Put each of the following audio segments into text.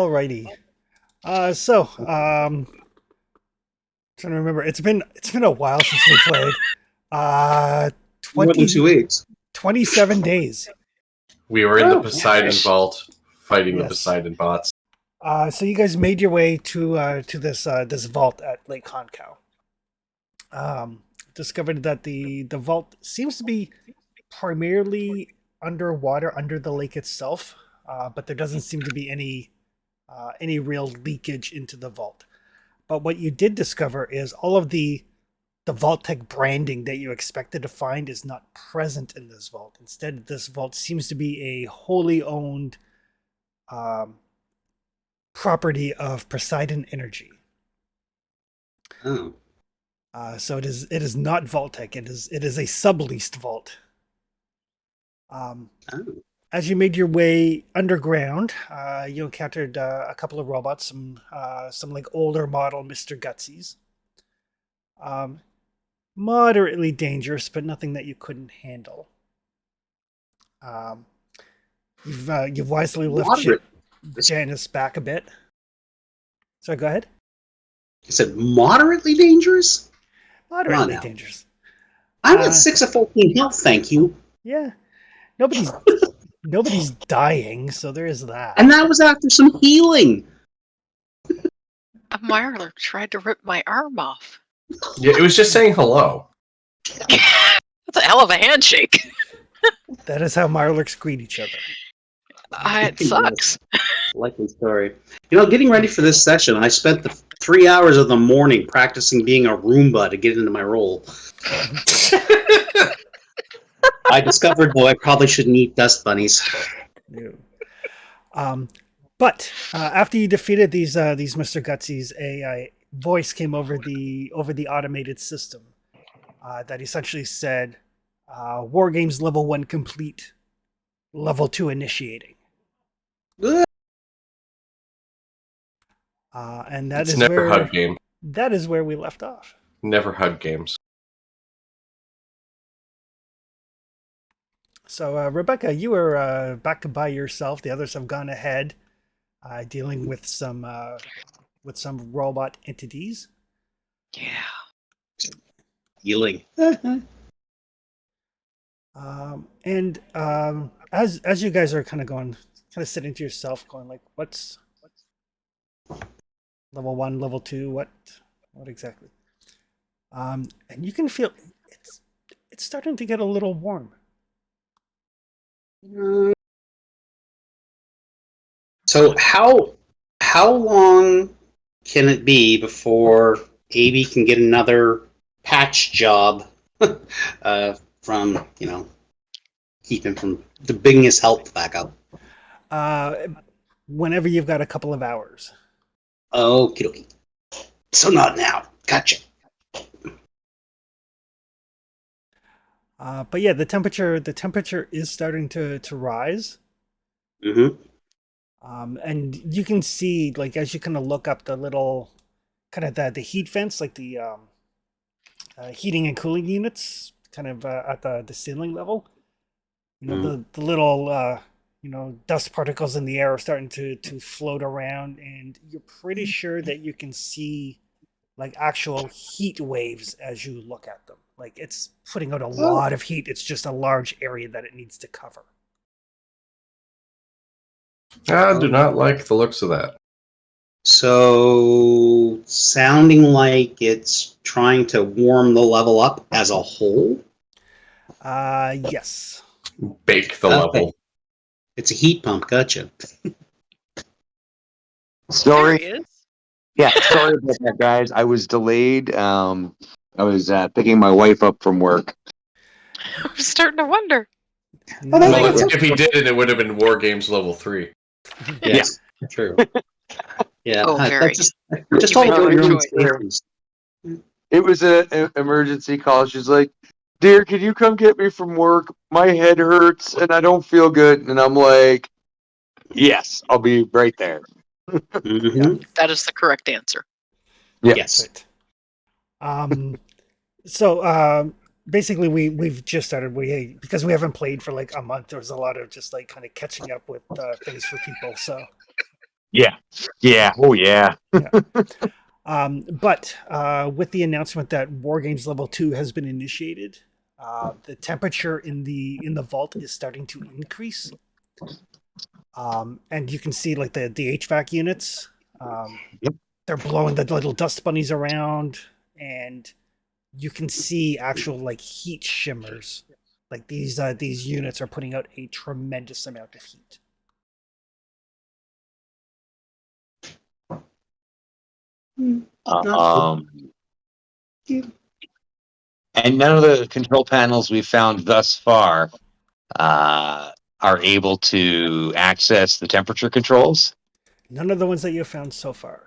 Alrighty. Trying to remember. It's been a while since we played. Uh, More than 20 2 weeks. 27 days. We were in the Oh, Poseidon gosh. Vault fighting the Yes. Poseidon bots. So you guys made your way to this vault at Lake Concow. Discovered that the vault seems to be primarily underwater under the lake itself, but there doesn't seem to be any real leakage into the vault. But what you did discover is all of the Vault-Tec branding that you expected to find is not present in this vault. Instead, this vault seems to be a wholly owned property of Poseidon Energy. Oh. So it is not Vault-Tec. It is a subleased vault. Oh. As you made your way underground, you encountered a couple of robots, some like older model Mr. Gutsies. Moderately dangerous, but nothing that you couldn't handle. You've wisely left Moderate. Janice back a bit. Sorry, go ahead. You said moderately dangerous? Moderately now. dangerous. I'm at 6 of 14 health, thank you. Yeah, nobody's dying, so there is that. And that was after some healing. A Mirelurk tried to rip my arm off. Yeah, it was just saying hello. That's a hell of a handshake. That is how Mirelurks greet each other. It sucks. Likely story. Getting ready for this session, I spent the 3 hours of the morning practicing being a Roomba to get into my role. I discovered, though, I probably shouldn't eat dust bunnies. No. But after you defeated these Mr. Gutsies, a voice came over the automated system that essentially said, "War games level 1 complete, level 2 initiating." And It's never HUD game. That is where we left off. Never HUD games. So, Rebecca, you were back by yourself. The others have gone ahead, dealing with some robot entities. Yeah. Healing. And as you guys are kind of sitting to yourself, going like, "What's level 1, level 2? What exactly?" And you can feel it's starting to get a little warm. So how long can it be before AB can get another patch job from keep him from the bringing his health back up? Whenever you've got a couple of hours. Okie dokie. So not now. Gotcha. But yeah, the temperature is starting to rise. Mm-hmm. And you can see, like, as you kind of look up the little kind of the heat vents, like the heating and cooling units, kind of at the ceiling level. The little dust particles in the air are starting to float around, and you're pretty sure that you can see like actual heat waves as you look at them. Like, it's putting out a lot of heat. It's just a large area that it needs to cover. I do not like the looks of that. So sounding like it's trying to warm the level up as a whole? Yes. Bake the Okay. level. It's a heat pump, gotcha. Sorry. There he is. Yeah, sorry about that, guys. I was delayed. I was picking my wife up from work. I'm starting to wonder. No, Well, if he did it would have been War Games level 3. Yes, true. Yeah, Oh, very. just You all made about the your right own choice. safety. It was an emergency call. She's like, "Dear, can you come get me from work? My head hurts and I don't feel good." And I'm like, "Yes, I'll be right there." Mhm. That is the correct answer. Yes. Right. So basically, we've just started. Because we haven't played for like a month. There was a lot of just like kind of catching up with things for people. So Yeah. Yeah. Oh yeah. But with the announcement that War Games Level 2 has been initiated, the temperature in the vault is starting to increase. And you can see like the HVAC units. Yep. They're blowing the little dust bunnies around, and you can see actual like heat shimmers. Like these units are putting out a tremendous amount of heat. Um, Yeah. and none of the control panels we've found thus far are able to access the temperature controls. None of the ones that you've found so far.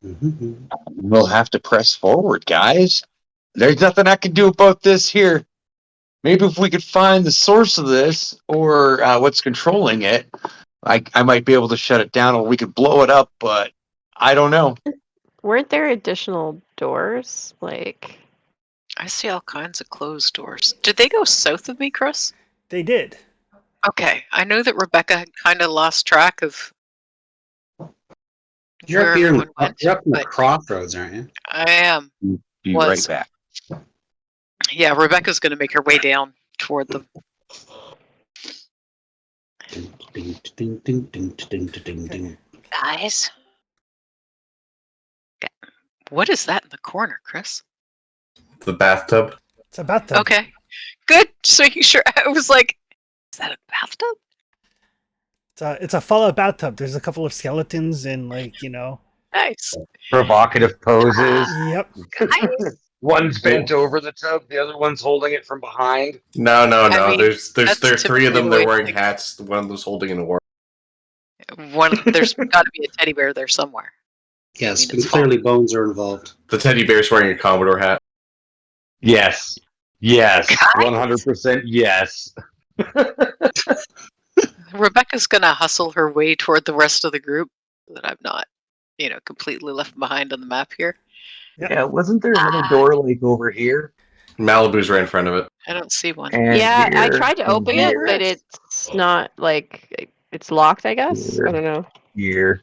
Mhm. We'll have to press forward, guys. There's nothing I can do about this here. Maybe if we could find the source of this or what's controlling it, I might be able to shut it down or we could blow it up, but I don't know. Weren't there additional doors? Like, I see all kinds of closed doors. Did they go south of me, Chris? They did. Okay, I know that Rebecca had kind of lost track of You're where up here in everyone went, you're up in the but crossroads, aren't you? I am. Be Was- right back. Yeah, Rebecca's going to make her way down toward them. Ding, ding, ding, ding, ding, ding, ding, ding. Guys, what is that in the corner, Chris? The bathtub. It's a bathtub. Okay, good. Just making sure. I was like, is that a bathtub? It's a Fallout bathtub. There's a couple of skeletons and like Nice. Provocative poses. Yep. Guys, One's bent over the tub, the other one's holding it from behind. No. I mean, there's that's three of them. typically They're the way wearing things- hats. One of them's holding an award. there's got to be a teddy bear there somewhere. Yes, I mean, and it's clearly bones are involved. The teddy bear's wearing a Commodore hat. Yes. Yes. Guys. 100% yes. Rebecca's gonna hustle her way toward the rest of the group so that I'm not, completely left behind on the map here. Yep. Yeah, wasn't there another door like over here? Malibu's right in front of it. I don't see one. And yeah, I here, tried to and open it, here, but it's not like it's locked. I guess Here. I don't know. Here.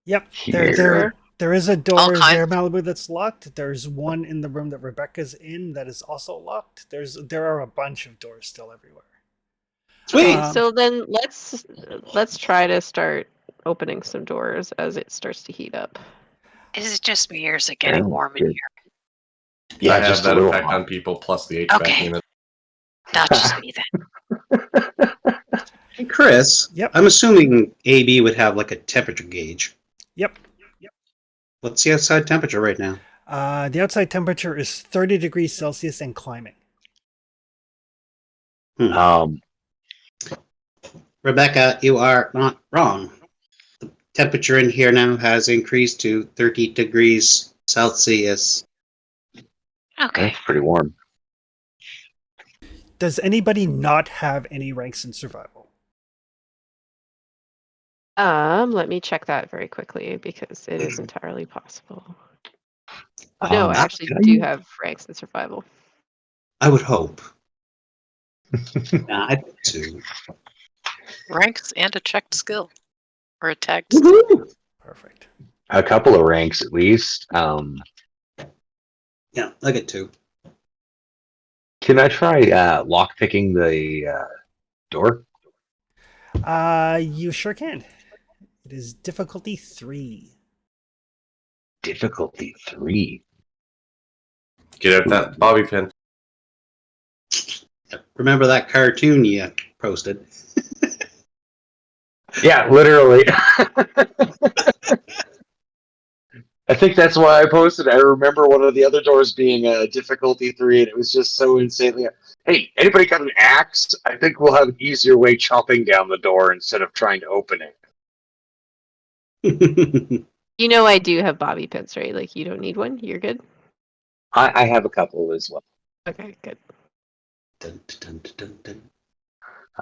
Yep. Here. There is a All door there, kinds. Malibu, that's locked. There's one in the room that Rebecca's in that is also locked. There are a bunch of doors still everywhere. Sweet. So then let's try to start opening some doors as it starts to heat up. Is it just me or is it getting Oh, warm in good. here? Yeah, I have just a that little effect hot. on people plus the HVAC Okay. unit. Not just me then. Hey, Chris, Yep. I'm assuming AB would have like a temperature gauge. Yep. What's the outside temperature right now? The outside temperature is 30 degrees Celsius and climbing. Rebecca, you are not wrong. The temperature in here now has increased to 30 degrees Celsius. Okay. That's pretty warm. Does anybody not have any ranks in survival? Let me check that very quickly because it is entirely possible. No, I actually do have ranks in survival. I would hope. I do too. Ranks and a checked skill. Or a tagged skill. Woohoo! Perfect. A couple of ranks at least. Yeah, I get two. Can I try lockpicking the door? You sure can. It is difficulty 3. Difficulty 3. Get out that bobby pin. Remember that cartoon you posted? Yeah, literally. I think that's why I posted. I remember one of the other doors being difficulty 3, and it was just so insanely. Hey, anybody got an axe? I think we'll have an easier way chopping down the door instead of trying to open it. You know I do have bobby pins, right? Like you don't need one. You're good. I have a couple as well. Okay, good. Dun, dun, dun, dun, dun.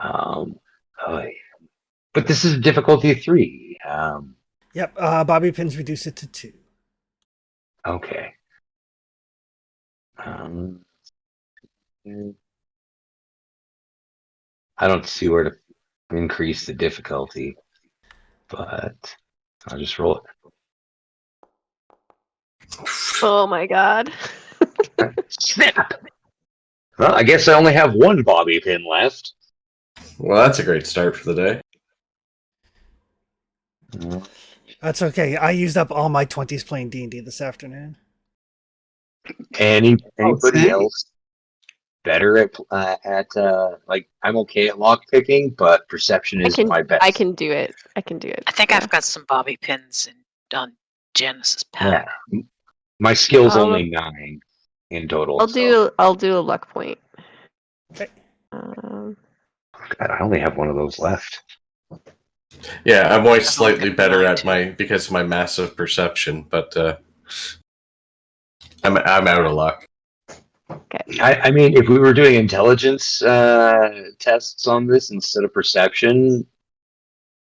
Oh, but this is difficulty 3. Yep. Bobby pins reduce it to 2. Okay. I don't see where to increase the difficulty. but I'll just roll Oh my god. it. Snap! Well, I guess I only have one bobby pin left. Well, that's a great start for the day. That's okay. I used up all my 20s playing D&D this afternoon. Anybody Okay. else better at like I'm okay at lock picking, but perception is my best. I can do it. I can do it. I think yeah. I've got some bobby pins on Genesis Pack. Yeah. My skill's Um, only 9 in total. I'll do a luck point. Okay. God, I only have one of those left. Yeah, I'm always slightly better at because of my massive perception, but I'm out of luck. I mean, if we were doing intelligence tests on this instead of perception,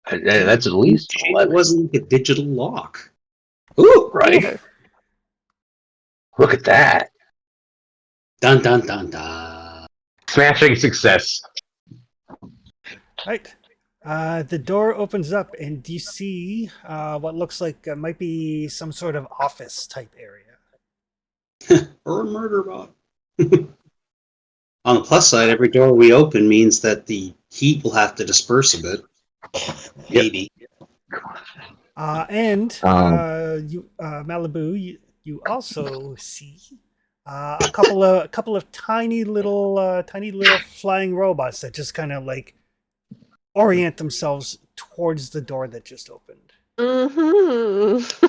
that's at least It 11. wasn't like a digital lock. Ooh, Right? Yeah. Look at that. Dun dun dun dun. Smashing success. Right. The door opens up, and you see what looks like might be some sort of office type area. Or a murder bot. On the plus side, every door we open means that the heat will have to disperse a bit. Maybe. Malibu, you also see a couple of tiny little flying robots that just kind of like orient themselves towards the door that just opened. Mm-hmm.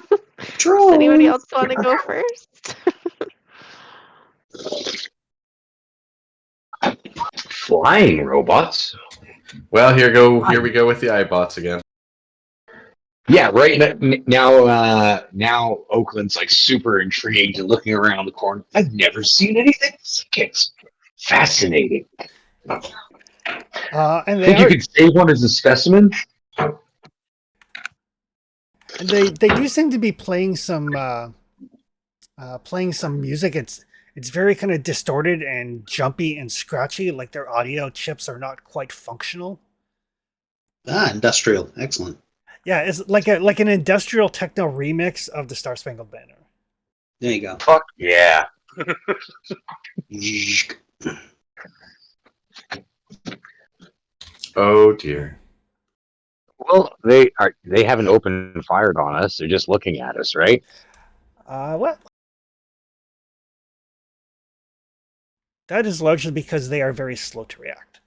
Troll. Does anybody else want to go first? Flying robots. Well, here we go with the iBots again. Yeah, right now Oakland's like super intrigued and looking around the corner. I've never seen anything like it. Fascinating. And Think you could save one as a specimen? and they do seem to be playing some music. It's very kind of distorted and jumpy and scratchy, like their audio chips are not quite functional. Industrial. Excellent. Yeah, it's like an industrial techno remix of the Star Spangled Banner. There you go. Fuck yeah. Oh dear. Well, they haven't opened fired on us. They're just looking at us, right? Well, that is largely because they are very slow to react.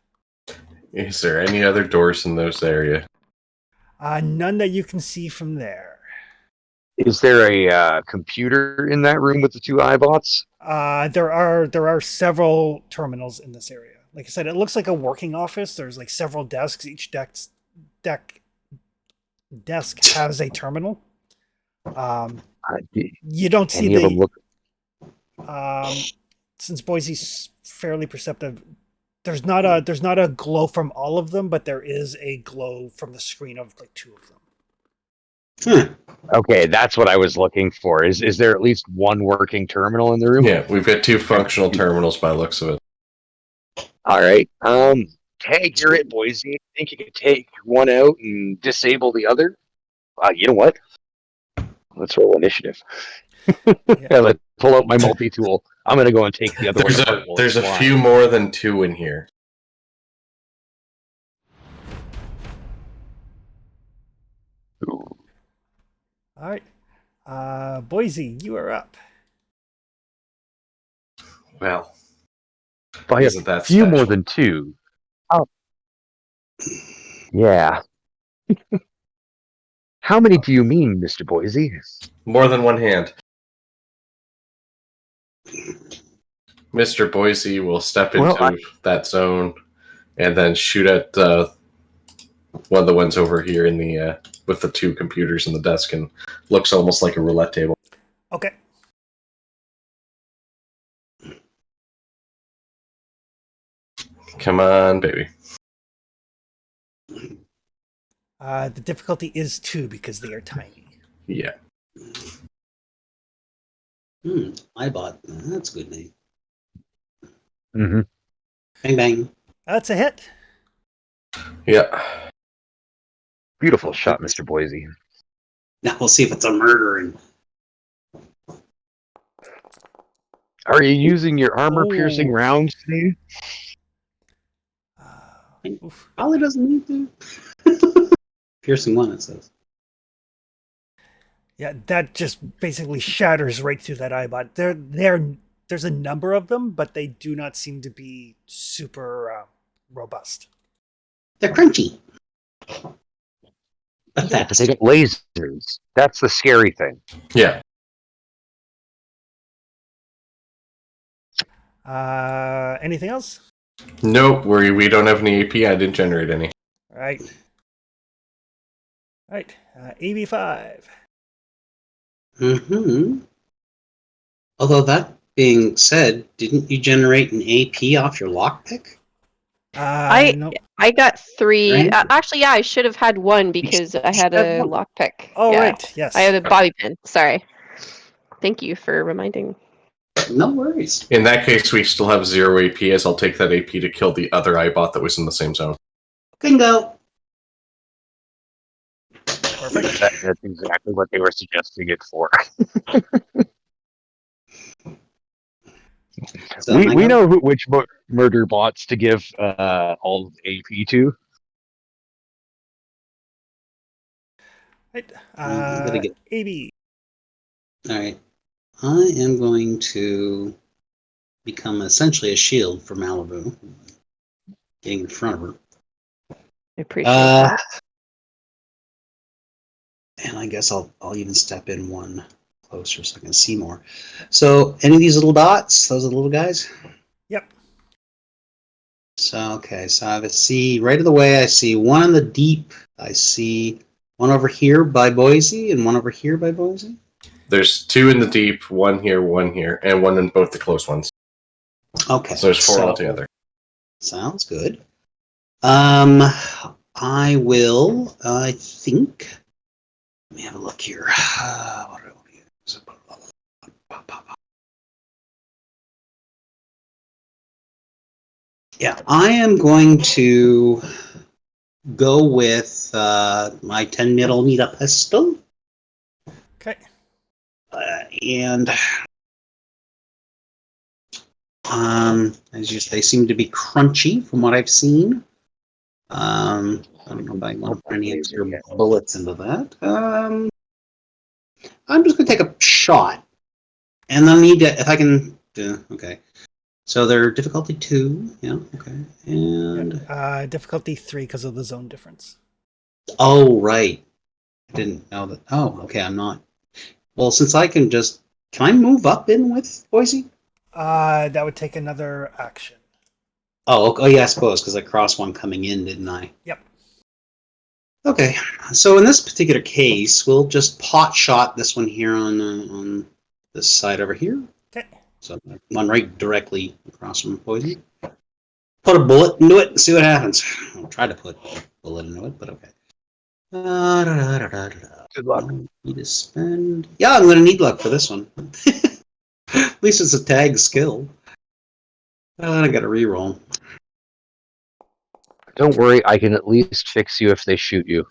Is there any other doors in those area? None that you can see from there. Is there a computer in that room with the 2 iBots? There are several terminals in this area. Like I said, it looks like a working office. There's like several desks. Each desk has a terminal. You don't see Any of them look. since Boise's fairly perceptive. There's not a glow from all of them, but there is a glow from the screen of like 2 of them. Okay, that's what I was looking for. Is there at least one working terminal in the room? Yeah, we've got 2 functional terminals by the looks of it. All right. Tag, you're it, Boise. Think you could take one out and disable the other? You know what? Let's roll initiative. Yeah, let's pull out my multi-tool. I'm gonna go and take the other one. There's a few more than 2 in here. All right, Boise, you are up. Well, By a isn't that few special? more than 2. Oh, yeah. How many do you mean, Mr. Boise? More than one hand. Mr. Boise will step into that zone and then shoot at one of the ones over here in the with the 2 computers in the desk, and looks almost like a roulette table. Okay. Come on, baby. The difficulty is 2 because they are tiny. Yeah. iBot. That's a good name. Mm-hmm. Bang bang. That's a hit. Yeah. Beautiful shot, Mr. Boise. Now we'll see if it's a murder. And Are you using your armor-piercing Oh. rounds today? Oof. probably doesn't need to. Piercing one, it says. Yeah, that just basically shatters right through that eyebot. There's a number of them, but they do not seem to be super robust. They're crunchy. But Yeah, but they got lasers. That's the scary thing. Yeah. Anything else? Nope, we don't have any AP. I didn't generate any. All right. All right. AB5. Mm-hmm. Although that being said, didn't you generate an AP off your lockpick? Nope. I got 3. Right. Actually, yeah, I should have had 1 because I had a lockpick. Oh, Yeah. right. Yes. I had a bobby pin. Sorry. Thank you for reminding. No worries. In that case, we still have 0 AP, as I'll take that AP to kill the other Eyebot that was in the same zone. Bingo. Perfect. That's exactly what they were suggesting it for. So we I we go- know which murder bots to give all of AP to. Right. I'm gonna get- AB. All right. I am going to become essentially a shield for Malibu. Getting in front of her. I appreciate that. And I guess I'll even step in one closer so I can see more. So any of these little dots, those are the little guys? Yep. So okay, so I see right of the way, I see one in the deep. I see one over here by Boise and one over here by Boise. There's 2 in the deep, 1 here, and 1 in both the close ones. Okay. So there's 4 altogether. Sounds good. I will, I think. Let me have a look here. What do I want to use? Yeah, I am going to go with my 10mm pistol. Okay. And as you say, they seem to be crunchy from what I've seen. I don't know if I want to put any extra bullets into that. I'm just going to take a shot. And then I need to, if I can, okay. So they're difficulty 2, yeah, okay. And, Difficulty 3 because of the zone difference. oh, right. I didn't know that. Oh, okay, I'm not. Well, since I can I move up in with Boise? That would take another action. Oh, yeah, I suppose, because I crossed one coming in, didn't I? Yep. Okay, so in this particular case, we'll just pot shot this one here on this side over here. Okay. So one right directly across from Boise. Put a bullet into it and see what happens. I'll try to put a bullet into it, but okay. Good luck. Need to spend. Yeah, I'm going to need luck for this one. At least it's a tag skill. I got to reroll. Don't worry, I can at least fix you if they shoot you.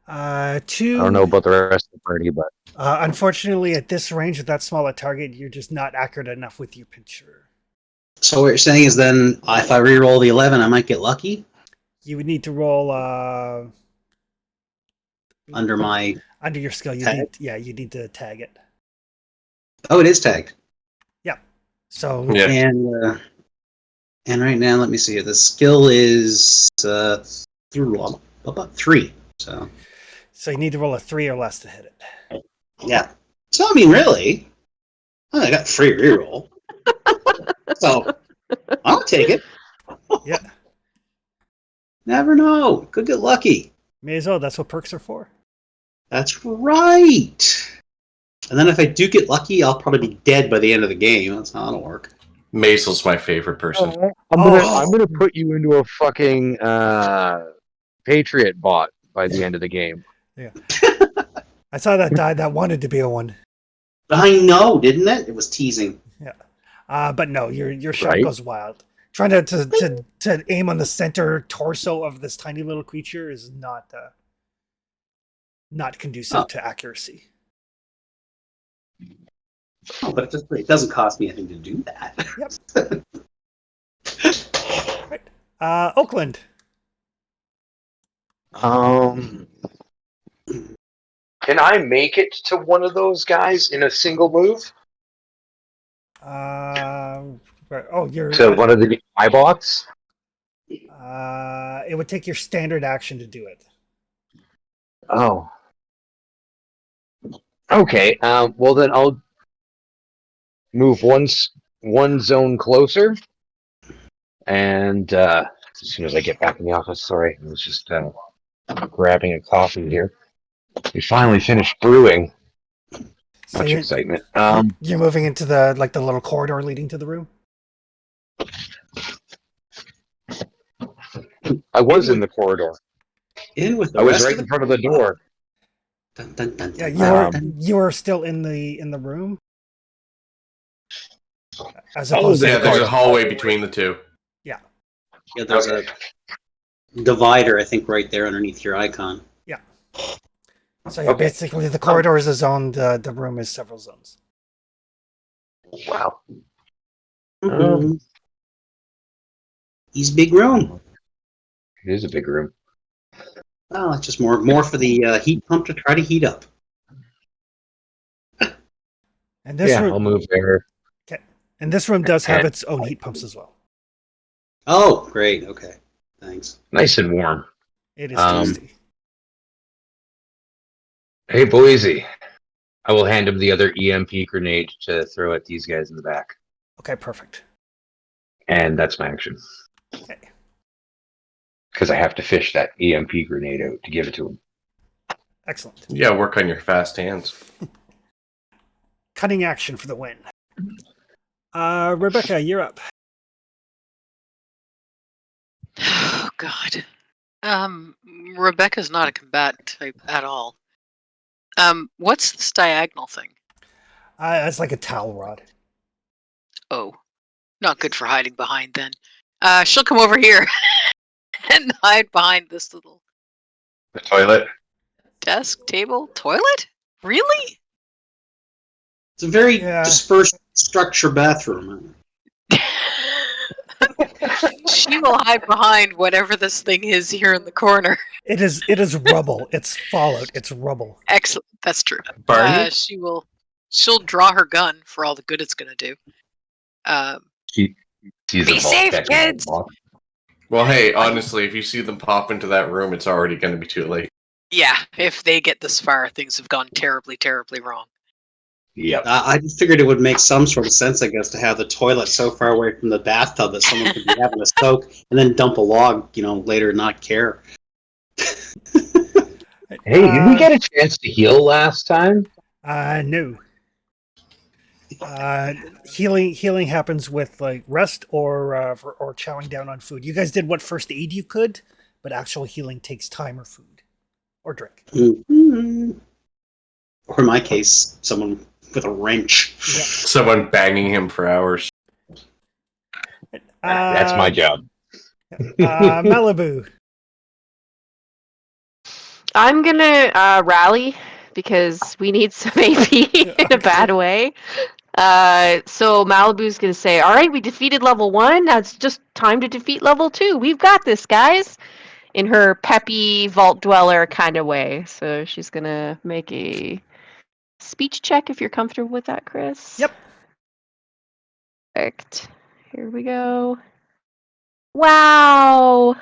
2. I don't know about the rest of the party, but Unfortunately, at this range with that small a target, you're just not accurate enough with your pincher. So what you're saying is then if I reroll the 11, I might get lucky? You would need to roll Under your skill. tag? You need to tag it. Oh, it is tagged. So Yeah. And right now, let me see here. The skill is 3. So you need to roll a 3 or less to hit it. yeah. So I mean, really, I got free reroll. So I'll take it. Yeah. Never know. Could get lucky. May as well. That's what perks are for. That's right. And then if I do get lucky, I'll probably be dead by the end of the game. That's how it'll work. Maisel's my favorite person. I'm gonna put you into a fucking Patriot bot by the end of the game. I saw that die that wanted to be a 1. I know, didn't it? It was teasing. But no, your shot Right? goes wild. Trying to aim on the center torso of this tiny little creature is not conducive to accuracy. Oh, but it doesn't cost me anything to do that. Right. Oakland. Can I make it to one of those guys in a single move? You're To one of the iBots? it would take your standard action to do it. Oh. Okay. Well, then I'll move one zone closer, and as soon as I get back in the office, sorry, I was just grabbing a coffee here. We finally finished brewing. So Much you're, excitement. you're moving into the little corridor leading to the room. I was in the corridor. In with the I was rest right of in front of the door. Dun, dun, dun, Yeah, dun, you were still in the room. As Oh, opposed Yeah, to there's a hallway between the two. Yeah, there's a divider, I think, right there underneath your icon. So yeah, Okay. basically the corridor is a zone. The room is several zones. Wow. Mhm. He's big room. It is a big room. Oh, it's just more for the heat pump to try to heat up. And this Yeah, room, I'll move there. and this room does have its own heat pumps as well. Oh, great. Okay, thanks. Nice and warm. It is Um, toasty. Hey, Boise. I will hand him the other EMP grenade to throw at these guys in the back. Okay, perfect. And that's my action. Okay. Because I have to fish that EMP grenade out to give it to him. Excellent. Yeah, work on your fast hands. Cutting action for the win. Rebecca, you're up. Oh God. Rebecca's not a combatant type at all. What's this diagonal thing? It's like a towel rod. Oh, not good for hiding behind then. She'll come over here and hide behind this little The toilet? desk, table, toilet? Really? It's a very Yeah. dispersed structure bathroom. She will hide behind whatever this thing is here in the corner. It is rubble. It's fallout. It's rubble. Excellent. That's true. Barney? She'll draw her gun for all the good it's gonna do. She's Be a safe, volcanic kids! block. Well, hey, honestly, if you see them pop into that room, it's already going to be too late. Yeah, if they get this far, things have gone terribly, terribly wrong. Yep. I just figured it would make some sort of sense, I guess, to have the toilet so far away from the bathtub that someone could be having a soak and then dump a log, later and not care. Hey, did we get a chance to heal last time? No. Healing happens with like rest or chowing down on food. You guys did what first aid you could, but actual healing takes time or food or drink. Mhm. Or in my case, someone with a wrench. Yeah. Someone banging him for hours. That's my job. Malibu. I'm gonna rally because we need some AP in a bad way. So Malibu's gonna say, "All right, we defeated level 1. Now it's just time to defeat level 2. We've got this, guys." In her peppy vault dweller kind of way. So she's gonna make a speech check if you're comfortable with that, Chris. Yep. Perfect. Here we go. Wow.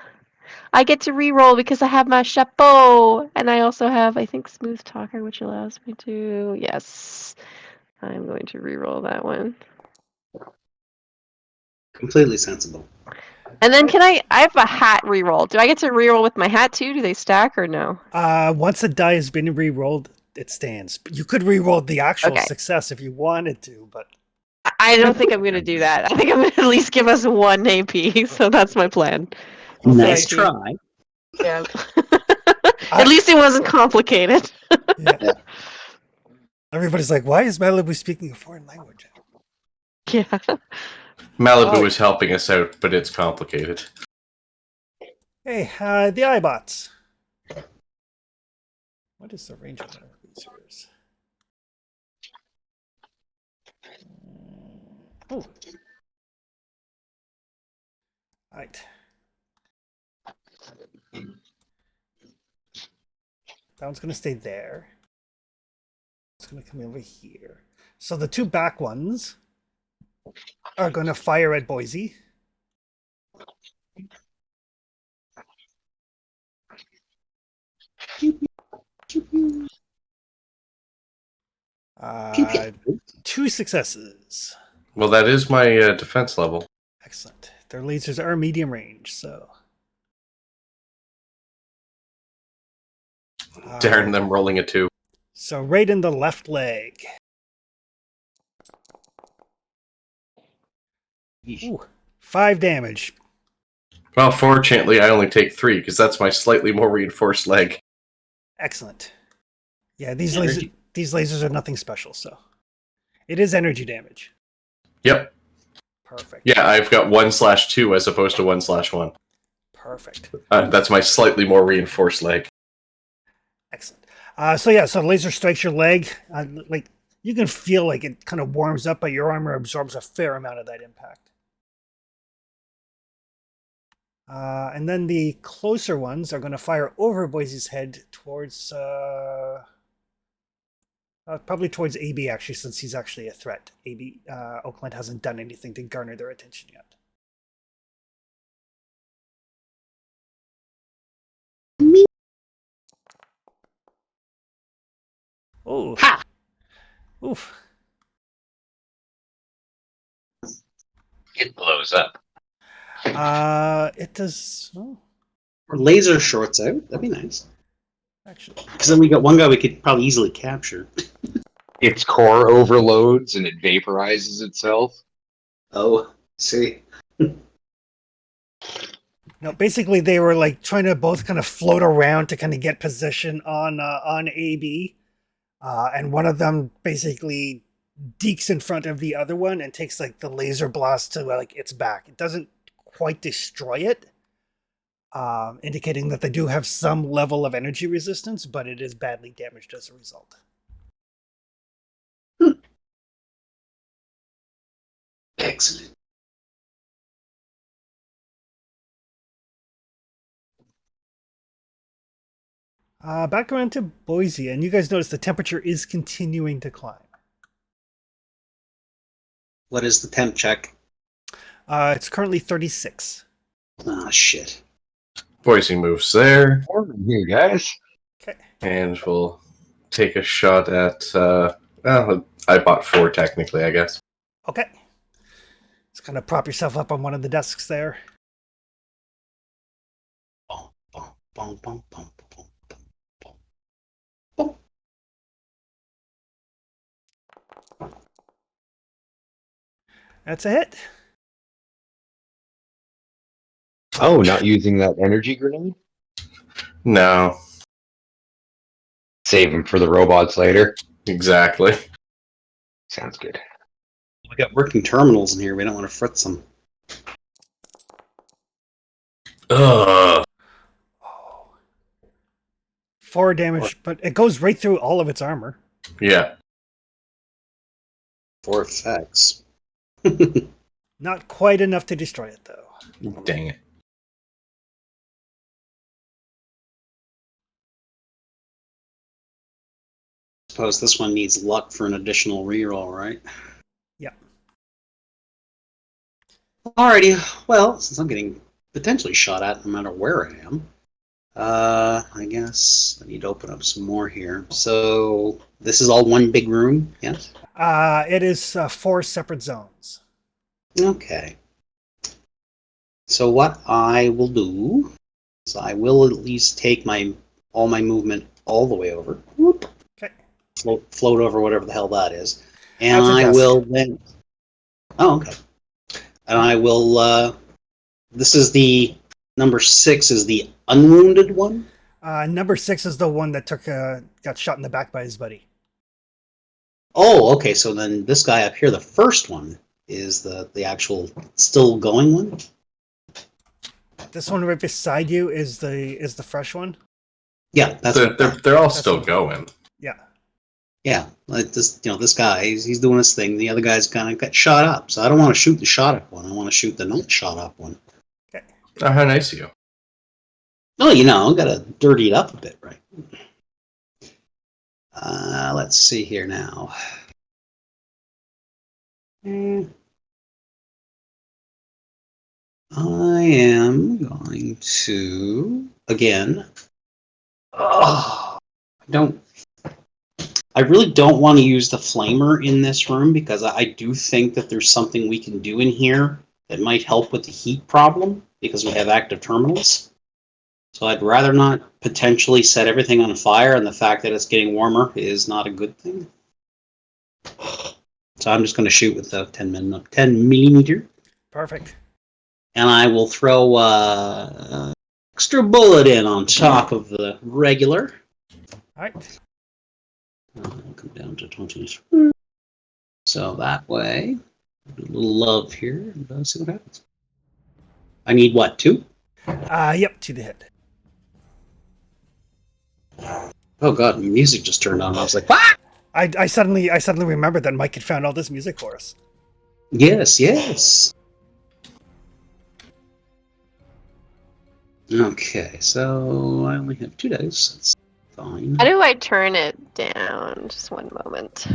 I get to reroll because I have my chapeau. And I also have, I think, Smooth Talker, which allows me to. Yes. I'm going to reroll that one. Completely sensible. And then I have a hat reroll. Do I get to reroll with my hat too? Do they stack or no? Once a die has been re-rolled, it stands. You could re-roll the actual Okay. success if you wanted to, but I don't think I'm going to do that. I think I'm going to at least give us 1 AP. So that's my plan. Nice Okay. try. Yeah. At least it wasn't complicated. yeah. Everybody's like, "Why is Malibu speaking a foreign language?" Yeah. Malibu Oh. is helping us out, but it's complicated. Hey, the iBots. What is the range of their lasers? Oh. Right. That one's going to stay there. It's going to come over here. So the two back ones are going to fire at Boise. Two successes. Well, that is my defense level. Excellent. Their lasers are medium range, so. Darn them rolling a 2. So right in the left leg. Ooh, 5 damage. Well, fortunately, I only take 3 because that's my slightly more reinforced leg. Excellent. Yeah, these lasers are nothing special, so it is energy damage. Yep. Perfect. Yeah, I've got 1/2 as opposed to 1/1. Perfect. That's my slightly more reinforced leg. Excellent. So laser strikes your leg. Like you can feel like it kind of warms up, but your armor absorbs a fair amount of that impact. And then the closer ones are going to fire over Boise's head towards, probably towards AB actually, since he's actually a threat. AB Oakland hasn't done anything to garner their attention yet. Oh. Ha! Oof. It blows up. It does. Oh, Or laser shorts out. That'd be nice. actually. Because then we got one guy we could probably easily capture. Its core overloads and it vaporizes itself. Oh, see. No, basically they were like trying to both kind of float around to kind of get position on AB, and one of them basically dekes in front of the other one and takes like the laser blast to like its back. It doesn't quite destroy it, indicating that they do have some level of energy resistance, but it is badly damaged as a result. Excellent. Back around to Boise, and you guys notice the temperature is continuing to climb. What is the temp check? It's currently 36. Ah, shit. Boise moves there, Morning here, guys. Okay. and we'll take a shot at. Well, I bought 4 technically, I guess. Okay. Just kind of prop yourself up on one of the desks there. Boom, boom, boom, boom, boom, boom, boom, boom. That's a hit. Oh, not using that energy grenade? No, Save them for the robots later. exactly. Sounds good. We got working terminals in here. We don't want to fritz them. Ugh. Oh. 4 damage, but it goes right through all of its armor. Yeah. 4 effects. Not quite enough to destroy it, though. Dang it. Suppose this one needs luck for an additional reroll, right? Yeah. Alrighty. Well, since I'm getting potentially shot at no matter where I am, I guess I need to open up some more here. So this is all one big room, yes? It is 4 separate zones. Okay. So what I will do is I will at least take all my movement all the way over. Whoop. Okay. Float over whatever the hell that is. And That's a I desk. will then... Oh, okay. And I will... This is the... Number 6 is the unwounded one? Number 6 is the one that got shot in the back by his buddy. Oh, okay. So then this guy up here, the first one, is the actual still going one. This one right beside you is the fresh one. Yeah, that's They're all still going. Yeah. yeah. Like this, this guy, he's doing his thing. The other guy's kind of got shot up. So I don't want to shoot the shot up one. I want to shoot the not shot up one. Oh, how nice of you. Oh, I gotta dirty it up a bit, right? Let's see here now. I am going to again. I really don't want to use the flamer in this room because I do think that there's something we can do in here that might help with the heat problem because we have active terminals. So I'd rather not potentially set everything on fire, and the fact that it's getting warmer is not a good thing. So I'm just going to shoot with the 10 millimeter. Perfect. And I will throw extra bullet in on top of the regular. All right. I'll come down to 23. So that way, a little love here. And see what happens. I need what, 2? Yep, 2 to hit. Oh god, music just turned on. I was like, what? I suddenly remembered that Mike had found all this music for us. Yes. Okay, so I only have 2 dice. That's fine. How do I turn it down? Just one moment.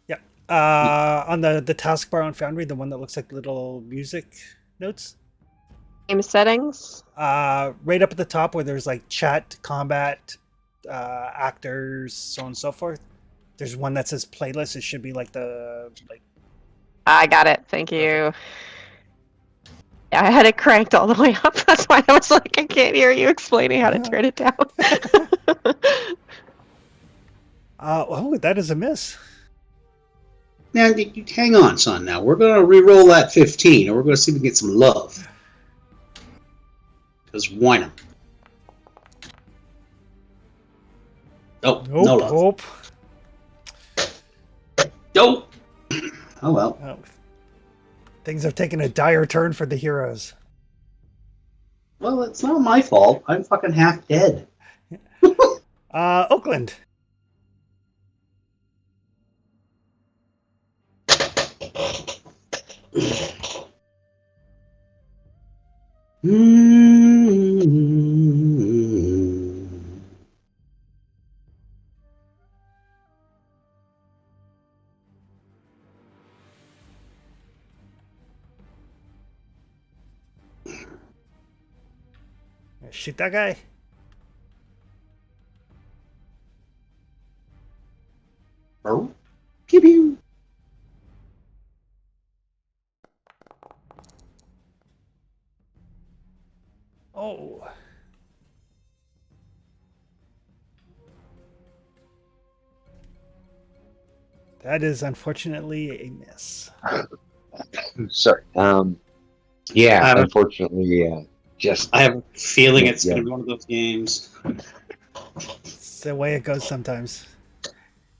Yep. On the taskbar on Foundry, the one that looks like little music notes. Game settings. Right up at the top where there's like chat, combat, actors, so on and so forth. There's one that says playlist. It should be like I got it. Thank you. Yeah, I had it cranked all the way up. That's why I was like, I can't hear you explaining how to turn it down. That is a miss. Now, hang on, son. Now, we're going to re-roll that 15, and we're going to see if we can get some love. Because why not? Oh, Nope. no love. Nope. Nope. Oh, well. Oh. Things have taken a dire turn for the heroes. Well, it's not my fault. I'm fucking half dead. Oakland. Shoot that guy. Oh. Pew pew. Oh. That is unfortunately a miss. Sorry. Yeah, I don't- unfortunately, just I have a feeling it's Yeah. going to be one of those games. It's the way it goes sometimes.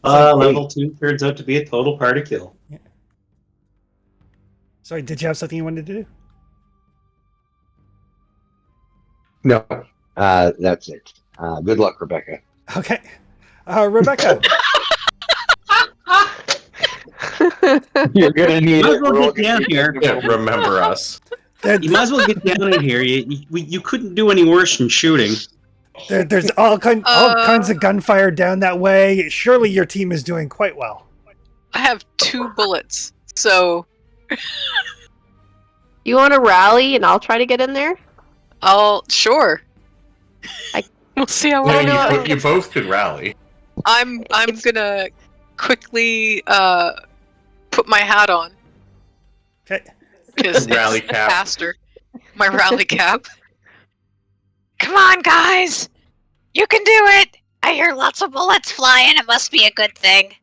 Level 2 turns out to be a total party kill. Sorry, did you have something you wanted to do? no. That's it. Good luck, Rebecca. Okay. Rebecca. You're gonna need You might it. as well We're all get down here. Yeah, remember us. You might as well get down in here. You couldn't do any worse than shooting. There's all kinds of gunfire down that way. Surely your team is doing quite well. I have 2 bullets, so You want to rally and I'll try to get in there? sure. We'll see how well Yeah, we no, you both could rally. I'm gonna quickly put my hat on Okay. because Rally it's cap. faster. My rally cap. Come on, guys! You can do it! I hear lots of bullets flying. It must be a good thing.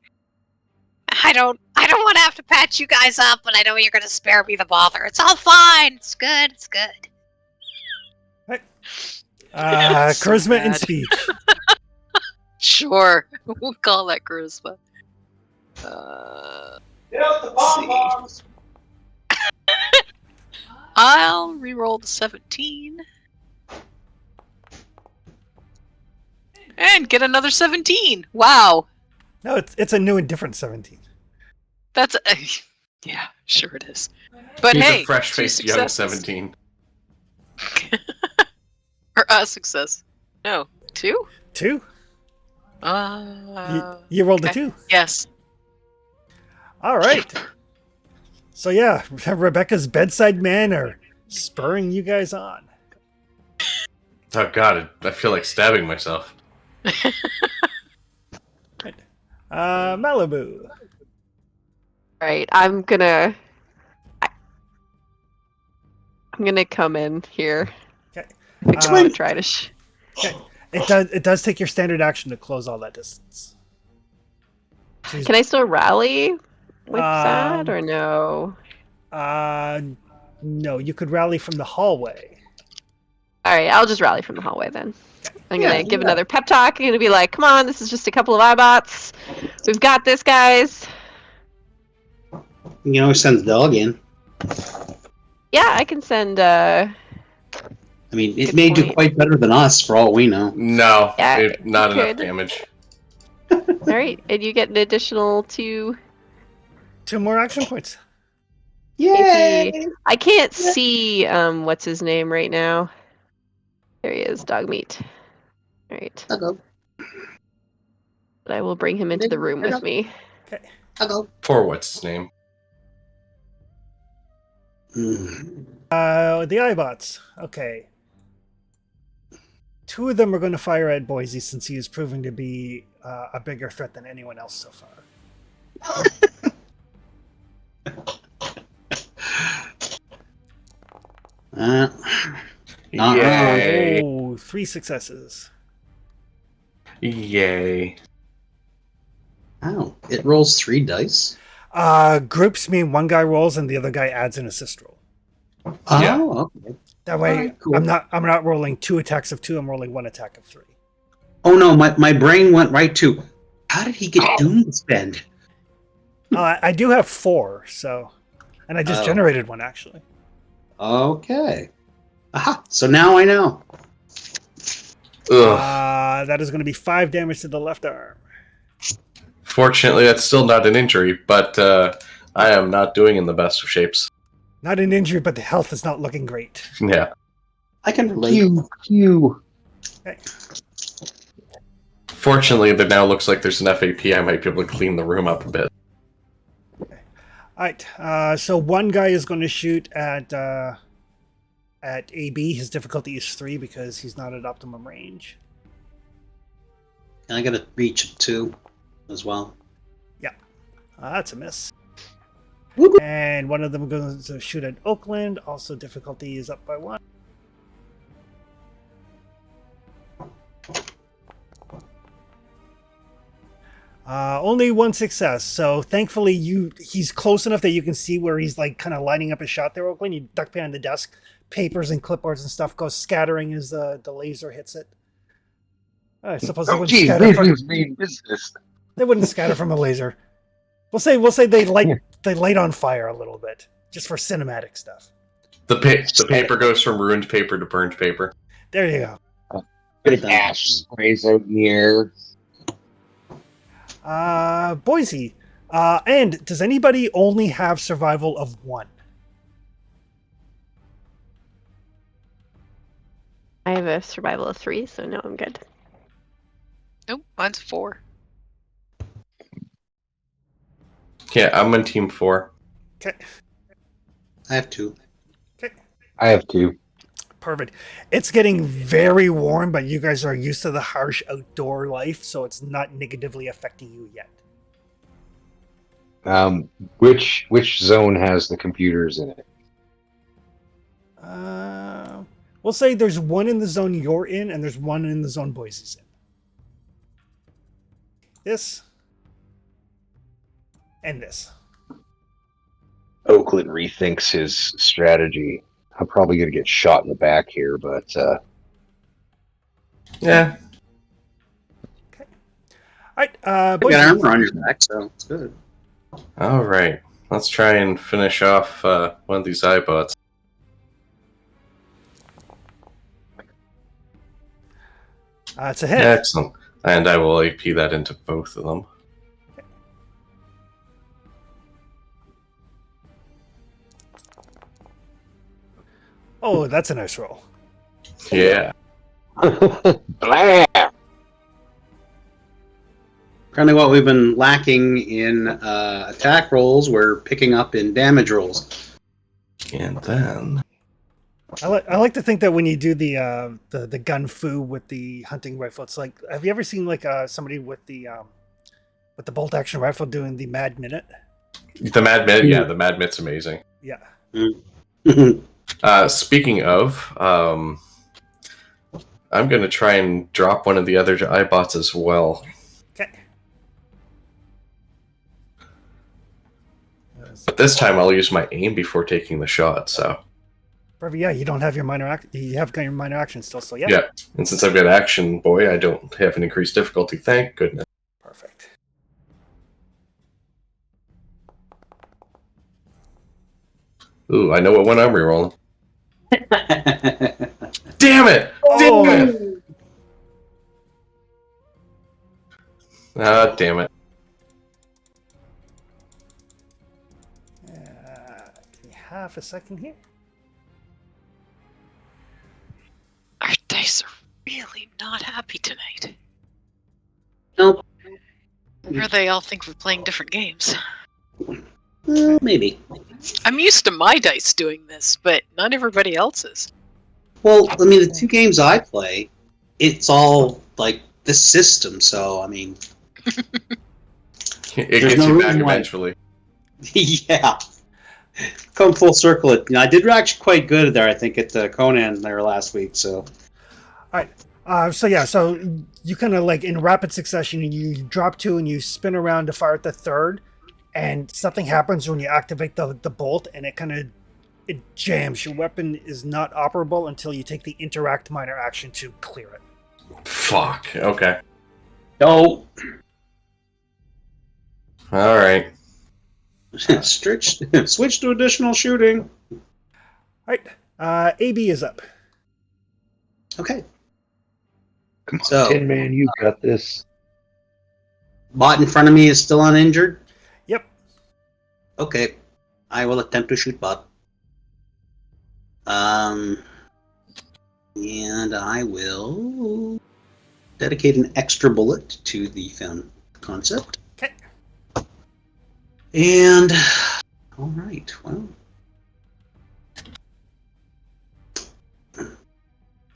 I don't want to have to patch you guys up, but I know you're gonna spare me the bother. It's all fine. It's good. It's good. So Charisma and bad. speech. Sure, we'll call that charisma. Get out the bomb bombs! I'll re-roll the 17. And get another 17. Wow. No, it's a new and different 17. That's yeah, sure it is. But He's hey, a fresh-faced young successes. 17. Or a success. No, 2? 2. Uh, You rolled a okay. 2. Yes. All right. So yeah, Rebecca's bedside men are spurring you guys on. Oh god, I feel like stabbing myself. Malibu. Right, I'm gonna come in here. Okay. I'm gonna try to. Okay. It does take your standard action to close all that distance. Can I still rally with that or no? No, you could rally from the hallway. All right, I'll just rally from the hallway then. I'm gonna Yeah, give yeah. another pep talk. I'm gonna be like, "Come on, this is just a couple of iBots. We've got this, guys." You can always send the dog in. Yeah, I can send. I mean, it Good may do point. quite better than us, for all we know. No, Yeah, not you enough could. damage. All right, and you get an additional 2. 2 more action points. Yay! I can't see what's his name right now. There he is, dog meat. All right, I'll go. but I will bring him into the room with me. I'll go. Poor what's his name? The iBots. Okay. 2 of them are going to fire at Boise since he is proving to be a bigger threat than anyone else so far. Not Yay! Oh, 3 successes. Yay! Oh, it rolls 3 dice. Groups mean one guy rolls and the other guy adds an assist roll. Oh, Yeah. okay. That way, Alright, cool. I'm not rolling 2 attacks of 2. I'm rolling 1 attack of 3. Oh no, my brain went right to, how did he get Doom spend? I do have 4, so, and I just Oh. generated 1 actually. Okay. Aha, so now I know. Ugh. That is going to be 5 damage to the left arm. Fortunately, that's still not an injury, but I am not doing in the best of shapes. Not an injury, but the health is not looking great. Yeah. I can relate. You. Okay. Fortunately, there now looks like there's an FAP. I might be able to clean the room up a bit. Alright, so one guy is going to shoot at AB. His difficulty is 3 because he's not at optimum range. And I got a reach of 2 as well. That's a miss. Whoop. And one of them goes to shoot at Oakland. Also, difficulty is up by 1. Only 1 success. So thankfully, he's close enough that you can see where he's like kind of lining up his shot there, Oakland. You duck behind the desk, papers and clipboards and stuff go scattering as the laser hits it. I suppose they Oh, wouldn't geez, scatter this from, is mean business. they wouldn't scatter from a laser. We'll say they light on fire a little bit just for cinematic stuff. The paper goes from ruined paper to burned paper. There you go. Bit of ash sprays out in the air. Boise. And does anybody only have survival of 1? I have a survival of 3, so no, I'm good. Nope, mine's 4. Yeah, I'm on team 4. Okay. I have 2. I have 2. Perfect. It's getting very warm, but you guys are used to the harsh outdoor life, so it's not negatively affecting you yet. Which zone has the computers in it? We'll say there's one in the zone you're in, and there's one in the zone Boise's in. This. And this. Oakland rethinks his strategy. I'm probably going to get shot in the back here, but Yeah. Okay. Alright, I Boise. got armor on your back, so it's good. All right. Let's try and finish off one of these iBots. It's a hit. Excellent. And I will AP that into both of them. Oh, that's a nice roll. Yeah. Blam! Apparently, what we've been lacking in attack rolls, we're picking up in damage rolls. And then I like to think that when you do the gun fu with the hunting rifle, it's like, have you ever seen like somebody with the bolt action rifle doing the Mad Minute? the Mad Mid, yeah, the Mad Mid's amazing. Yeah. Speaking of, I'm going to try and drop one of the other iBots as well. Okay. But this time I'll use my aim before taking the shot, so. Perfect. Yeah, you don't have your you have got your minor action still, so yeah. Yeah, and since I've got Action Boy, I don't have an increased difficulty, thank goodness. Perfect. Ooh, I know what one I'm rerolling. Damn it! Oh. Damn it! Ah, damn it. Give me half a second here. Our dice are really not happy tonight. Nope. Or they all think we're playing different games. Maybe. I'm used to my dice doing this, but not everybody else's. Well, I mean, the two games I play, it's all like this system. So, I mean, It There's gets no you back reason why- eventually. yeah. Come full circle. I did actually quite good there, I think, at Conan there last week. So, So you kind of like in rapid succession, you drop two and you spin around to fire at the third, and something happens when you activate the bolt, and it jams. Your weapon is not operable until you take the interact minor action to clear it. Fuck, okay. no. Alright. Switch to additional shooting. All right, AB is up. Okay. Come on, So- Tin Man, you got this. Bot in front of me is still uninjured. Yep. Okay. I will attempt to shoot bot. And I will dedicate an extra bullet to the film concept. Okay. And all right, well.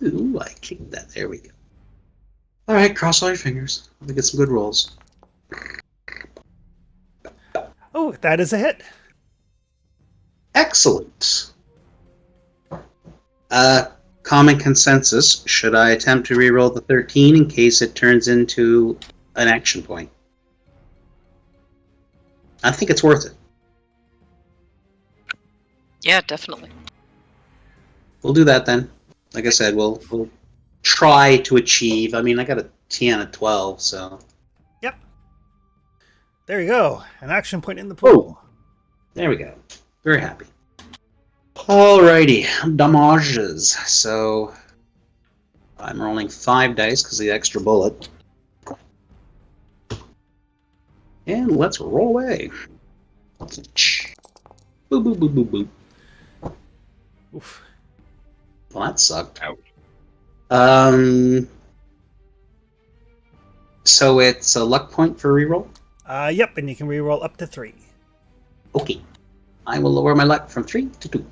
Ooh, I kicked that. There we go. All right, cross all your fingers. Let me get some good rolls. Oh, that is a hit. Excellent. Common consensus. Should I attempt to reroll the 13 in case it turns into an action point? I think it's worth it. Yeah, definitely. We'll do that then. Like I said, we'll try to achieve. I mean, I got a 10 at 12, so There you go. An action point in the pool. there we go. Very happy. Alrighty, damages. So I'm rolling 5 dice because of the extra bullet. And let's roll away. Boop, boop, boop, boop, boop. Oof. Well, that sucked. Ouch. So it's a luck point for reroll? Yep, and you can reroll up to 3. Okay. I will lower my luck from 3 to 2.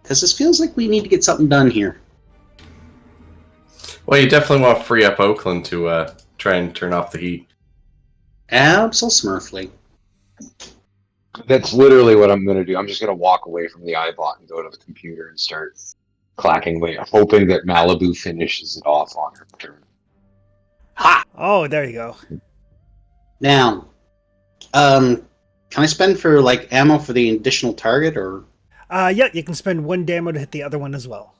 Because this feels like we need to get something done here. Well, you definitely want to free up Oakland to try and turn off the heat. Absolutely. That's literally what I'm going to do. I'm just going to walk away from the iBot and go to the computer and start clacking away, hoping that Malibu finishes it off on her turn. Ha! Oh, there you go. Now, can I spend for like ammo for the additional target, or Yeah, you can spend 1 damo to hit the other one as well.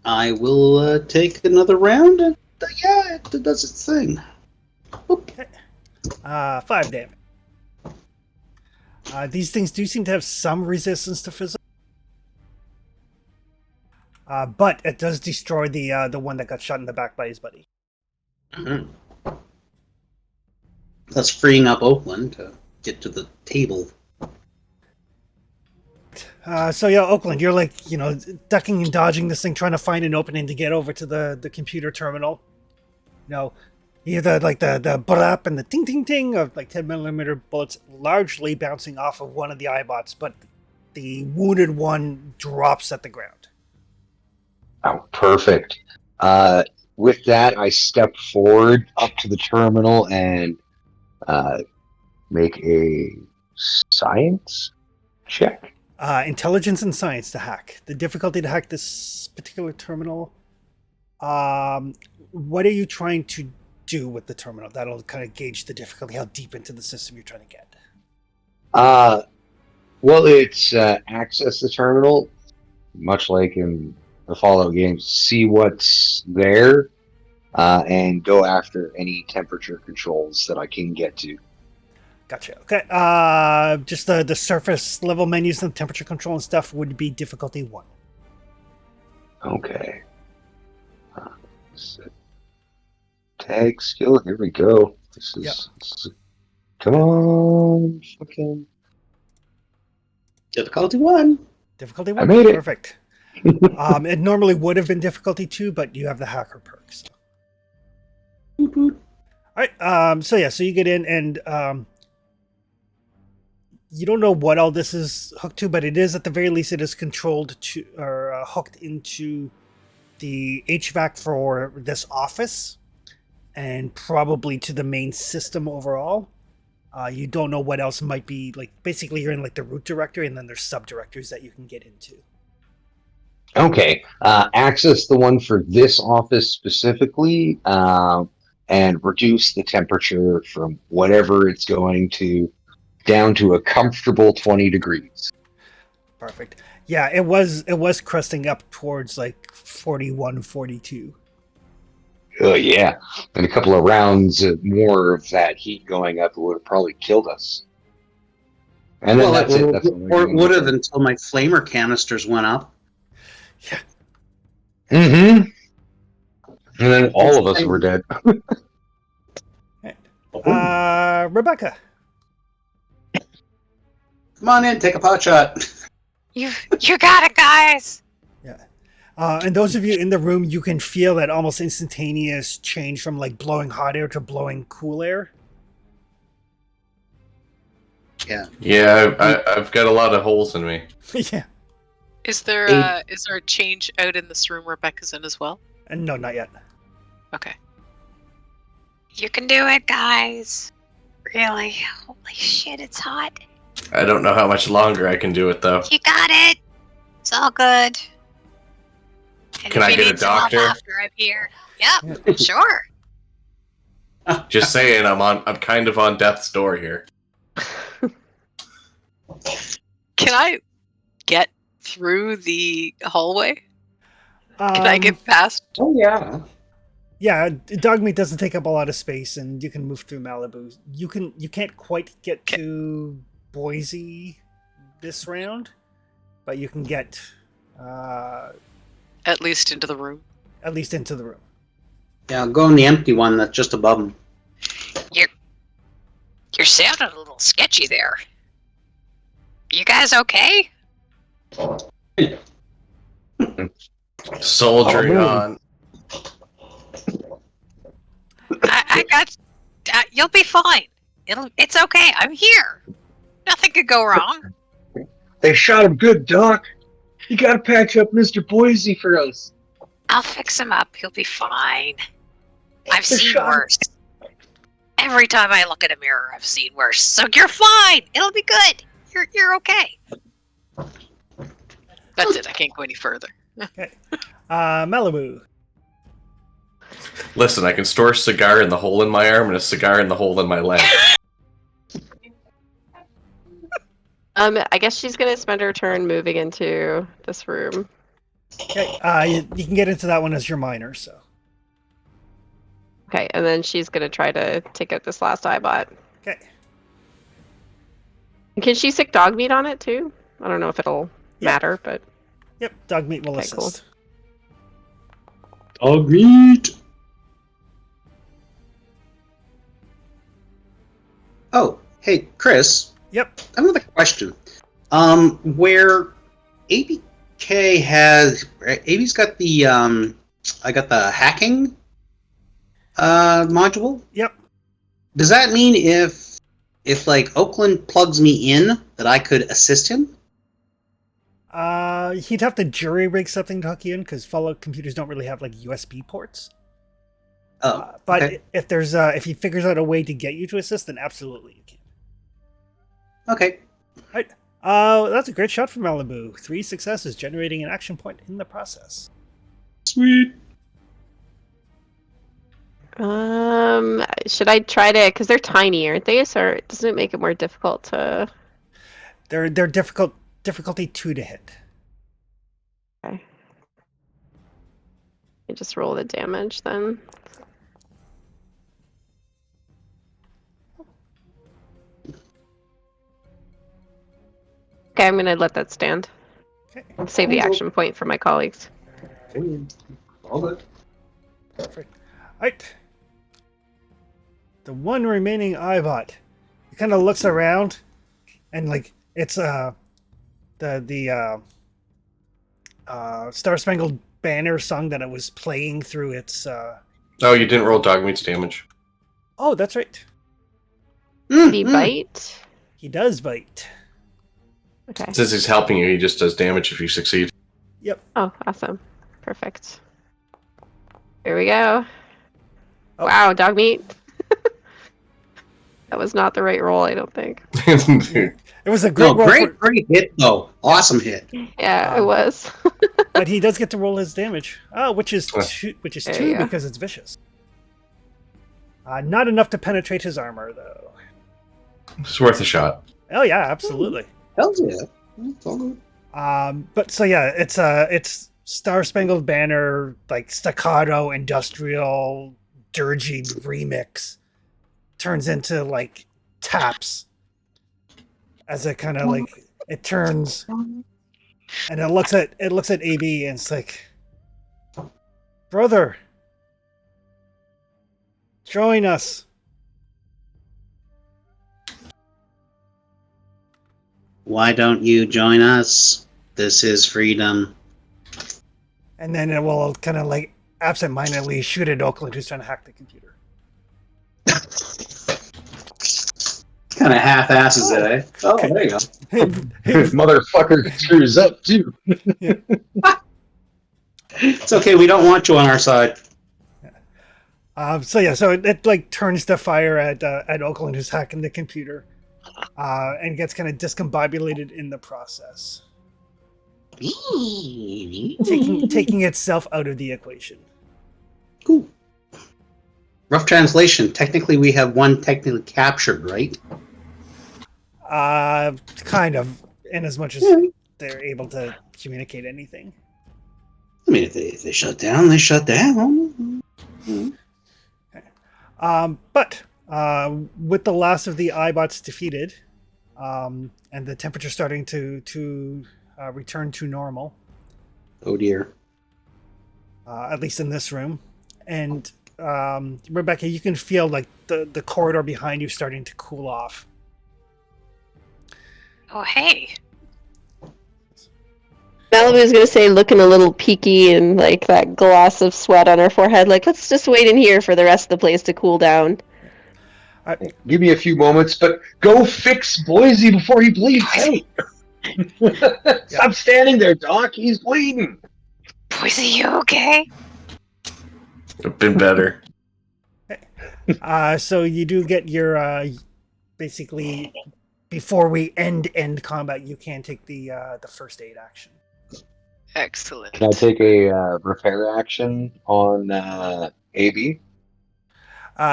I will take another round? And yeah, it does its thing. Oop. 5 damage. These things do seem to have some resistance to physical. But it does destroy the one that got shot in the back by his buddy. Mhm. Thus freeing up Oakland to get to the table. So yeah, Oakland, you're like, ducking and dodging this thing, trying to find an opening to get over to the computer terminal. You hear the brap and the ting ting ting of like 10mm bullets largely bouncing off of one of the iBots, but the wounded one drops at the ground. Oh, perfect. With that, I step forward up to the terminal and make a science check. Intelligence and science to hack. The difficulty to hack this particular terminal. What are you trying to do with the terminal? That'll kind of gauge the difficulty, how deep into the system you're trying to get. Well, it's access the terminal, much like in the Fallout games. See what's there, and go after any temperature controls that I can get to. Gotcha. Okay. Just the surface level menus and temperature control and stuff would be difficulty 1. Okay. Tag skill. Here we go. This is come on, fucking. Difficulty 1. Difficulty 1. I made it. Perfect. It normally would have been difficulty 2, but you have the hacker perk. So. Boop, boop. All right. So you get in and you don't know what all this is hooked to, but it is at the very least it is controlled to or hooked into the HVAC for this office and probably to the main system overall. You don't know what else might be like. Basically, you're in like the root directory, and then there's subdirectories that you can get into. Okay. Access the one for this office specifically, and reduce the temperature from whatever it's going to down to a comfortable 20 degrees. Perfect. Yeah, it was cresting up towards like 41, 42. Oh yeah, and a couple of rounds more of that heat going up would have probably killed us. And then that's it. That's or it would have until my flamer canisters went up. Yeah. Mm-hmm. And then all of us were dead. Rebecca. Come on in, take a pot shot. You got it, guys. Yeah. And those of you in the room, you can feel that almost instantaneous change from like blowing hot air to blowing cool air. Yeah. Yeah, I've got a lot of holes in me. Yeah. Is there a change out in this room Rebecca's in as well? And no, not yet. Okay. You can do it, guys. Really? Holy shit, it's hot. I don't know how much longer I can do it though. You got it. It's all good. And Can if I you get a need some help doctor? after I'm here. Yep, sure. Just saying, I'm kind of on death's door here. Can I get through the hallway? Can I get past? Oh yeah. Yeah, Dogmeat doesn't take up a lot of space, and you can move through Malibu. You can't quite get to Boise this round, but you can get At least into the room. at least into the room. Yeah, go in the empty one that's just above them. You're sounding a little sketchy there. You guys okay? Soldiering on. I got. You'll be fine. It's okay. I'm here. Nothing could go wrong. They shot him good, Doc. You gotta patch up Mr. Boise for us. I'll fix him up. He'll be fine. I've They seen shot him. worse. Every time I look in a mirror, I've seen worse. So you're fine. It'll be good. You're okay. That's it. I can't go any further. Okay. Malibu. Listen, I can store a cigar in the hole in my arm and a cigar in the hole in my leg. I guess she's gonna spend her turn moving into this room. Okay. You can get into that one as your minor. So. Okay, and then she's gonna try to take out this last iBot. Okay. Can she sick dog meat on it too? I don't know if it'll Yeah. matter, but Yep. Dogmeat will Okay, cool. assist. Dog meat. Hey, Chris, Yep. I have another question. Where ABK has, AB's got the, I got the hacking module. Yep. Does that mean if like Oakland plugs me in, that I could assist him? He'd have to jury rig something to hook you in because Fallout computers don't really have like USB ports. Oh, But okay. if he figures out a way to get you to assist, then absolutely you can. Okay. That's a great shot from Malibu. 3 successes, generating an action point in the process. Sweet. Should I try to? Because they're tiny, aren't they? So doesn't it make it more difficult to? They're difficulty 2 to hit. Okay. I just roll the damage then. Okay, I'm gonna let that stand. Okay. Save the action point for my colleagues. All good. Perfect. Alright. The one remaining Ibot. He kind of looks around, and like it's the Star Spangled Banner song that it was playing through its. Oh, you didn't roll Dogmeat's damage. Oh, that's right. Did he bite? He does bite. Okay. Since he's helping you, he just does damage if you succeed. Yep. Oh, awesome. Perfect. Here we go. Oh. Wow, dog meat. That was not the right roll, I don't think. It was a great No, roll, great hit though. Awesome hit. Yeah, it was. but he does get to roll his damage. which is two, There you go. because it's vicious. Not enough to penetrate his armor, though. It's worth a shot. Oh yeah, absolutely. Hell yeah. It's all good. But so yeah, it's Star Spangled Banner, like staccato, industrial, dirgy remix turns into like taps as it kind of like it turns and it looks at AB and it's like, brother, join us. Why don't you join us? This is freedom. And then it will kind of like absentmindedly shoot at Oakland, who's trying to hack the computer. Kind of half-asses it, eh? Oh, there you go. Motherfucker screws up too. It's okay. We don't want you on our side. So it like turns to fire at Oakland, who's hacking the computer, and gets kind of discombobulated in the process, taking itself out of the equation. Cool. Rough translation. Technically, we have one technically captured, right? Kind of, in as much as they're able to communicate anything. I mean, if they shut down, they shut down. But with the last of the iBots defeated, and the temperature starting to return to normal, Oh dear. at least in this room, and Rebecca, you can feel like the corridor behind you starting to cool off. Oh, hey. Malibu's gonna say, looking a little peaky and like that gloss of sweat on her forehead, like, let's just wait in here for the rest of the place to cool down. Give me a few moments, but go fix Boise before he bleeds out. Stop standing there, Doc. He's bleeding. Boise, you okay? I've been better. So you do get your basically before we end combat, you can take the first aid action. Excellent. Can I take a repair action on AB?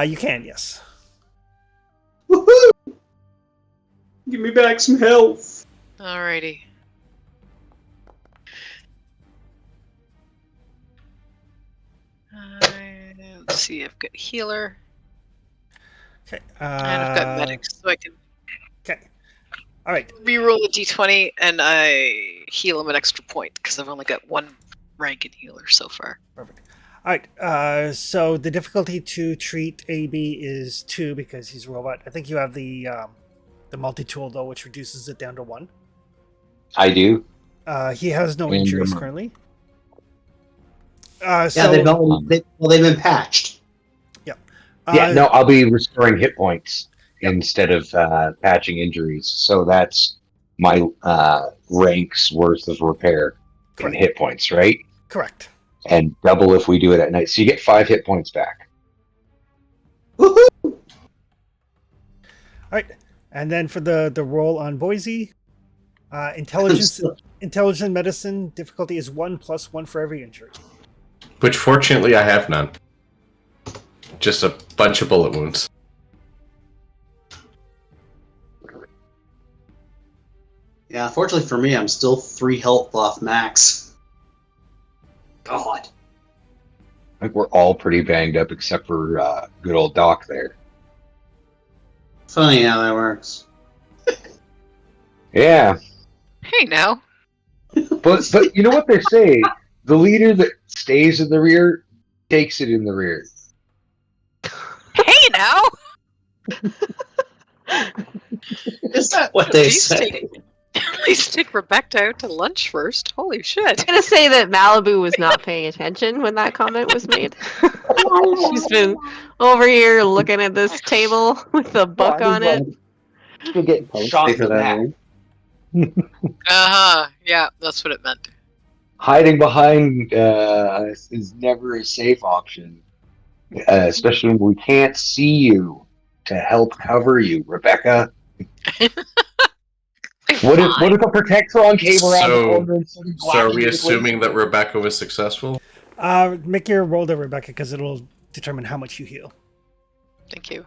You can, yes. Woohoo! Give me back some health. Alrighty. Let's see, I've got healer. Okay. And I've got medics, so I can Okay. All right. reroll a d20 and I heal him an extra point because I've only got one rank in healer so far. Perfect. All right. So the difficulty to treat AB is 2 because he's a robot. I think you have the the multi-tool though, which reduces it down to 1. I do. He has no And injuries your- currently. Yeah, So, they've been patched. Yeah, no, I'll be restoring hit points instead of patching injuries. So that's my rank's worth of repair in hit points, right? correct. And double if we do it at night. So you get 5 hit points back. Woohoo! All right, and then for the roll on Boise, intelligence medicine difficulty is 1 + 1 for every injury. Which fortunately I have none. Just a bunch of bullet wounds. Yeah, fortunately for me, I'm still 3 health off max. God. I think we're all pretty banged up except for good old Doc there. Funny how that works. Yeah, Hey, now. but you know what they say? The leader that stays in the rear takes it in the rear. Hey, now. Is that what they Please say? Please take Rebecca out to lunch first. Holy shit. I'm gonna say that Malibu was not paying attention when that comment was made. She's been over here looking at this table with a book on it. She'll get shot in the back. Uh-huh. Yeah, that's what it meant. Hiding behind is never a safe option, especially when we can't see you to help cover you, Rebecca. What if a Protectron came around the corner and started So are we blasting assuming that Rebecca was successful? Make your roll to Rebecca because it'll determine how much you heal. Thank you.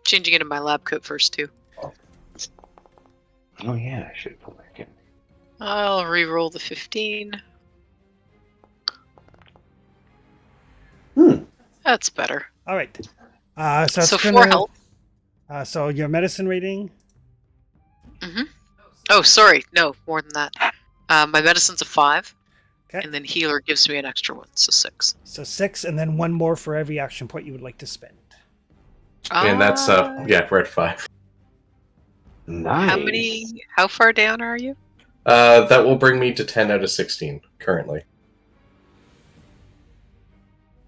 Changing into my lab coat first, too. Oh yeah, I should put back in. I'll re-roll the 15. That's better. All right. So, it's 4 gonna, health. So your medicine rating. Oh, sorry. No, more than that. My medicine's a 5. Okay. And then healer gives me an extra 1, so 6. So 6, and then 1 more for every action point you would like to spend. And that's yeah, we're at 5. Nice. How far down are you? That will bring me to 10 out of 16 currently.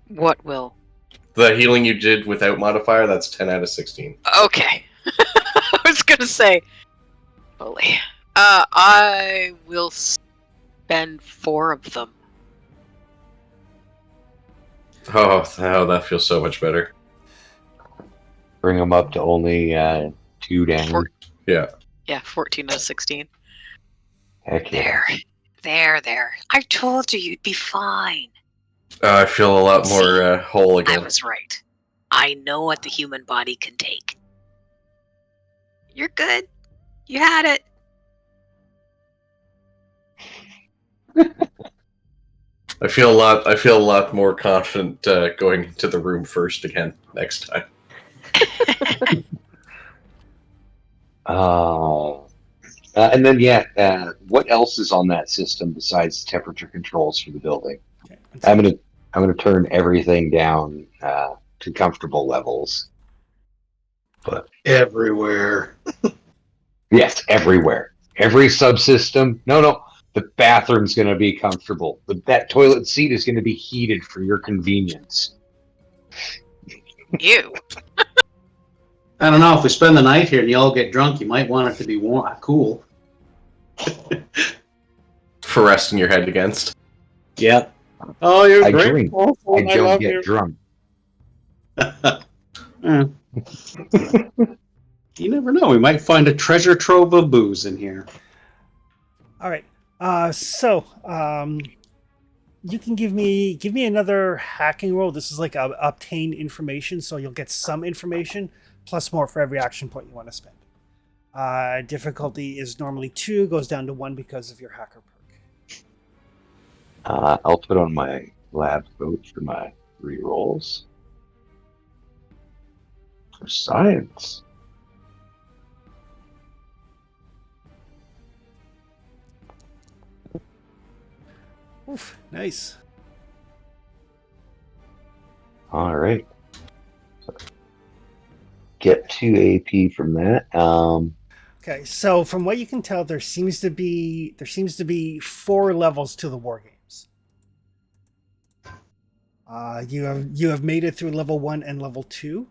What will? The healing you did without modifier, that's 10 out of 16. Okay. I was gonna say. Holy. I will spend 4 of them. Oh, that feels so much better. Bring them up to only 2 damage. Yeah. Yeah, 14 out of 16. Heck yeah. There. I told you you'd be fine. I feel a lot more whole I again. was right. I know what the human body can take. You're good. You had it. I feel a lot more confident going into the room first again next time. And then what else is on that system besides temperature controls for the building? Okay. I'm gonna turn everything down to comfortable levels. But Everywhere. yes, everywhere, every subsystem. No, the bathroom's gonna be comfortable. That toilet seat is gonna be heated for your convenience. You. I don't know, if we spend the night here and you all get drunk, you might want it to be warm, cool. For resting your head against. Yep. Oh, you're I great. drink. I don't get drunk. You never know. We might find a treasure trove of booze in here. All right. So you can give me another hacking roll. This is like obtain information, so you'll get some information plus more for every action point you want to spend. Difficulty is normally 2, goes down to 1 because of your hacker perk. I'll put on my lab coat for my rerolls. For science. Oof, nice. All right. get 2 AP from that. Okay, so from what you can tell, there seems to be 4 levels to the war games. You have made it through level 1 and level 2.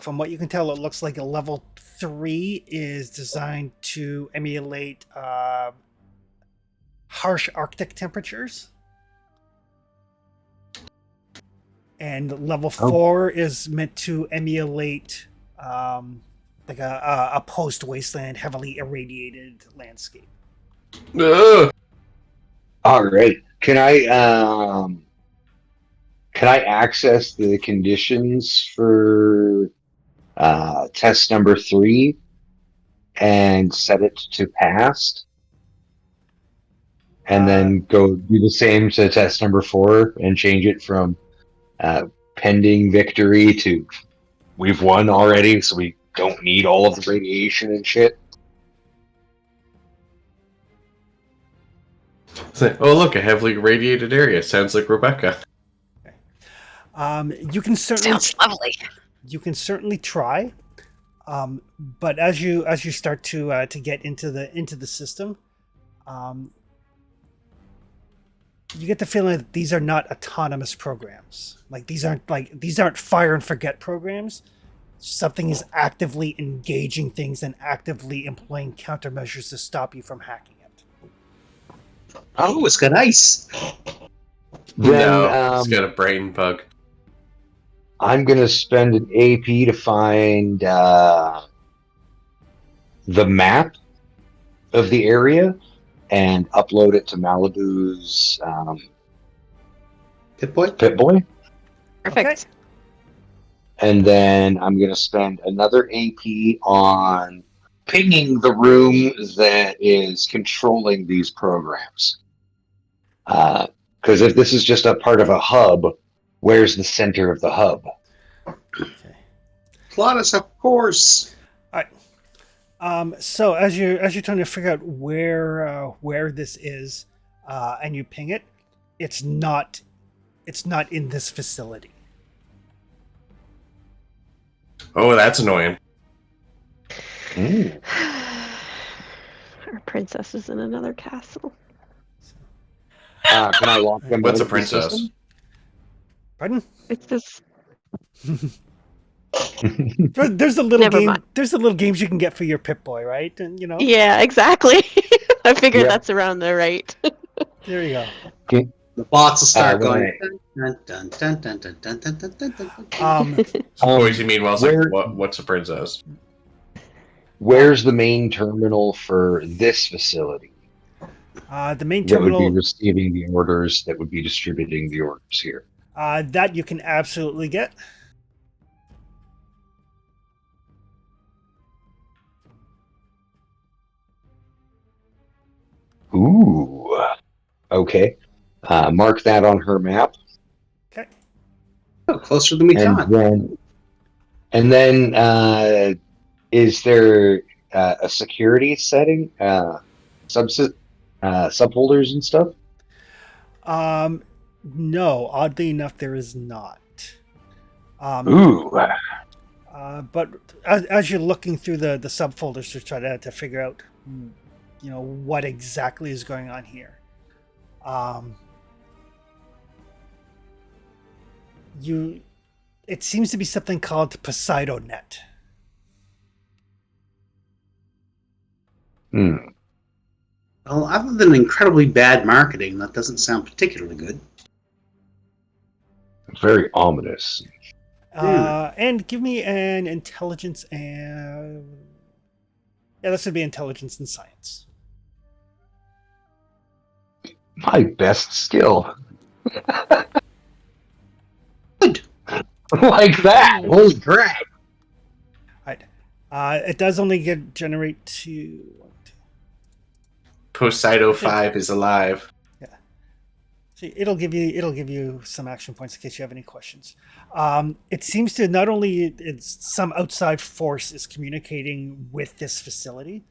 From what you can tell, it looks like a level 3 is designed to emulate harsh Arctic temperatures. And level 4 is meant to emulate like a post-wasteland, heavily irradiated landscape. Ugh. All right. Can I access the conditions for test number 3 and set it to passed? And then go do the same to test number 4 and change it from pending victory to we've won already, so we don't need all of the radiation and shit. Oh, look, a heavily irradiated area. Sounds like Rebecca. You can certainly Sounds lovely. you can certainly try, but as you start to get into the system, you get the feeling that these are not autonomous programs. Like these aren't fire and forget programs. Something is actively engaging things and actively employing countermeasures to stop you from hacking it. Oh, it's got ice. Then No, it's got a brain bug. I'm gonna spend an AP to find the map of the area and upload it to Malibu's Pip-Boy? Pip-Boy. Perfect. And then I'm going to spend another AP on pinging the room that is controlling these programs. Because if this is just a part of a hub, where's the center of the hub? Okay. Plautus, of course. So as you're trying to figure out where this is, and you ping it, it's not in this facility. Oh, that's annoying. Our princess is in another castle. Can I walk them What's out a of the princess? system? Pardon? It's this. There's a little Never game. mind. There's the little games you can get for your Pip-Boy, right? And Yeah, exactly. I figured Yeah. that's around there, right? there you go. The bots will start when going. Dun, dun, dun, dun, dun, dun, dun, dun, dun, dun, dun. Boise meanwhile's where- like, what's a princess? Where's the main terminal for this facility The main that would be terminal receiving the orders, that would be distributing the orders here? that you can absolutely get. Ooh. Okay. Mark that on her map. Okay. Oh, closer than we thought. And then is there a security setting? Subholders and stuff? No, oddly enough, there is not. Ooh. But as you're looking through the subfolders to try to figure out, what exactly is going on here, it seems to be something called PoseidoNet. Hmm. Well, other than incredibly bad marketing, that doesn't sound particularly good. Very ominous. And give me an intelligence and this would be intelligence and science. My best skill. Good. Like that. Holy crap. Right. It does only generate 2. Poseido 5 is alive. See, it'll give you some action points in case you have any questions. It seems to not only it's some outside force is communicating with this facility,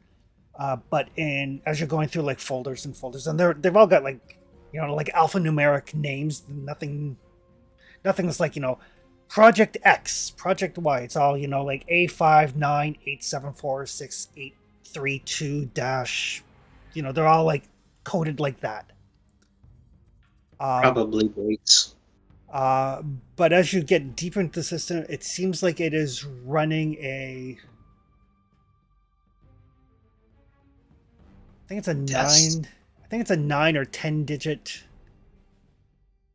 but as you're going through like folders and folders, and they've all got like alphanumeric names. Nothing is like Project X, Project Y. It's all, like A5987468832 dash. They're all like coded like that. Probably weights. But as you get deeper into the system, it seems like it is running I think it's a Test. 9. I think it's a 9 or 10 digit.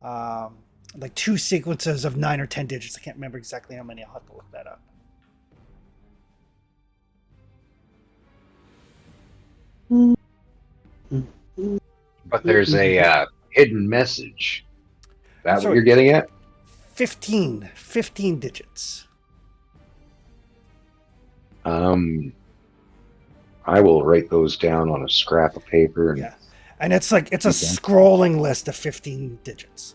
Like 2 sequences of 9 or 10 digits. I can't remember exactly how many. I'll have to look that up. But there's a hidden message. That what Sorry. you're getting at? 15 digits. I will write those down on a scrap of paper. And Yeah. And it's a Okay. scrolling list of 15 digits.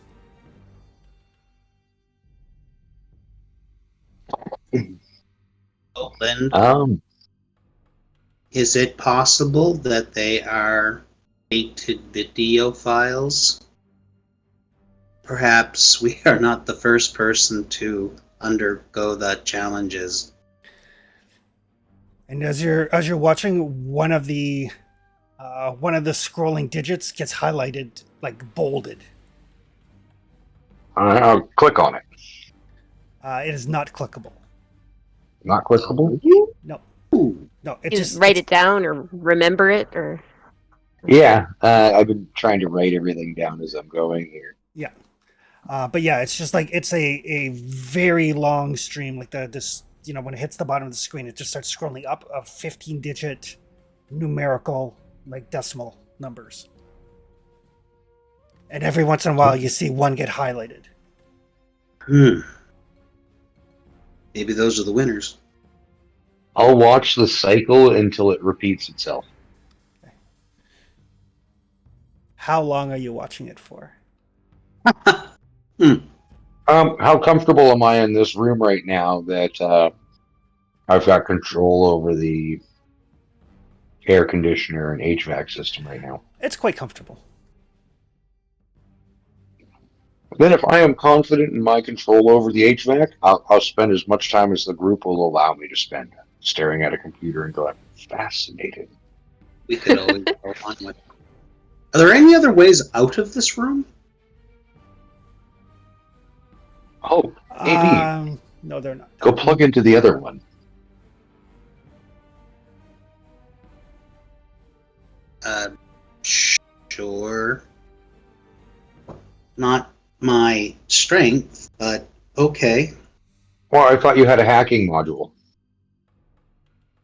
Open. Is it possible that they are dated video files? Perhaps we are not the first person to undergo the challenges. And as you're watching, one of the scrolling digits gets highlighted, like bolded. I'll click on it. It is not clickable. Not clickable? No, Ooh. no. It You just write it down or remember it or. Yeah, I've been trying to write everything down as I'm going here. Yeah. But yeah, it's just like it's a very long stream. Like this, when it hits the bottom of the screen, it just starts scrolling up of 15-digit numerical, like decimal numbers. And every once in a while, you see one get highlighted. Maybe those are the winners. I'll watch the cycle until it repeats itself. How long are you watching it for? How comfortable am I in this room right now that I've got control over the air conditioner and HVAC system right now? It's quite comfortable. Then if I am confident in my control over the HVAC, I'll spend as much time as the group will allow me to spend staring at a computer and going, fascinating. We could always go on with. Are there any other ways out of this room? Oh, maybe. No, they're not. Go plug into the other one. Sure. Not my strength, but okay. Well, I thought you had a hacking module.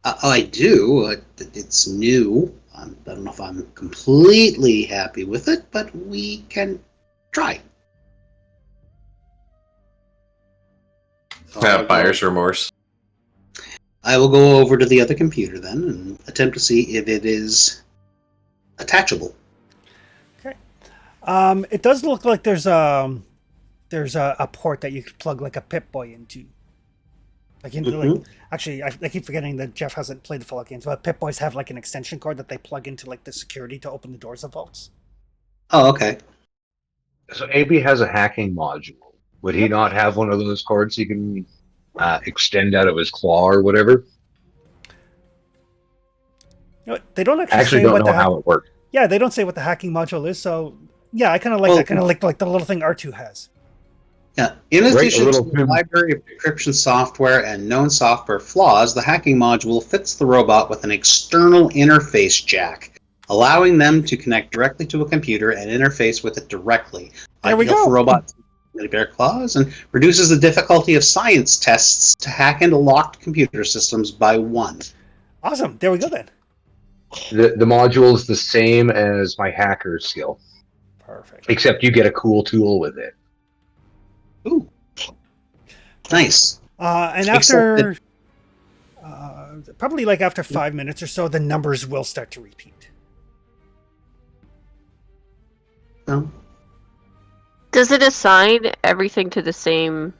I do. It's new. I don't know if I'm completely happy with it, but we can try. Buyer's remorse. I will go over to the other computer then and attempt to see if it is attachable. Okay. It does look like there's a port that you could plug like a Pip-Boy into. Like into like actually, I keep forgetting that Jeff hasn't played the Fallout games, but Pip-Boys have like an extension cord that they plug into like the security to open the doors of vaults. Oh, okay. So AB has a hacking module. Would he not have one of those cords he can extend out of his claw or whatever? They don't I actually say don't what know how it works. Yeah, they don't say what the hacking module is, so yeah, I kind of like that. Kind of like the little thing R2 has. Yeah. In addition little to the library of encryption software and known software flaws, the hacking module fits the robot with an external interface jack, allowing them to connect directly to a computer and interface with it directly. There we Ideal go. for robots with bear claws, and reduces the difficulty of science tests to hack into locked computer systems by 1. Awesome. There we go then. The module is the same as my hacker skill, Perfect. except you get a cool tool with it. Ooh. Nice. And Except after probably like after 5 minutes or so, the numbers will start to repeat. No. Does it assign everything to the same?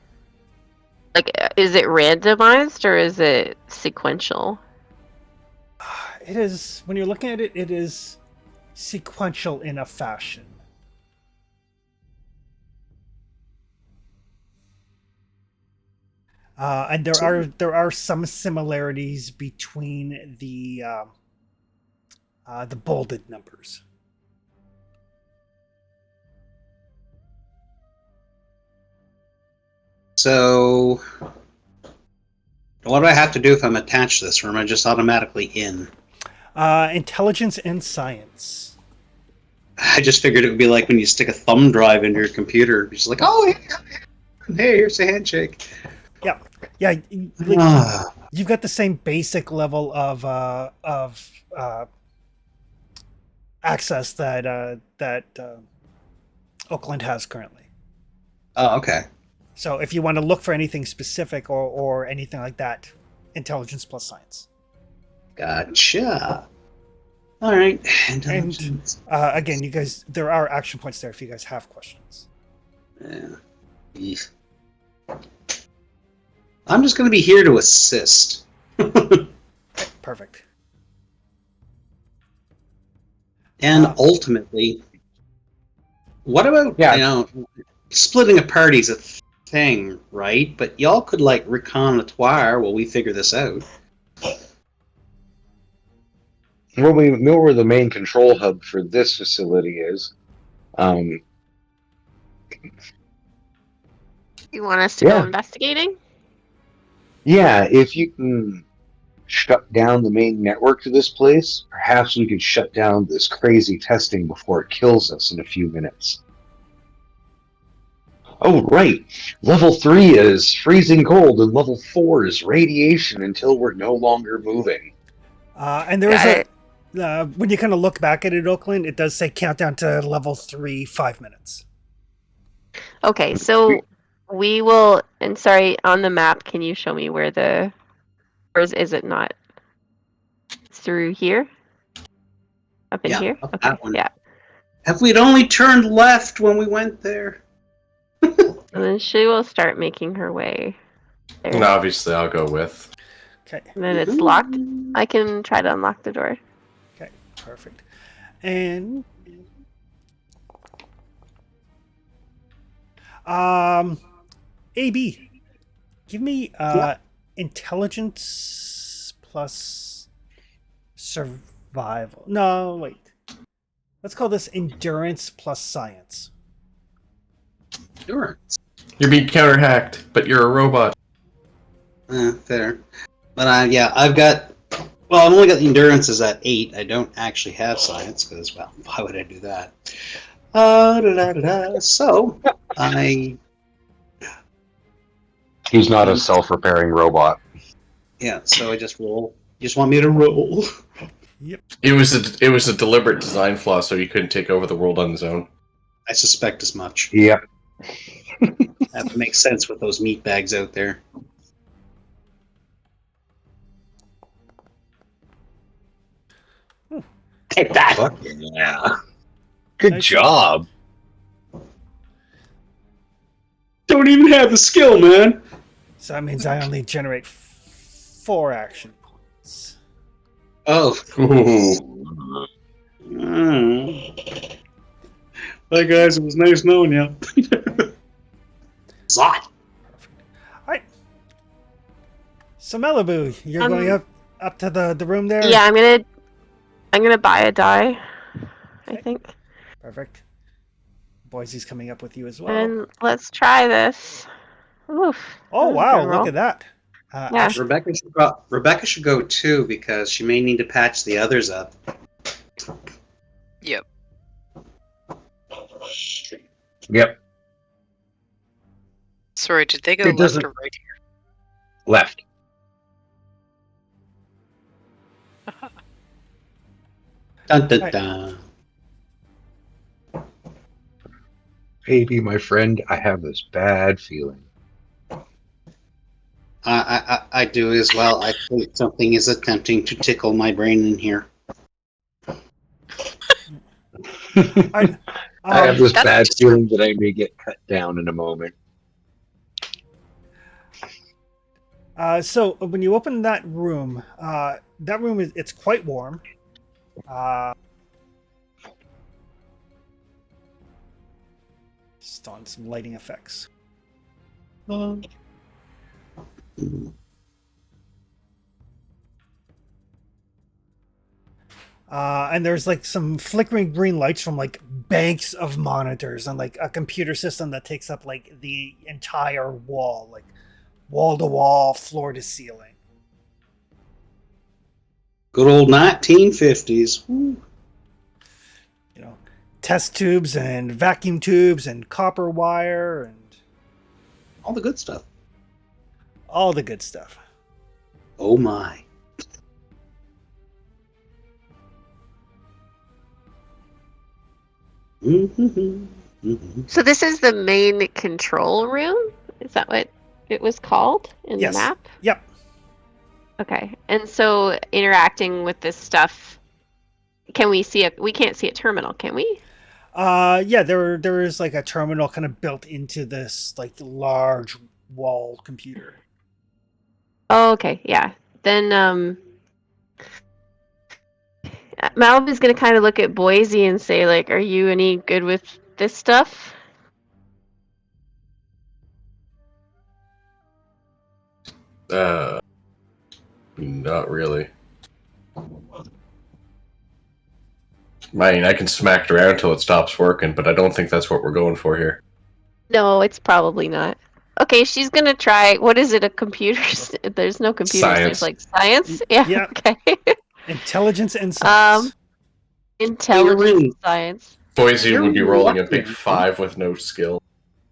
Like, is it randomized or is it sequential? It is, when you're looking at it, it is sequential in a fashion. And there are some similarities between the bolded numbers. So, what do I have to do if I'm attached to this, or am I just automatically in? Intelligence and science. I just figured it would be like when you stick a thumb drive into your computer. It's just like, oh, hey, here's a handshake. Yeah, you've got the same basic level of access that Oakland has currently. Oh, okay. So if you want to look for anything specific or anything like that, intelligence plus science. Gotcha. All right. Intelligence. And again, you guys, there are action points there if you guys have questions. Yeah. Eef. I'm just going to be here to assist. Okay, perfect. And ultimately, what about, splitting a party's a thing, right? But y'all could, like, reconnoitre while we figure this out. Well, we know where the main control hub for this facility is. You want us to go investigating? Yeah, if you can shut down the main network to this place, perhaps we could shut down this crazy testing before it kills us in a few minutes. Oh, right. Level 3 is freezing cold, and level 4 is radiation until we're no longer moving. And there is when you kind of look back at it, Oakland, it does say countdown to level 3, 5 minutes. Okay, so we will. And sorry, on the map, can you show me where the? Or is it not? Through here? Up in here? Up Okay. that one. Yeah. Have we only turned left when we went there? And then she will start making her way there. And obviously, I'll go with. Okay. And then it's locked. I can try to unlock the door. Okay, perfect. And AB, give me intelligence plus survival. No, wait. Let's call this endurance plus science. Endurance. You're being counter-hacked, but you're a robot. Fair. But I've got. Well, I've only got the endurances at 8. I don't actually have science because, well, why would I do that? So I. He's not a self-repairing robot. Yeah, so I just roll. You just want me to roll? It was a deliberate design flaw, so he couldn't take over the world on his own. I suspect as much. Yep. That makes sense with those meat bags out there. Take that. Fucking yeah. Good Nice. job. Don't even have the skill, man. So that means I only generate 4 action points. Oh. Ooh. Hi guys, it was nice knowing you. Zot. Alright. So Malibu, you're going up to the room there? Yeah, I'm gonna buy a die. I think. Perfect. Boise's coming up with you as well. And let's try this. Oof. Oh that was a wow, good roll. look at that. Yeah. Rebecca should go too because she may need to patch the others up. Yep. Yep. Sorry, did they go It left doesn't- or right here? Left. Dun, dun, dun. Baby, my friend, I have this bad feeling. I do as well. I think something is attempting to tickle my brain in here. Alright, I have this That's bad just- feeling that I may get cut down in a moment. So when you open that room it's quite warm. Just on some lighting effects. And there's like some flickering green lights from like banks of monitors and like a computer system that takes up like the entire wall, like wall to wall, floor to ceiling. Good old 1950s. Woo. You know, test tubes and vacuum tubes and copper wire and All the good stuff. all the good stuff. Oh my. So this is the main control room? Is that what it was called in Yes. the map? Yep. Okay. And so interacting with this stuff, can we see we can't see a terminal, can we? Yeah, there is like a terminal kind of built into this like large wall computer. Oh, okay. Yeah. Then Malibu's gonna kind of look at Boise and say, like, are you any good with this stuff? Not really. I mean, I can smack it around till it stops working, but I don't think that's what we're going for here. No, it's probably not. Okay, she's gonna try. What is it? A computer? There's no computers. Science. There's like science. Yeah. Yeah. Okay. Intelligence and science. Intelligence really- science. Boise You're would be rolling a lucky. big 5 with no skill.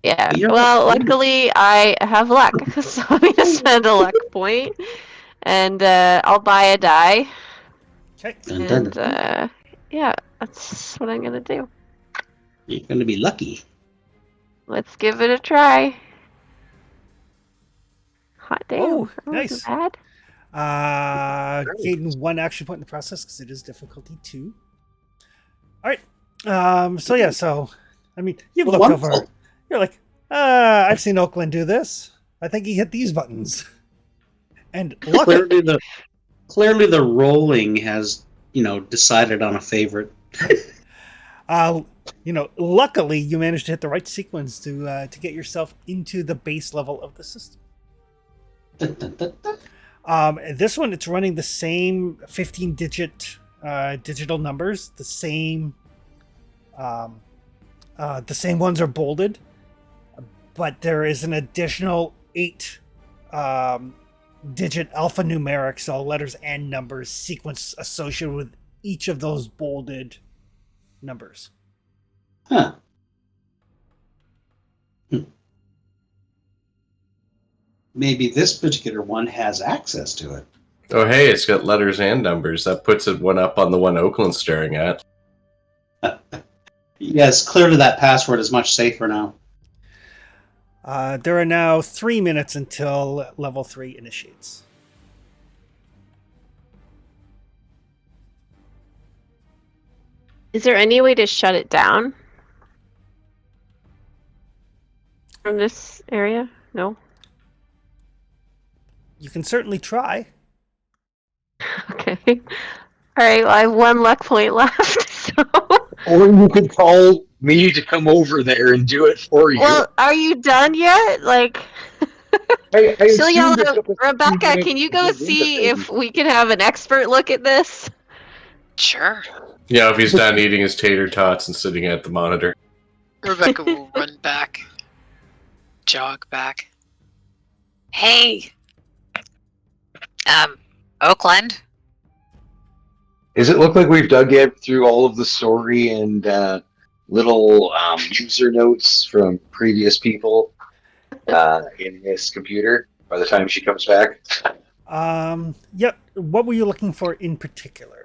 Yeah. You're Well, lucky. luckily I have luck, so I'm gonna spend a luck point, and I'll buy a die, Okay. Dun, dun, and dun. yeah, that's what I'm gonna do. You're going to be lucky. Let's give it a try. Hot damn. Oh, that wasn't nice. bad. Gain 1 action point in the process because it is difficulty 2. All right. So yeah. So I mean, you've looked Wonderful. over. You're like, I've seen Oakland do this. I think he hit these buttons. And look, Clearly the rolling has, decided on a favorite. luckily you managed to hit the right sequence to get yourself into the base level of the system. Dun, dun, dun, dun. This one, it's running the same 15-digit digital numbers. The same ones are bolded, but there is an additional 8 digit alphanumeric, so letters and numbers sequence associated with each of those bolded numbers. Huh. Maybe this particular one has access to it. Oh, hey, it's got letters and numbers. That puts it one up on the one Oakland's staring at. Yes, clearly that password is much safer now. There are now 3 minutes until level 3 initiates. Is there any way to shut it down from this area? No. You can certainly try. Okay. All right. Well, I have 1 luck point left. So. Or you could call me to come over there and do it for you. Well, are you done yet? Like, I assumed Celia, it took us a Rebecca, few can you minutes go to see get if we can have an expert look at this? Sure. Yeah, if he's done eating his tater tots and sitting at the monitor. Rebecca will run back. Jog back. Hey. Oakland. Does it look like we've dug in through all of the story and little user notes from previous people in this computer by the time she comes back? Yep. What were you looking for in particular?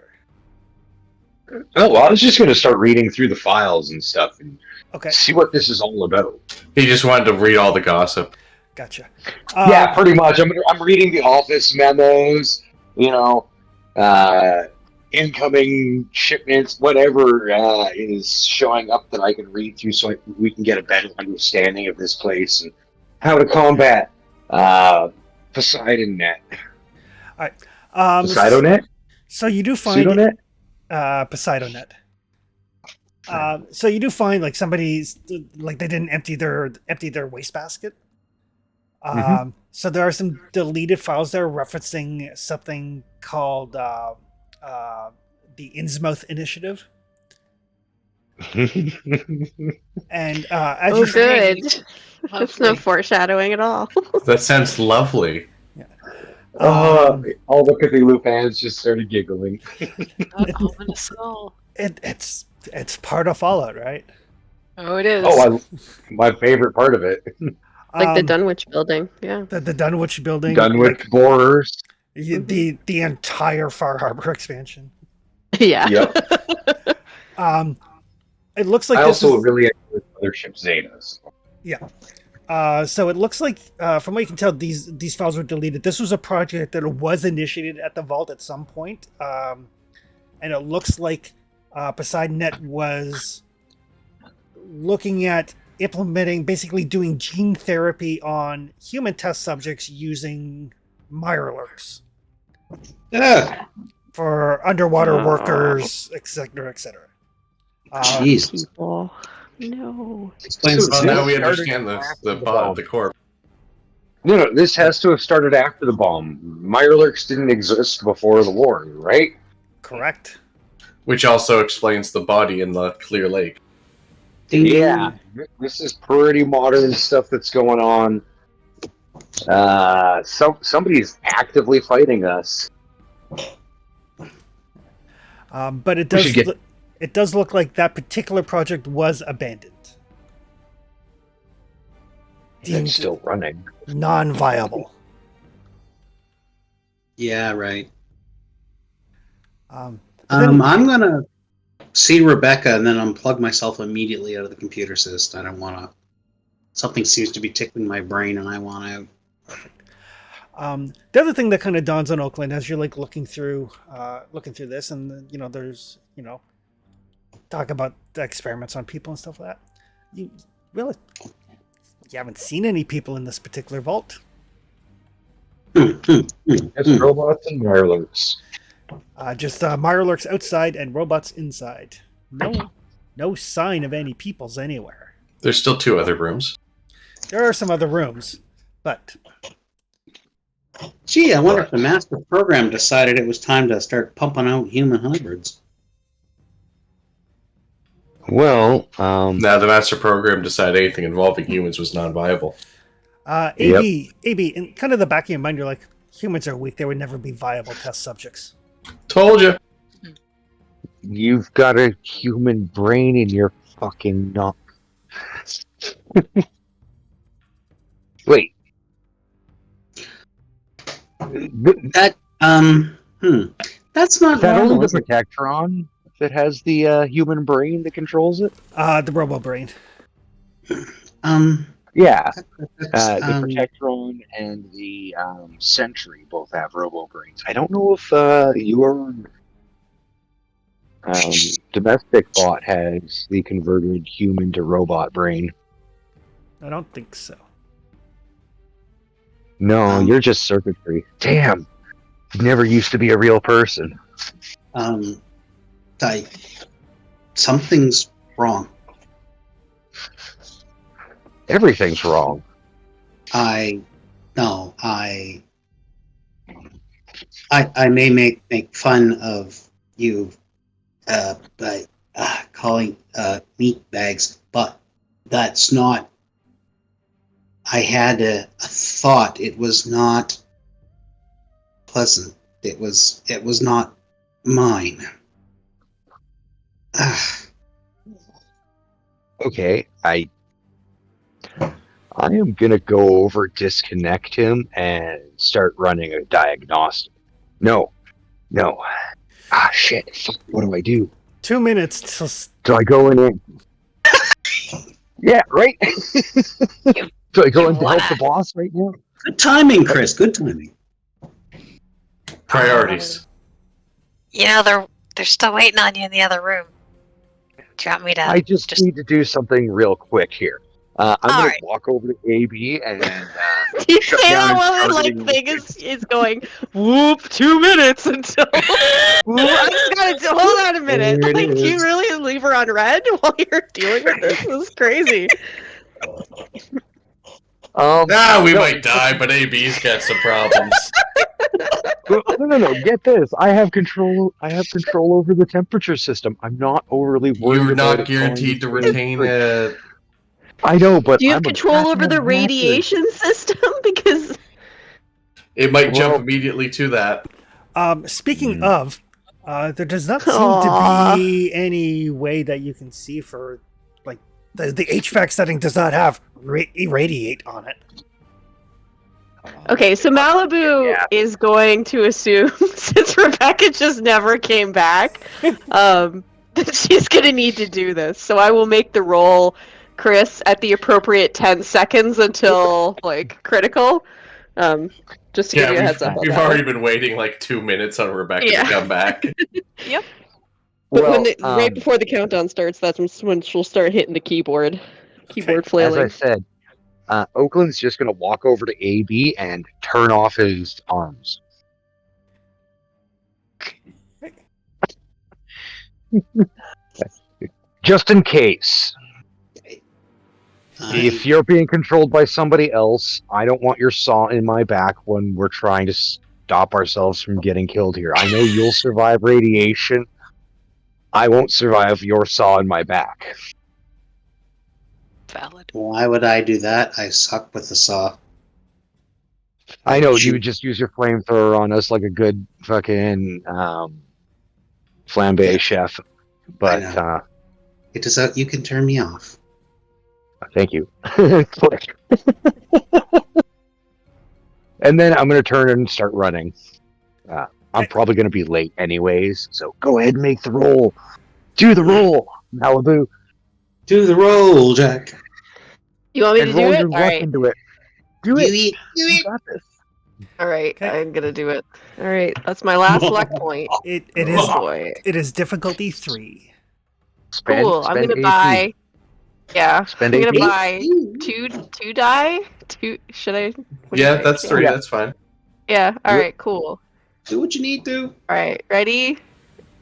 Oh, well, I was just going to start reading through the files and stuff and Okay, see what this is all about. He just wanted to read all the gossip. gotcha. Yeah, pretty much. I'm reading the office memos, incoming shipments, whatever is showing up that I can read through so we can get a better understanding of this place and how to combat Poseidon Net. Poseidonet? So you do find Pseudonet? Poseidonet. So you do find like somebody's like they didn't empty their wastebasket. So there are some deleted files there referencing something called the Innsmouth Initiative. And as Oh, you good. That's no Lovely. foreshadowing at all. That sounds lovely. all the Cthulhu fans just started giggling. Ominous skull. it's part of Fallout, right? Oh, it is. My favorite part of it. Like the Dunwich building. Yeah. the Dunwich building, Dunwich borers. the entire Far Harbor expansion. Yeah. Yep. It looks like I this also is, really enjoy Mothership Zetas. so it looks like from what you can tell, these files were deleted. This was a project that was initiated at the Vault at some point, and it looks like PoseidonNet was looking at implementing, basically doing gene therapy on human test subjects using Mirelurks Ugh, for underwater workers, etc., etc. jeez. People. No. Explains the Well, now suit. we understand the core. No, this has to have started after the bomb. Mirelurks didn't exist before the war, right? Correct. Which also explains the body in the clear lake. Ding, ding. Yeah. This is pretty modern stuff that's going on. Somebody's actively fighting us. But it We does should get- it does look like that particular project was abandoned. It's Deemed still running. non-viable. Yeah, right. But then- I'm gonna see Rebecca and then unplug myself immediately out of the computer system. I don't want to. Something seems to be tickling my brain, and I want out. The other thing that kind of dawns on Oakland as you're like looking through this, and there's talk about the experiments on people and stuff like that. You haven't seen any people in this particular vault. It's robots and Mirelurks. Just Mirelurks outside and robots inside. No sign of any peoples anywhere. There's still 2 other rooms. There are some other rooms, but Gee, I wonder if the master program decided it was time to start pumping out human hybrids. Well, Now the master program decided anything involving humans was non-viable. AB, in kind of the back of your mind, you're like, humans are weak. They would never be viable test subjects. Told you. you've got a human brain in your fucking knock. Wait. That that's not Is that normal, only is the it? Protectron that has the human brain that controls it? The Robo Brain. Yeah, That's, the Protectron and the Sentry both have robo brains. I don't know if your domestic bot has the converted human to robot brain. I don't think so. No, you're just circuitry. Damn, you never used to be a real person. Something's wrong. Everything's wrong. I may make fun of you by calling meat bags, but that's not. I had a thought. It was not pleasant. It was not mine. Okay, I am gonna go over, disconnect him, and start running a diagnostic. No. Ah, shit. Fuck, what do I do? 2 minutes till Do I go in and... Yeah, right? Do I go in to help the boss right now? Good timing, Chris. Good timing. Priorities. They're still waiting on you in the other room. Do you want me to? I just need to do something real quick here. I'm gonna Alright. walk over to AB and You shut say down that while his the targeting thing is going whoop 2 minutes until I just gotta hold on a minute. There it Like, you is. really leave her on red while you're dealing with this? This is crazy. We no. might die, but AB's got some problems. No. Get this. I have control. I have control over the temperature system. I'm not overly worried. You're about not it guaranteed to falling retain into- it. I know, but Do you have I'm a control over captain the of matter. radiation system? Because It might jump Well- immediately to that. Speaking Hmm. of, there does not seem Aw. to be any way that you can see for, like, the HVAC setting does not have irradiate on it. okay, so Malibu is going to assume since Rebecca just never came back, that she's gonna need to do this. So I will make the roll, Chris, at the appropriate 10 seconds until like critical. Just to give you a heads up on we've that already one. been waiting like 2 minutes on Rebecca Yeah. to come back. But Well, right before the countdown starts, that's when she'll start hitting the keyboard as I flailing. said, Oakland's just gonna walk over to AB and turn off his arms. Just in case. If you're being controlled by somebody else, I don't want your saw in my back when we're trying to stop ourselves from getting killed here. I know you'll survive radiation. I won't survive your saw in my back. Valid. Why would I do that? I suck with the saw. I know you Shoot. would just use your flamethrower on us like a good fucking flambe Yeah. chef, I but know. It is you can turn me off. thank you. Click. And then I'm gonna turn and start running. I'm probably gonna be late anyways, so go ahead and make the roll. Do the roll, Malibu. Do the roll, Jack. You want me And to do roll it? your All luck right. into it. Do Do it. it. Do You it. got this. All right. Okay. I'm gonna do it. All right. That's my last luck point. It Oh boy. is difficulty 3. Spend, Cool. I'm spend gonna AP. buy. Yeah. Spend I'm gonna AP. buy two die. Two. Should I? What do you Yeah, think? that's 3. Yeah. That's fine. Yeah. All Yep. right. Cool. Do what you need to. All right. Ready?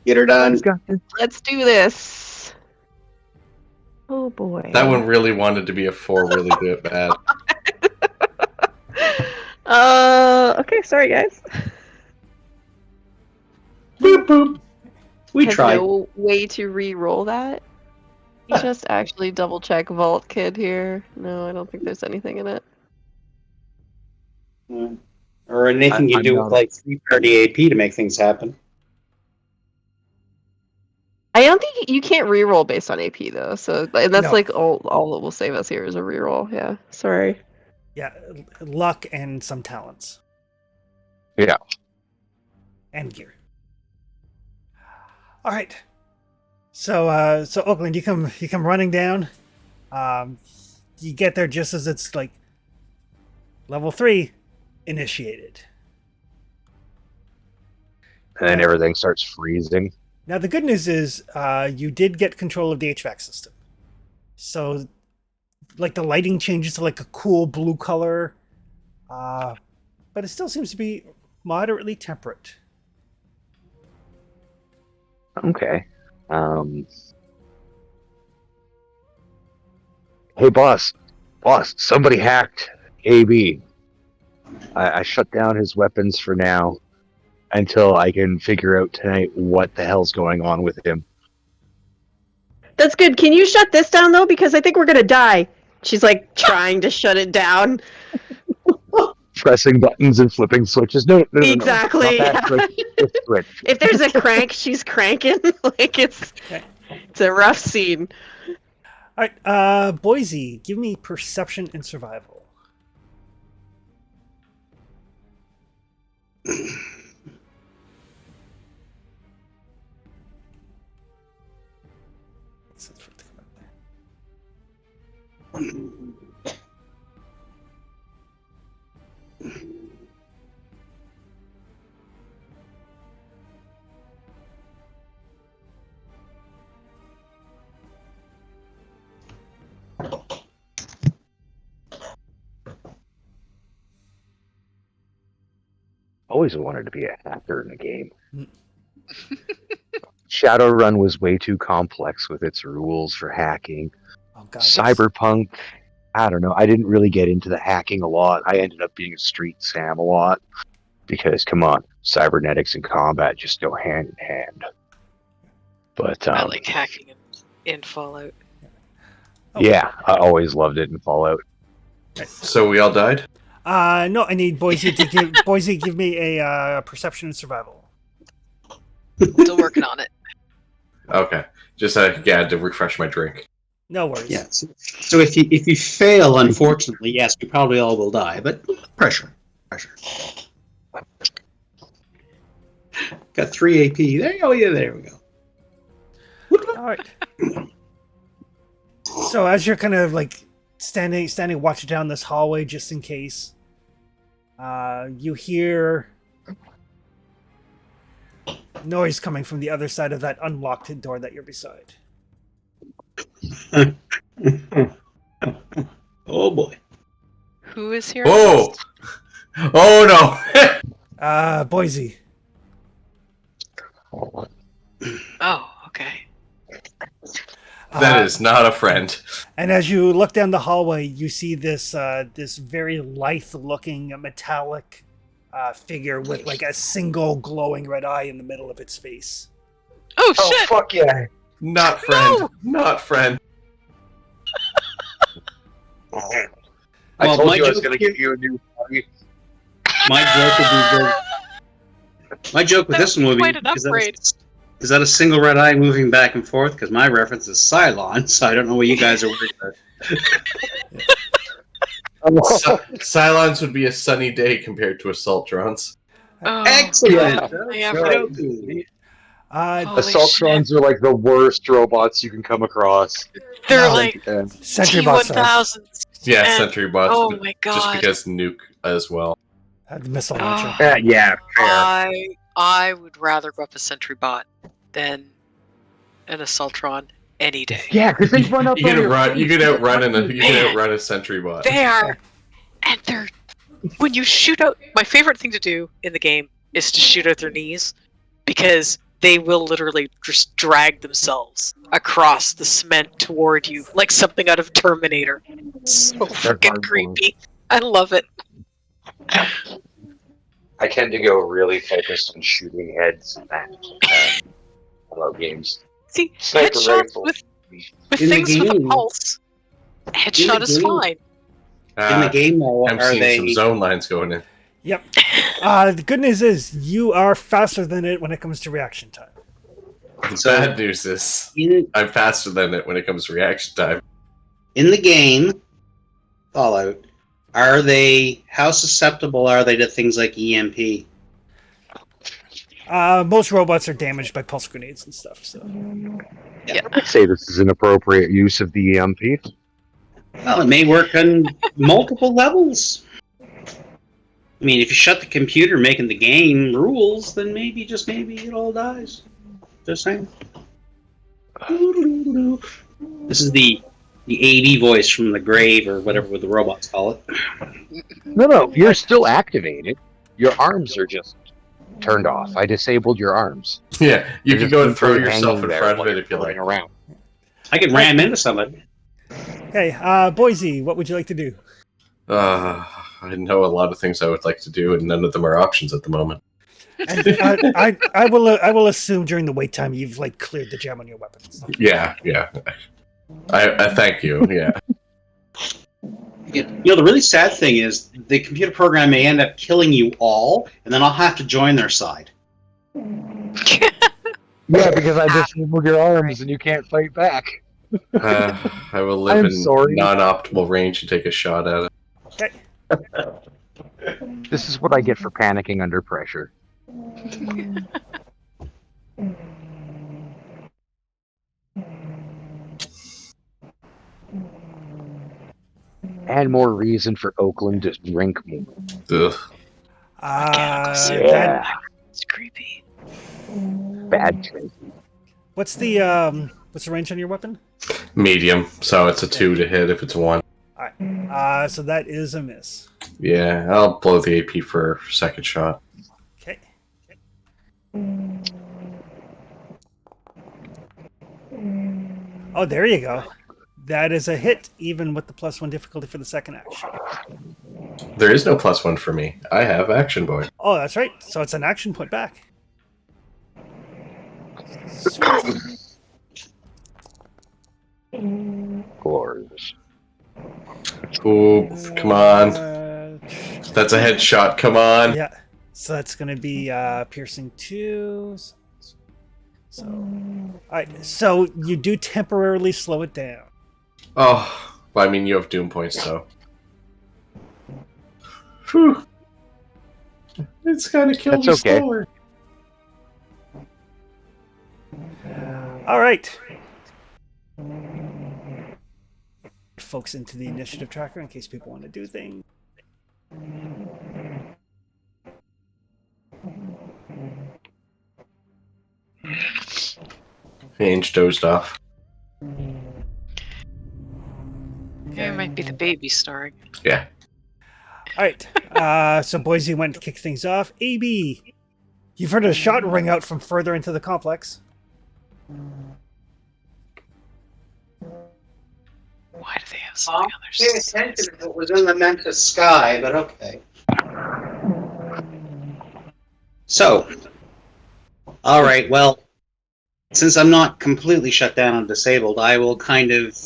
Get her done. You got this. Let's do this. Oh boy. That one really wanted to be a 4 really good bad. Okay. Sorry, guys. Boop boop. We Has tried. no way to re-roll that. You just actually double check Vault Kid here. No, I don't think there's anything in it. Or anything you I'm do not- with like 330 AP to make things happen. I don't think you can't re-roll based on AP though. So and that's No. like all that will save us here is a re-roll. Yeah. Sorry. Yeah, luck and some talents. Yeah. And gear. All right. So Oakland, you come running down. You get there just as it's like level 3 initiated. And then everything starts freezing. Now the good news is you did get control of the HVAC system. So like the lighting changes to like a cool blue color. But it still seems to be moderately temperate. Okay. Hey, boss, somebody hacked AB. I shut down his weapons for now until I can figure out tonight what the hell's going on with him. That's good. Can you shut this down though? Because I think we're gonna die. She's like trying to shut it down. Pressing buttons and flipping switches. No. Exactly, Not that switch, this switch. If there's a crank, she's cranking. Like it's a rough scene. All right, Boise, give me perception and survival. Always wanted to be a hacker in a game. Shadowrun was way too complex with its rules for hacking. Oh god. Cyberpunk, I don't know. I didn't really get into the hacking a lot. I ended up being a street Sam a lot because, come on, cybernetics and combat just go hand in hand. But I like hacking in Fallout. yeah, I always loved it in Fallout. So we all died? No, I need Boise to give me a perception and survival. Still working on it. Okay. Just I had to refresh my drink. No worries. Yeah. So if you fail, unfortunately, yes, we probably all will die. But pressure. Got 3 AP. There we go. All right. So as you're kind of like standing watching down this hallway just in case, you hear noise coming from the other side of that unlocked door that you're beside. Oh boy. Who is here? Whoa! Oh no! Boise. Oh, okay. That is not a friend. And as you look down the hallway, you see this this very lithe-looking metallic figure with like a single glowing red eye in the middle of its face. Oh Oh, shit! fuck yeah. Not friend. No! Not friend. I Well, told my you I was joke going to here- get you a new body. My joke would be my joke with That this one would be was quite an upgrade. is that a single red eye moving back and forth? Because my reference is Cylon, so I don't know what you guys are worried about. Cylons would be a sunny day compared to Assaultrons. Oh, Excellent. yeah, Okay. Holy Assaultrons are like the worst robots you can come across. They're No. like Sentry bots are T-1000s. Yeah, And- Sentry bots. oh but my Just God. because Nuke as well. the missile Oh. launcher. Yeah, fair. I would rather go up a sentry bot than an Assaultron any day. Yeah, because they run up You on can your run. You face. can outrun a Sentry bot. They are, and they're when you shoot out. My favorite thing to do in the game is to shoot out their knees because they will literally just drag themselves across the cement toward you like something out of Terminator. So freaking hardcore. creepy. I love it. I tend to go really focused on shooting heads and I love games. See, Sniper headshots rifle. with In the things with a game- pulse. Headshot is game- fine. In the game, though, I'm are seeing they? some zone lines going in. Yep. The good news is you are faster than it when it comes to reaction time. The So- bad news is in, I'm faster than it when it comes to reaction time. in the game, Fallout, are they? How susceptible are they to things like EMP? Most robots are damaged by pulse grenades and stuff. So I'd say this is an appropriate use of the EMP. Well, it may work on multiple levels. I mean, if you shut the computer making the game rules, then maybe, just maybe, it all dies. Just saying. This is the AD voice from the grave, or whatever the robots call it. No, you're still activated. Your arms are just turned off. I disabled your arms. Yeah, you You're can just go and throw hanging yourself in there front of while it you're if you like. floating around. I could ram into somebody. okay, Boise, what would you like to do? I know a lot of things I would like to do, and none of them are options at the moment. And, I will assume during the wait time you've like cleared the gem on your weapon. and stuff. Yeah. I thank you. Yeah. You know, the really sad thing is the computer program may end up killing you all, and then I'll have to join their side. Yeah, because I disabled your arms and you can't fight back. I will live I'm in sorry. non-optimal range to take a shot at it. Okay. This is what I get for panicking under pressure. And more reason for Oakland to drink more. Ugh. That, It's creepy. Bad drink. what's the range on your weapon? Medium, so it's a 2 to hit if it's 1. Alright. So that is a miss. Yeah, I'll blow the AP for second shot. Okay. Oh, there you go. That is a hit, even with the +1 difficulty for the second action. There is no +1 for me. I have Action Boy. Oh, that's right. So it's an action point back. Sweet. Glorious. Oh, come on. That's a Uh, headshot. Come on. Yeah. So that's going to be piercing 2. So, all right. So you do temporarily slow it down. Oh, well, I mean, you have Doom points, so. Whew. It's gotta kill That's me okay. slower. All right. Folks into the initiative tracker in case people want to do things. Ainge dozed off. Yeah, it might be the baby snoring. Yeah. All right. So Boise went to kick things off. AB, you've heard a shot ring out from further into the complex. Why do they have something on Pay their attention if it was in the Memphis sky, but okay. So, all right. Well, since I'm not completely shut down and disabled, I will kind of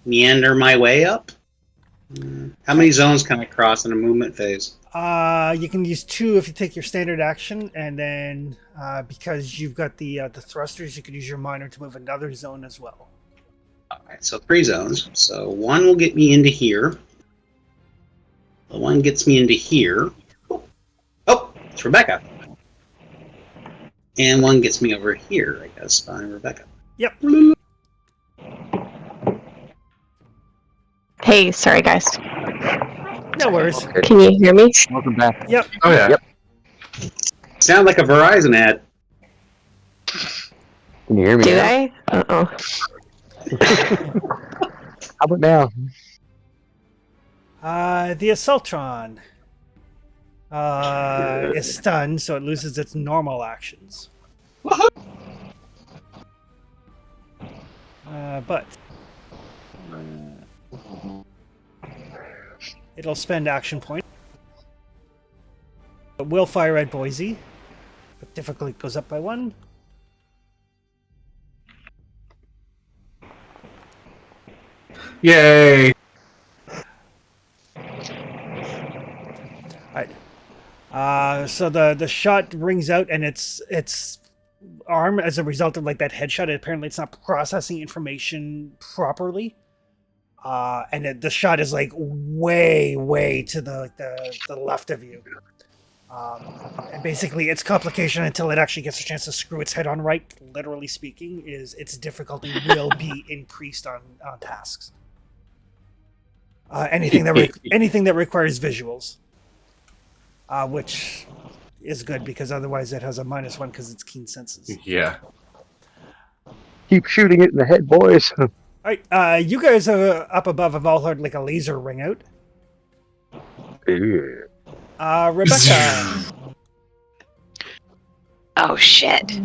meander my way up. How many zones can I cross in a movement phase? You can use 2 if you take your standard action, and then because you've got the thrusters, you could use your minor to move another zone as well. All right, so 3 zones. So 1 will get me into here. The 1 gets me into here. Oh, it's Rebecca. And 1 gets me over here, I guess, by Rebecca. Yep. Hey, sorry guys. No worries. Can you hear me? Welcome back. Yep. Oh, yeah. Yep. Sound like a Verizon ad. Can you hear me? Did now? I? Uh-oh. How about now? The Assaultron is stunned, so it loses its normal actions. But it'll spend action point. It will fire at Boise. But difficulty goes up by 1. Yay! So the shot rings out, and its arm, as a result of like that headshot, apparently it's not processing information properly, and the shot is like way to the left of you. And basically, its complication until it actually gets a chance to screw its head on right, literally speaking, is its difficulty will be increased on tasks. Anything that requires visuals. Which is good because otherwise it has a -1 because it's keen senses. Yeah. Keep shooting it in the head, boys. All right, you guys up above have all heard like a laser ring out. Ew. Rebecca, Oh shit.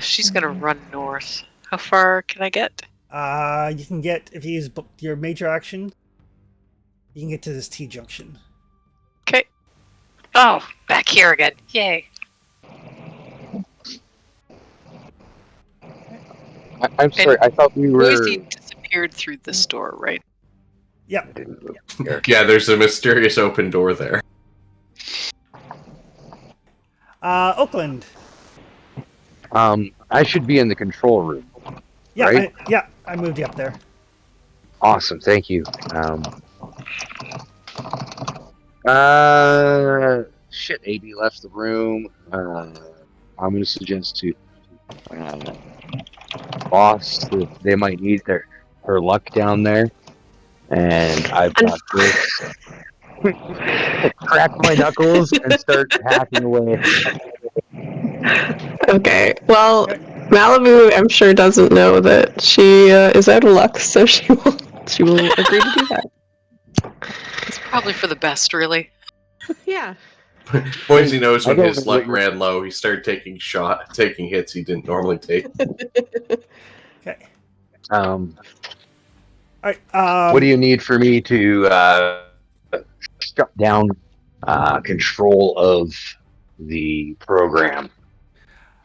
She's gonna run north. How far can I get? you can get, if you use your major action, you can get to this T junction. Okay. Oh, back here again. Yay. I'm sorry. I thought we were. Boise disappeared through this door, right? Yeah. I didn't move here. Yeah, there's a mysterious open door there. Oakland. I should be in the control room. Yeah, Right? I moved you up there. Awesome, thank you. Shit, AB left the room. I'm gonna suggest to boss that they might need her luck down there, and I've got this. Crack my knuckles and start hacking away. Okay, well, Malibu, I'm sure, doesn't know that she is out of luck, so she will agree to do that. It's probably for the best, really. Yeah. Boise knows when I don't his know luck what ran low, he started taking hits he didn't normally take. Okay. Um, All right. what do you need for me to shut down control of the program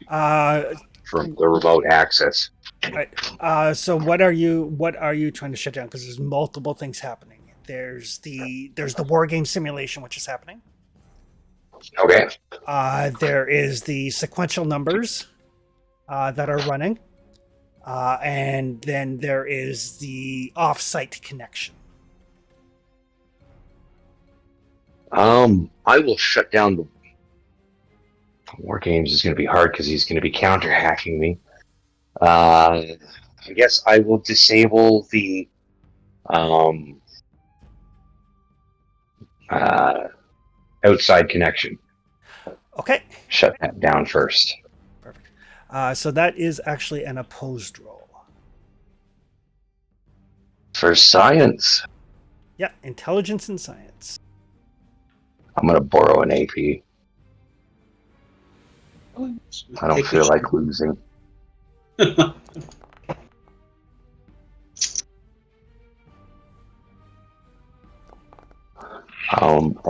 from the remote access? All right. So what are you trying to shut down? Because there's multiple things happening. There's the war game simulation, which is happening. Okay. There is the sequential numbers that are running, and then there is the off-site connection. I will shut down the war games. Is going to be hard because he's going to be counter hacking me. I guess I will disable the outside connection. Okay. Shut that down first. Perfect. So that is actually an opposed roll. For science, Yeah, intelligence and science. I'm going to borrow an AP. I don't feel like losing.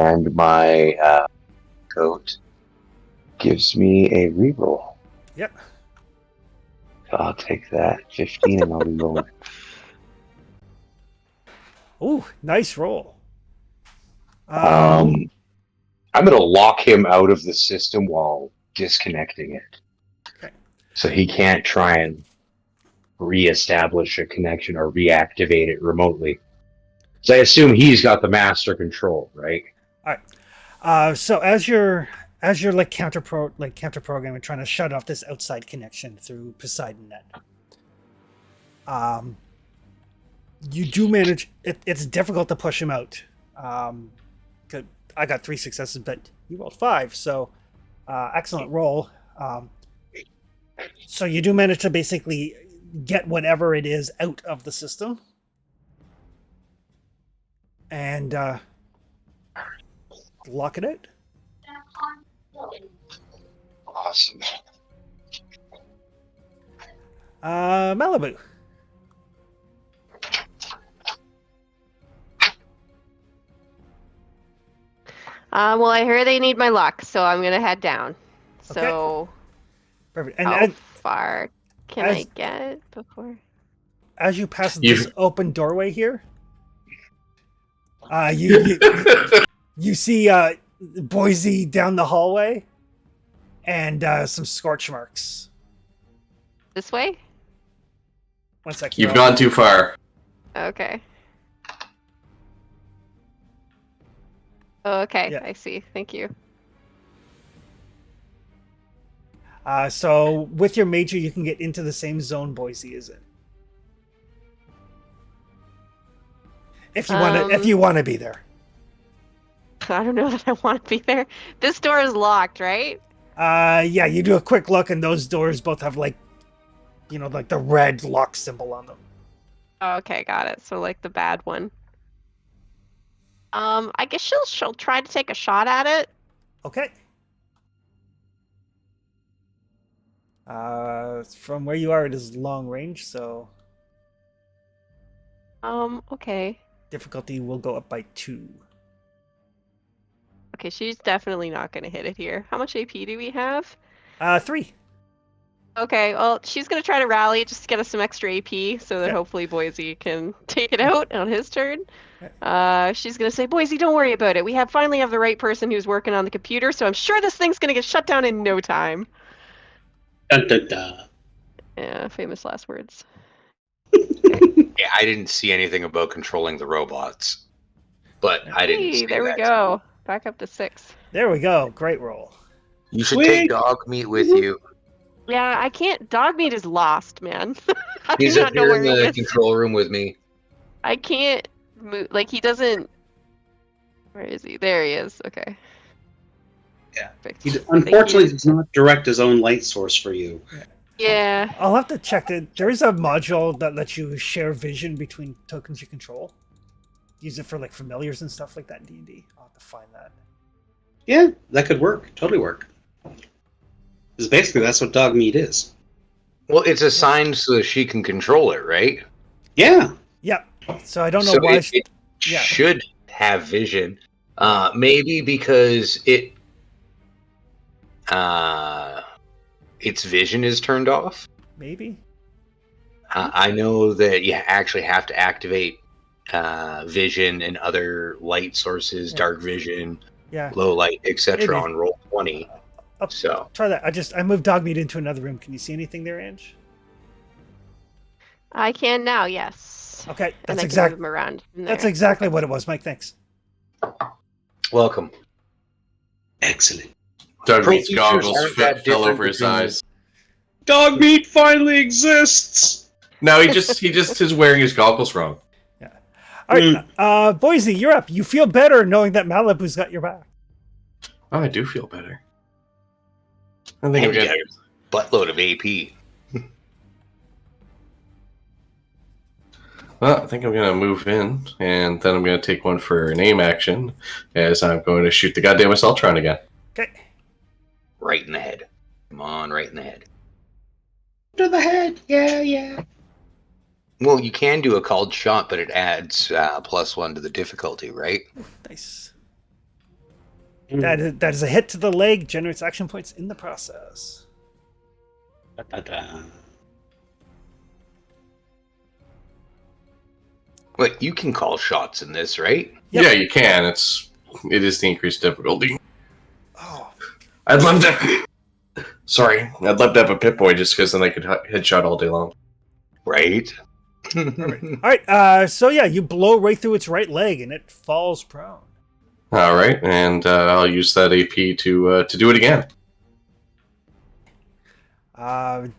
And my coat gives me a reroll. Yep. I'll take that 15 and I'll be rolling. Ooh, nice roll. I'm going to lock him out of the system while disconnecting it. Okay. So he can't try and reestablish a connection or reactivate it remotely. So I assume he's got the master control, right? All right. So as you're like counter programming, trying to shut off this outside connection through Poseidon Net, you do manage. It's difficult to push him out. I got 3 successes, but you rolled 5, so excellent roll. So you do manage to basically get whatever it is out of the system, and lock it out. Awesome. Malibu. Well, I hear they need my luck, so I'm gonna head down. So, Perfect. how And far can I get before? as you pass this open doorway here, you see Boise down the hallway and some scorch marks. This way? One second. You've gone too far. Okay. Oh, okay, Yeah. I see. Thank you. So with your major, you can get into the same zone Boise is in. If you want to be there. I don't know that I want to be there. This door is locked, right? Yeah, you do a quick look, and those doors both have like the red lock symbol on them. Okay, got it. So like the bad one. I guess she'll try to take a shot at it. Okay. From where you are, it is long range, so Okay. difficulty will go up by 2. Okay, she's definitely not gonna hit it here. How much AP do we have? 3. Okay, well, she's gonna try to rally just to get us some extra AP so that Okay. hopefully Boise can take it out on his turn. She's gonna say, Boise, don't worry about it. We finally have the right person who's working on the computer, so I'm sure this thing's gonna get shut down in no time. Dun, dun, dun. Yeah, famous last words. Yeah, I didn't see anything about controlling the robots, but I didn't. Hey, see there we that. go. Back up to 6. There we go. Great roll. You should Sweet. take dog meat with you. Yeah, I can't. Dog meat is lost, man. I do He's not up know here where in he the is. control room with me. I can't move. Like, he doesn't. Where is he? There he is. Okay. Yeah. Perfect. He Thank unfortunately you. does not direct his own light source for you. Yeah. I'll have to check that. There is a module that lets you share vision between tokens you control. Use it for like familiars and stuff like that in D&D. I'll have to find that. Yeah, that could work. Totally work. Because basically that's what dog meat is. Well, it's assigned so that she can control it, right? Yeah. Yeah. So I don't know So why. it yeah. should have vision. Maybe because its vision is turned off. Maybe. I know that you actually have to activate vision and other light sources, dark vision, Yeah. low light, etc. Maybe. on roll 20. I'll So try that. I moved Dogmeat into another room. Can you see anything there, Ange? I can now, yes. Okay, And that's I can exactly move him around from that's there. exactly what it was, Mike. Thanks. welcome. Excellent. Doug Pro Meat's features goggles aren't that fell different over his between- eyes. Dog meat finally exists! No, he just is wearing his goggles wrong. All right, Boise, you're up. You feel better knowing that Malibu's got your back. Oh, I do feel better. I think And I'm you gonna. got a buttload of AP. Well, I think I'm gonna move in, and then I'm gonna take one for an aim action, as I'm going to shoot the goddamn Assaultron again. Okay. Right in the head. Come on, right in the head. To the head. Yeah. Well, you can do a called shot, but it adds +1 to the difficulty, right? Nice. That is a hit to the leg. Generates action points in the process. Da-da-da. Wait, you can call shots in this, right? Yep. Yeah, you can. It is the increased difficulty. Oh, I'd love to. Sorry, I'd love to have a Pip-Boy just because then I could headshot all day long. Right? all right. So yeah, you blow right through its right leg, and it falls prone. All right, and I'll use that AP to do it again.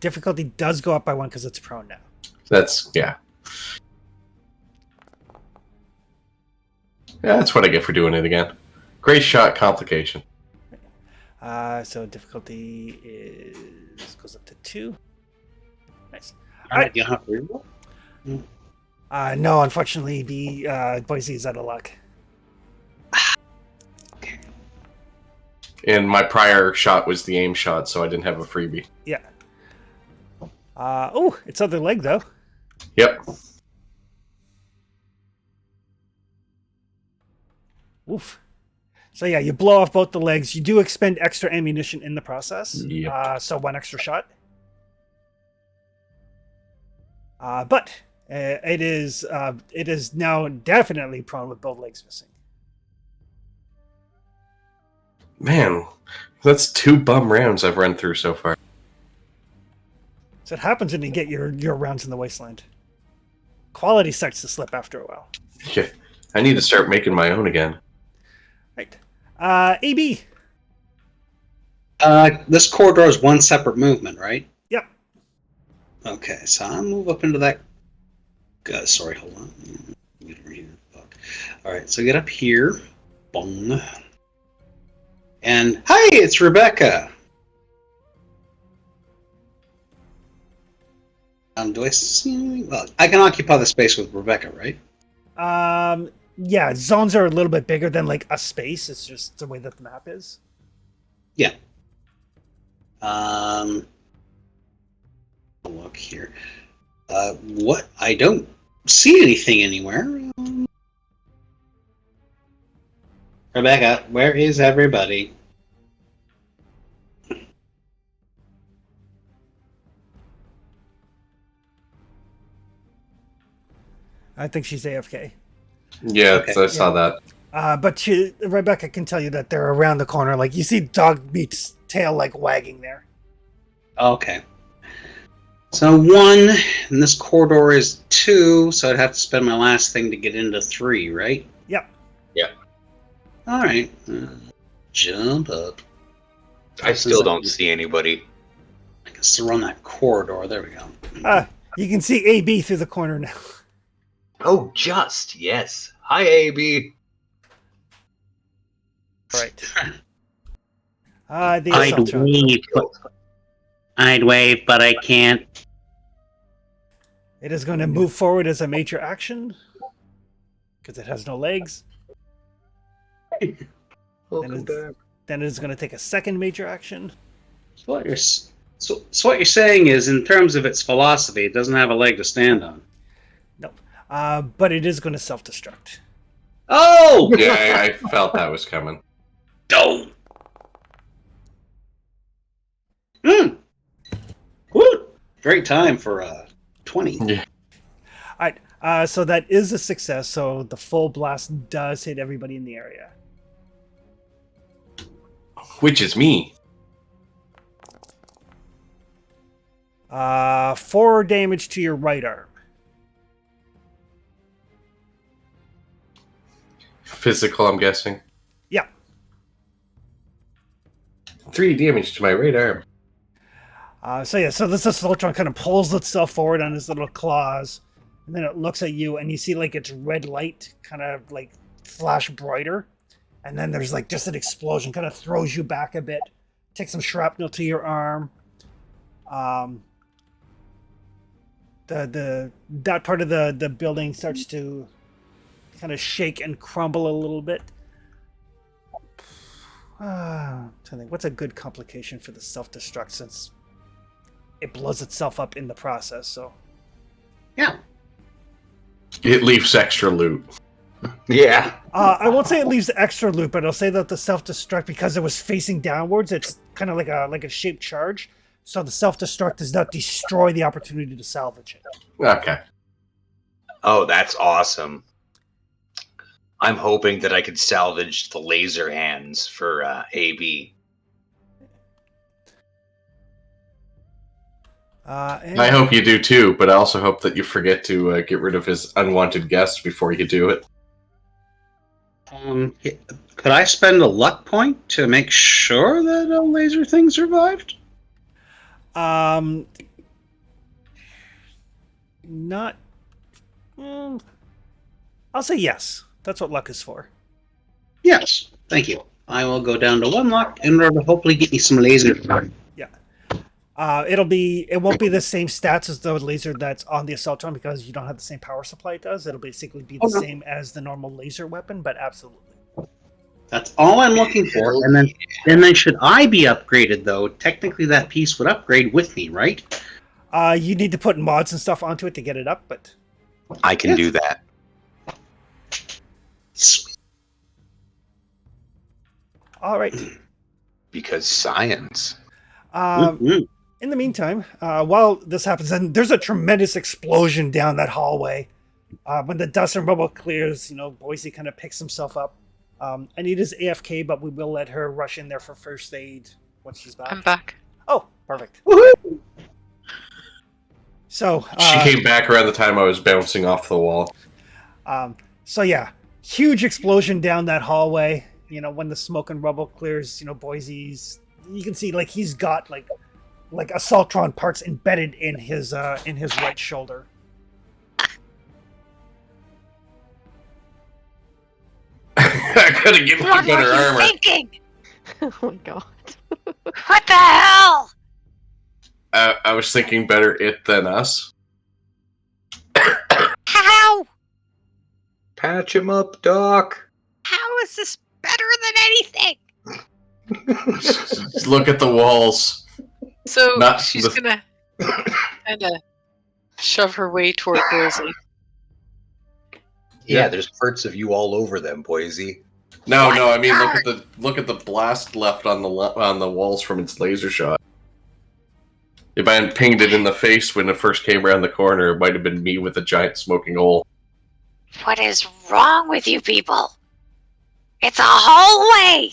Difficulty does go up by 1 because it's prone now. That's yeah. Yeah, that's what I get for doing it again. Great shot, complication. So difficulty goes up to 2. Nice. Alright, you don't have to reroll? No, unfortunately, the Boise is out of luck. And my prior shot was the aim shot, so I didn't have a freebie. Yeah. Oh, its other leg though. Yep. Oof. So yeah, you blow off both the legs. You do expend extra ammunition in the process. Yep. So 1 extra shot. But it is now definitely prone with both legs missing. Man, that's 2 bum rounds I've run through so far. So it happens when you get your rounds in the wasteland. Quality starts to slip after a while. Yeah, I need to start making my own again. Right. AB. This corridor is one separate movement, right? Yep. Okay, so I'll move up into that. Sorry, hold on. Get over here. Fuck. All right, so get up here. Bong. And hi, it's Rebecca. Do I see anything? Well, I can occupy the space with Rebecca, right? Yeah, zones are a little bit bigger than like a space. It's just the way that the map is. Yeah. Look here. What? I don't see anything anywhere. Rebecca, where is everybody? I think she's AFK. Yeah, Okay. I saw that. But Rebecca can tell you that they're around the corner. Like you see Dogmeat's tail like wagging there. Okay. So 1, and this corridor is 2, so I'd have to spend my last thing to get into 3, right? Yep. All right. Jump up. I still don't see anybody. I guess to run that corridor. There we go. You can see AB through the corner now. Oh, just yes. Hi, AB. Right. The Assaultron. I'd wave, but I can't. It is going to move forward as a major action because it has no legs. Welcome And back. then it is going to take a second major action. So what you're saying is, in terms of its philosophy, it doesn't have a leg to stand on. No. But it is going to self-destruct. Oh! Yeah, I felt that was coming. Don't. Woo! Great time for 20. Yeah. All right. So that is a success. So the full blast does hit everybody in the area. Which is me. 4 damage to your right arm. Physical, I'm guessing. Yeah. 3 damage to my right arm. So this Assaultron kind of pulls itself forward on his little claws, and then it looks at you, and you see like its red light kind of like flash brighter, and then there's like just an explosion, kind of throws you back a bit, takes some shrapnel to your arm. That part of the building starts to kind of shake and crumble a little bit. I think what's a good complication for the self-destruct, since it blows itself up in the process. So Yeah. It leaves extra loot. Yeah. I won't say it leaves extra loot, but I'll say that the self-destruct, because it was facing downwards, it's kind of like a shaped charge. So the self-destruct does not destroy the opportunity to salvage it. Okay. Oh, that's awesome. I'm hoping that I could salvage the laser hands for AB. And I hope you do too, but I also hope that you forget to get rid of his unwanted guest before you do it. Could I spend a luck point to make sure that a laser thing survived? Not. I'll say yes. That's what luck is for. Yes. Thank you. I will go down to 1 luck in order to hopefully get me some laser. Yeah. It won't be the same stats as the laser that's on the Assaultron, because you don't have the same power supply it does. It'll basically be the same as the normal laser weapon, but absolutely. That's all I'm looking for. And then should I be upgraded though, technically that piece would upgrade with me, right? You need to put mods and stuff onto it to get it up, but I can do that. Sweet. all right. Because science. Mhm. In the meantime, while this happens, and there's a tremendous explosion down that hallway. When the dust and rubble clears, Boise kind of picks himself up. Anita's AFK, but we will let her rush in there for first aid once she's back. I'm back. Oh, perfect. Woohoo! So She came back around the time I was bouncing off the wall. So yeah, huge explosion down that hallway. When the smoke and rubble clears, Boise's. You can see like he's got like Assaultron parts embedded in his right shoulder. I could have given you What better were you armor. thinking? Oh my god. What the hell? I was thinking better it than us. How? Patch him up, Doc. How is this better than anything? Just look at the walls. So Not she's the- gonna kind of shove her way toward Boise. Yeah, there's parts of you all over them, Boise. No, What? I mean look at the blast left on the walls from its laser shot. If I hadn't pinged it in the face when it first came around the corner, it might have been me with a giant smoking hole. What is wrong with you people? It's a hallway!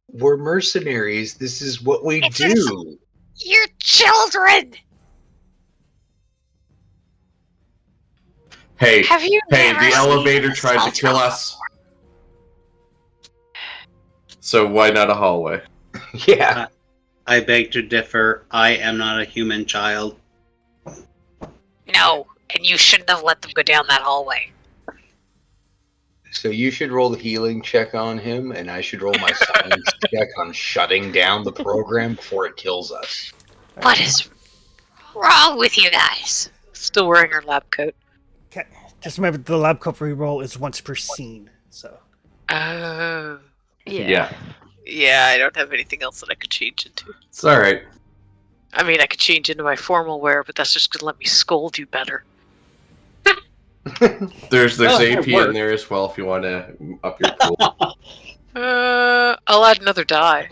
We're mercenaries. This is what we It's do. You're children! Hey, Have you hey, never the seen elevator an tried to kill Assaultron us. So why not a hallway? Yeah. I beg to differ. I am not a human child. No, and you shouldn't have let them go down that hallway. So you should roll the healing check on him, and I should roll my science check on shutting down the program before it kills us. What is wrong with you guys? Still wearing her lab coat. Okay. Just remember the lab coat reroll is once per scene. So Oh. Yeah. Yeah, I don't have anything else that I could change into. It's all right. I mean, I could change into my formal wear, but that's just gonna let me scold you better. There's Oh, AP that worked. in there as well if you want to up your pool. I'll add another die.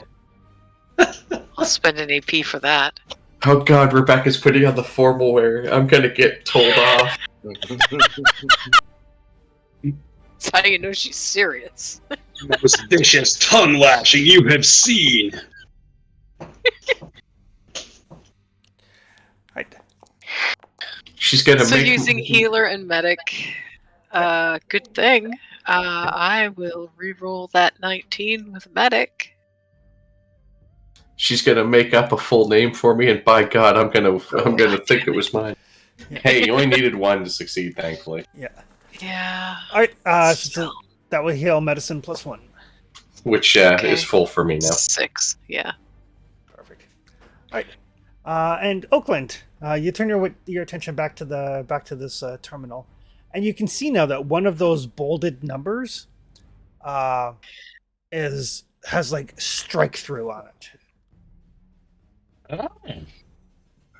I'll spend an AP for that. Oh God, Rebecca's putting on the formal wear. I'm gonna get told off. That's how you know she's serious. Most vicious tongue lashing you have seen. Right. She's gonna So make using healer and medic, good thing. I will re-roll that 19 with medic. She's gonna make up a full name for me, and by God, I'm gonna think it was mine. Hey, you only needed one to succeed, thankfully. Yeah. Yeah. All right. So that will heal medicine +1. Which Okay. is full for me now. 6. Yeah. Perfect. All right. And Oakland, you turn your attention back to this terminal, and you can see now that one of those bolded numbers has like strike through on it.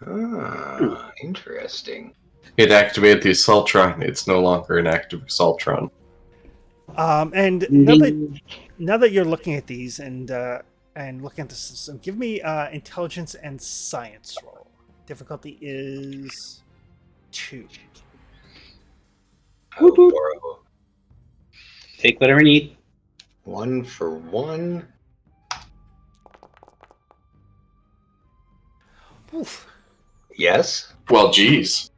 Ah, interesting. It activated the Assaultron. It's no longer an active Assaultron. And now that you're looking at these and looking at the system, give me intelligence and science roll. Difficulty is 2. I'll borrow Take whatever you need. 1 for 1. Oof. Yes. Well, geez.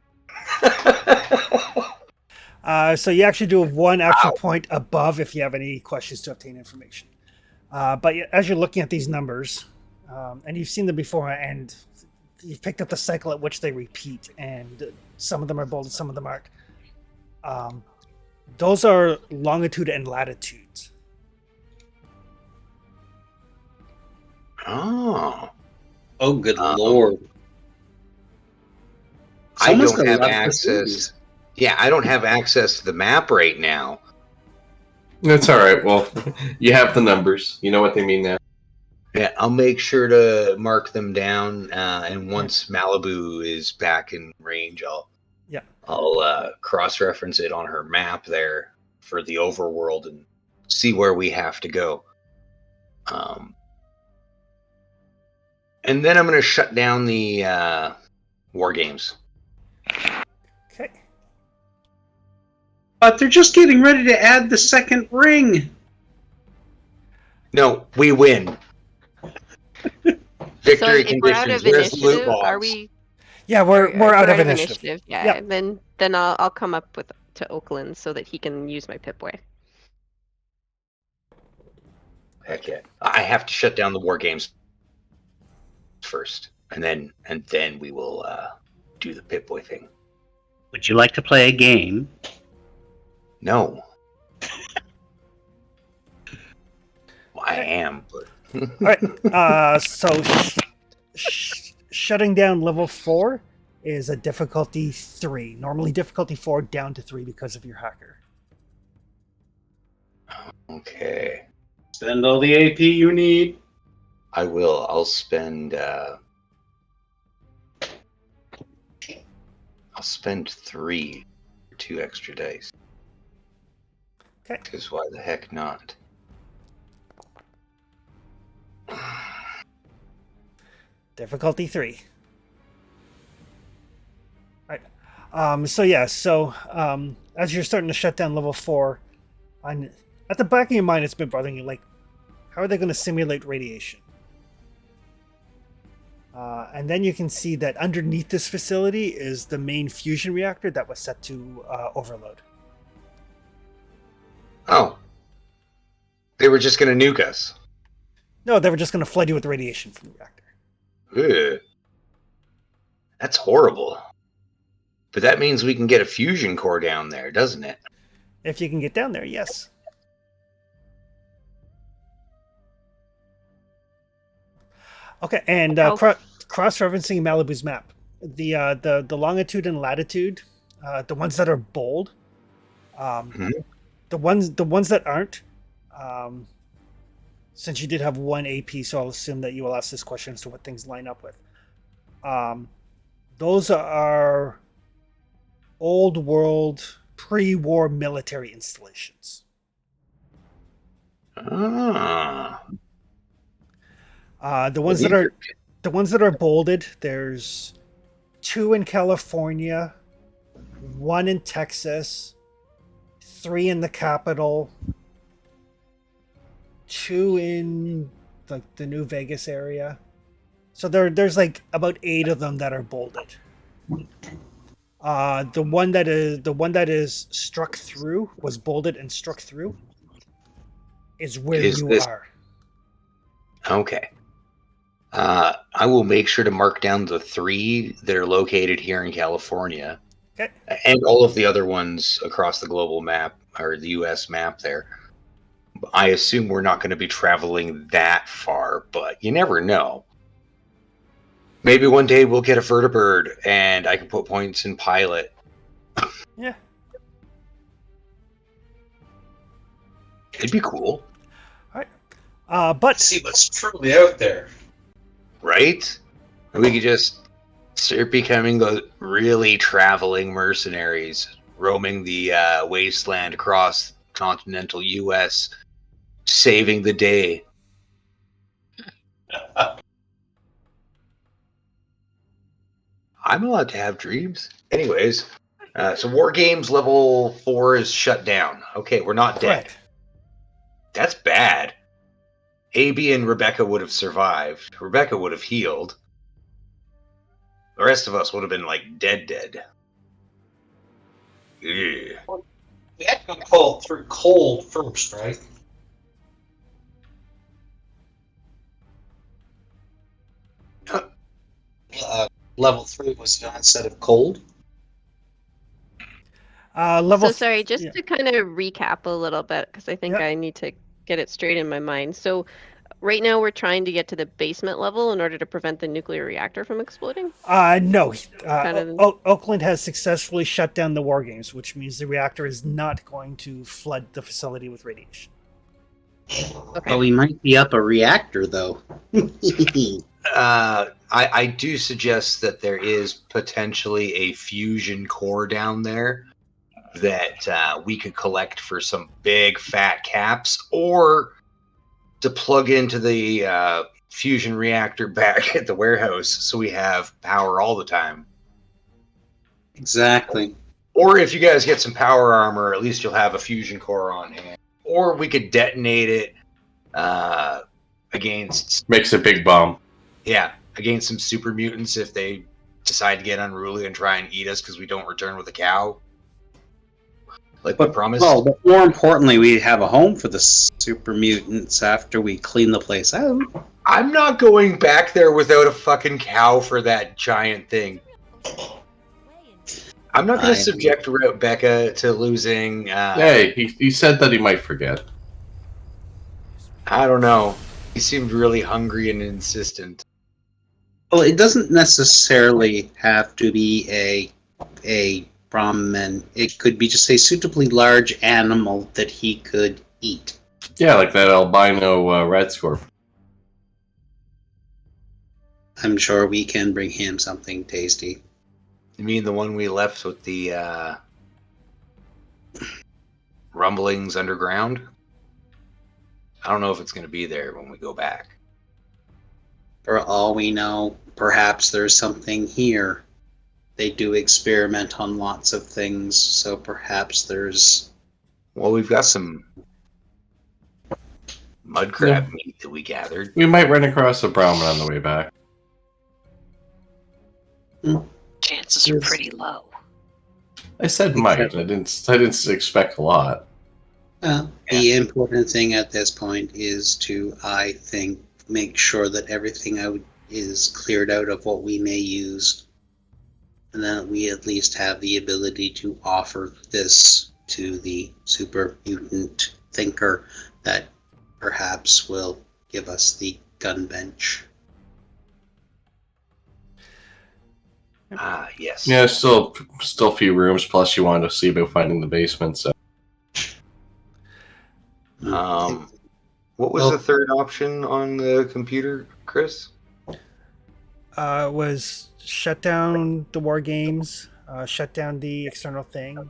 So you actually do have one action point above if you have any questions to obtain information. But as you're looking at these numbers, and you've seen them before, and you've picked up the cycle at which they repeat, and some of them are bolded, some of them aren't. Those are longitude and latitudes. Oh. Oh, good lord. I Someone's don't got a have lot of access. facilities. Yeah, I don't have access to the map right now. That's all right. Well, you have the numbers. You know what they mean now. Yeah, I'll make sure to mark them down, and once Malibu is back in range, I'll cross-reference it on her map there for the overworld and see where we have to go. And then I'm going to shut down the war games. Okay. But they're just getting ready to add the second ring. No, we win. Victory So if we're out conditions. of Where's the loot initiative, are logs? we? Yeah, we're out of initiative. Yeah, Yeah. then I'll come up to Oakland so that he can use my Pip-Boy. Heck yeah! I have to shut down the war games first, and then we will do the Pip-Boy thing. Would you like to play a game? No, well, I am, but All right. So shutting down level 4 is a difficulty 3. Normally difficulty 4 down to 3 because of your hacker. okay. Spend all the AP you need. I will. I'll spend. I'll spend 3 for 2 extra dice. Okay. Because why the heck not? Difficulty 3. All right. So as you're starting to shut down level 4, at the back of your mind, it's been bothering you. Like, how are they going to simulate radiation? And then you can see that underneath this facility is the main fusion reactor that was set to overload. Oh. They were just going to nuke us. No, they were just going to flood you with radiation from the reactor. Ugh. That's horrible. But that means we can get a fusion core down there, doesn't it? If you can get down there, yes. Okay, and cross-referencing Malibu's map, the longitude and latitude, the ones that are bold, the ones that aren't. since you did have 1 AP, so I'll assume that you will ask this question as to what things line up with. Those are old world pre-war military installations. Ah. The ones that are bolded, there's 2 in California, 1 in Texas, 3 in the capital, 2 in like the New Vegas area. So there's like about 8 of them that are bolded. The one that is struck through, was bolded and struck through, is where you are. Okay. I will make sure to mark down the 3 that are located here in California. Okay. And all of the other ones across the global map, or the US map there. I assume we're not going to be traveling that far, but you never know. Maybe one day we'll get a vertibird and I can put points in pilot. Yeah. It'd be cool. But See what's truly out there. Right? And we could just start becoming the really traveling mercenaries, roaming the wasteland across continental US, saving the day. I'm allowed to have dreams. Anyways, so War Games level 4 is shut down. Okay, we're not dead. correct. That's bad. AB and Rebecca would have survived. Rebecca would have healed. The rest of us would have been like dead. Yeah. We had to go through cold first, right? Level 3 was the onset of cold. Level So sorry, just yeah. to kind of recap a little bit, because I think Yep. I need to get it straight in my mind. So right now we're trying to get to the basement level in order to prevent the nuclear reactor from exploding? No. Kind of- Oakland has successfully shut down the war games, which means the reactor is not going to flood the facility with radiation. Okay. Well, we might be up a reactor, though. I do suggest that there is potentially a fusion core down there that we could collect for some big fat caps, or to plug into the fusion reactor back at the warehouse so we have power all the time. Exactly. Or if you guys get some power armor, at least you'll have a fusion core on hand. Or we could detonate it against... Makes a big bomb. Yeah, against some super mutants if they decide to get unruly and try and eat us because we don't return with a cow. Like we promised. Well, but more importantly, we have a home for the super mutants after we clean the place out. I'm not going back there without a fucking cow for that giant thing. I'm not going to subject Rebecca to losing... Hey, he said that he might forget. I don't know. He seemed really hungry and insistent. Well, it doesn't necessarily have to be a Brahmin. It could be just a suitably large animal that he could eat. Yeah, like that albino red scorpion. I'm sure we can bring him something tasty. You mean the one we left with the rumblings underground? I don't know if it's going to be there when we go back. For all we know, perhaps there's something here. They do experiment on lots of things, so perhaps there's... Well, we've got some mud crab meat that we gathered. We might run across a Brahmin on the way back. Chances are pretty low. I said might. I didn't expect a lot. The important thing at this point is to, I think, make sure that everything out is cleared out of what we may use, and that we at least have the ability to offer this to the super mutant thinker that perhaps will give us the gun bench. Yes. Yeah, still a few rooms. Plus, you wanted to see about finding the basement. So, What was Well- the third option on the computer, Chris? Was shut down the war games, shut down the external thing.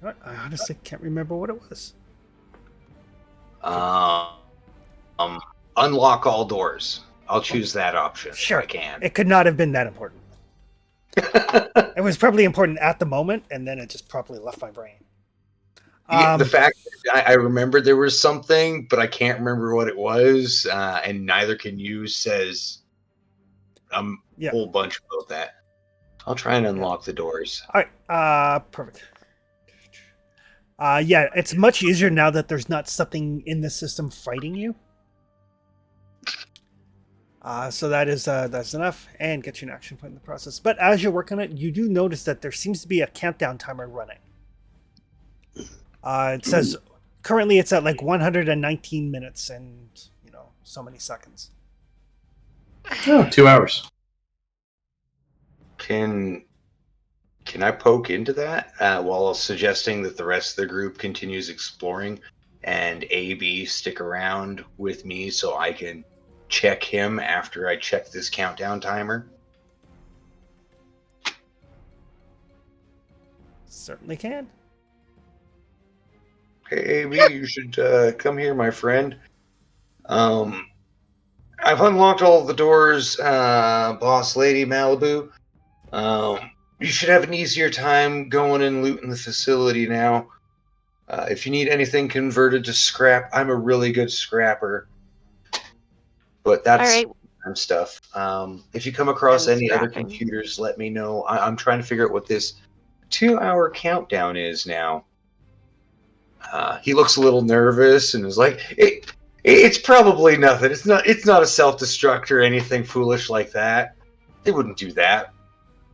What? I honestly can't remember what it was. Unlock all doors. I'll choose that option. Sure. If I can. It could not have been that important. It was probably important at the moment, and then it just probably left my brain. The fact I remembered there was something, but I can't remember what it was, and neither can you, says a Yeah. whole bunch about that. I'll try and unlock the doors. All right. Perfect. Yeah, it's much easier now that there's not something in the system fighting you. So that's enough, and get you an action point in the process. But as you're working on it, you do notice that there seems to be a countdown timer running. It says currently it's at like 119 minutes and so many seconds. Oh, 2 hours. Can I poke into that while suggesting that the rest of the group continues exploring and AB stick around with me so I can check him after I check this countdown timer? Certainly can. Hey, AB, you should come here, my friend. I've unlocked all the doors, Boss Lady Malibu. You should have an easier time going and looting the facility now. If you need anything converted to scrap, I'm a really good scrapper. But that's All right. stuff. If you come across I'm any other scrapping. computers, let me know. I'm trying to figure out what this 2-hour countdown is now. He looks a little nervous and is like, "It's probably nothing. It's not a self-destruct or anything foolish like that. They wouldn't do that.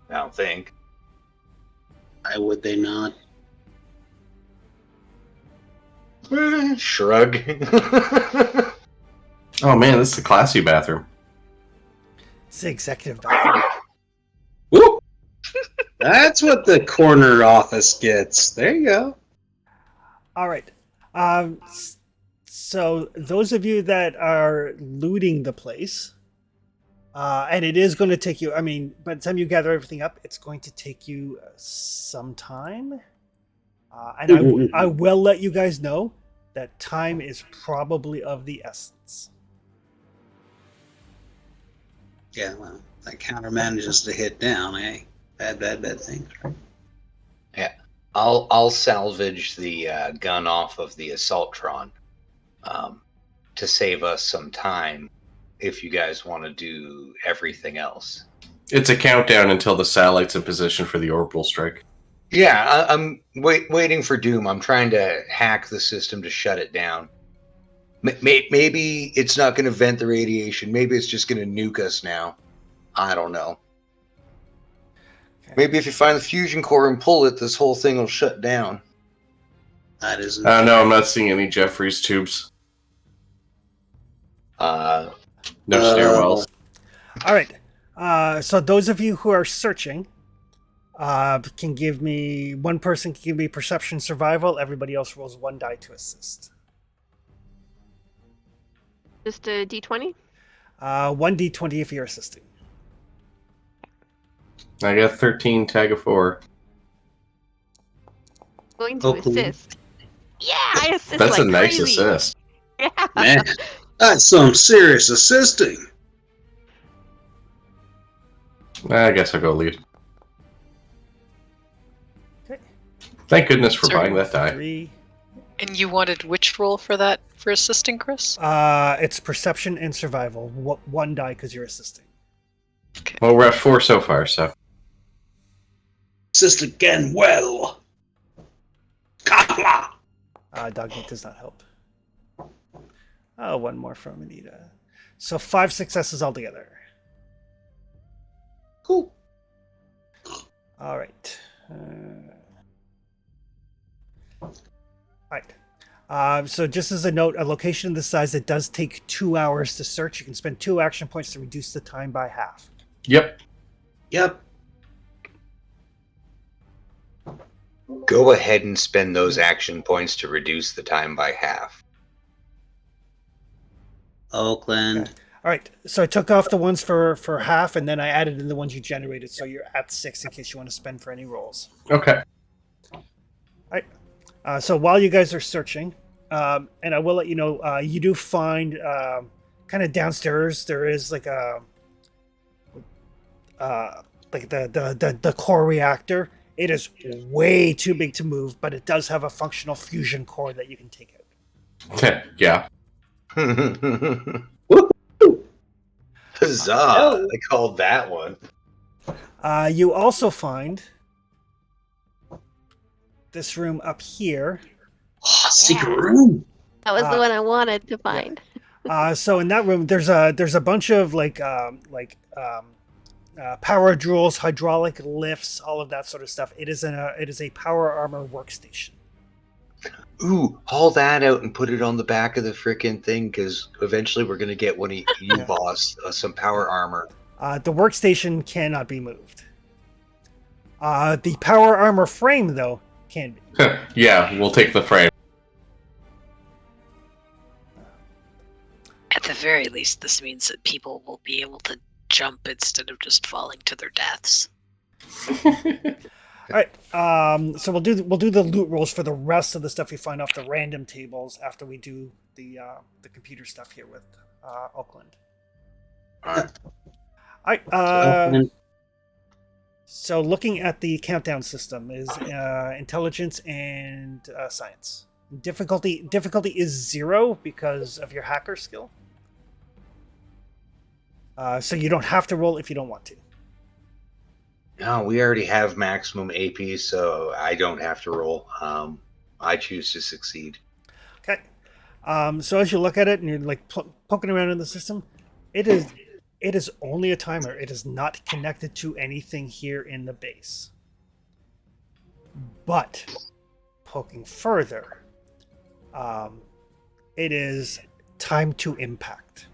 I don't think." Why would they not? Shrug. Oh man, this is a classy bathroom. It's the executive bathroom. Whoop! That's what the corner office gets. There you go. All right. So those of you that are looting the place, and it is going to take you, I mean, by the time you gather everything up, it's going to take you some time. And I will let you guys know that time is probably of the essence. Yeah, well, that counter manages to hit down, eh? Bad things, right? I'll salvage the gun off of the Assaultron to save us some time if you guys want to do everything else. It's a countdown until the satellite's in position for the orbital strike. Yeah, I'm waiting for Doom. I'm trying to hack the system to shut it down. Maybe it's not going to vent the radiation. Maybe it's just going to nuke us now. I don't know. Okay. Maybe if you find the fusion core and pull it, this whole thing will shut down. That isn't. No, I'm not seeing any Jeffries tubes. No stairwells. All right. So those of you who are searching can give me, one person can give me perception survival. Everybody else rolls 1 die to assist. Just a d20? 1d20 if you're assisting. I got 13, tag of 4. Going to Oh, cool. assist. Yeah, I assist That's like a nice crazy. assist. Yeah. Man, that's some serious assisting. I guess I'll go lead. Okay. Thank goodness for Sorry. buying that die. 3. And you wanted which roll for that for assisting, Chris? It's perception and survival. 1 die because you're assisting. Well, we're at 4 so far, so. Assist again well. Kapla! Dogmeat does not help. Oh, 1 more from Anita. So 5 successes altogether. Cool. All right. All right. So just as a note, a location this size, it does take 2 hours to search. You can spend 2 action points to reduce the time by half. Yep. Yep. Go ahead and spend those action points to reduce the time by half. Oakland. Okay. All right, so I took off the ones for half, and then I added in the ones you generated, so you're at 6 in case you want to spend for any rolls. Okay. So while you guys are searching, and I will let you know, you do find kind of downstairs there is like a like the core reactor. It is way too big to move, but it does have a functional fusion core that you can take out. Yeah. Huzzah! I called that one. You also find this room up here. Oh, secret room. That was the one I wanted to find. So in that room, there's a bunch of power drills, hydraulic lifts, all of that sort of stuff. It is a power armor workstation. Ooh, haul that out and put it on the back of the frickin' thing, because eventually we're gonna get one of you, boss, some power armor. The workstation cannot be moved. The power armor frame, though, can be. Yeah, we'll take the frame. At the very least, this means that people will be able to jump instead of just falling to their deaths. All right. So we'll do the loot rolls for the rest of the stuff we find off the random tables after we do the computer stuff here with Oakland. All right. Oakland. So looking at the countdown system is intelligence and science. Difficulty is 0 because of your hacker skill. So you don't have to roll if you don't want to. No, we already have maximum AP, so I don't have to roll. I choose to succeed. Okay. So as you look at it and you're like poking around in the system, it is only a timer. It is not connected to anything here in the base. But poking further, it is time to impact.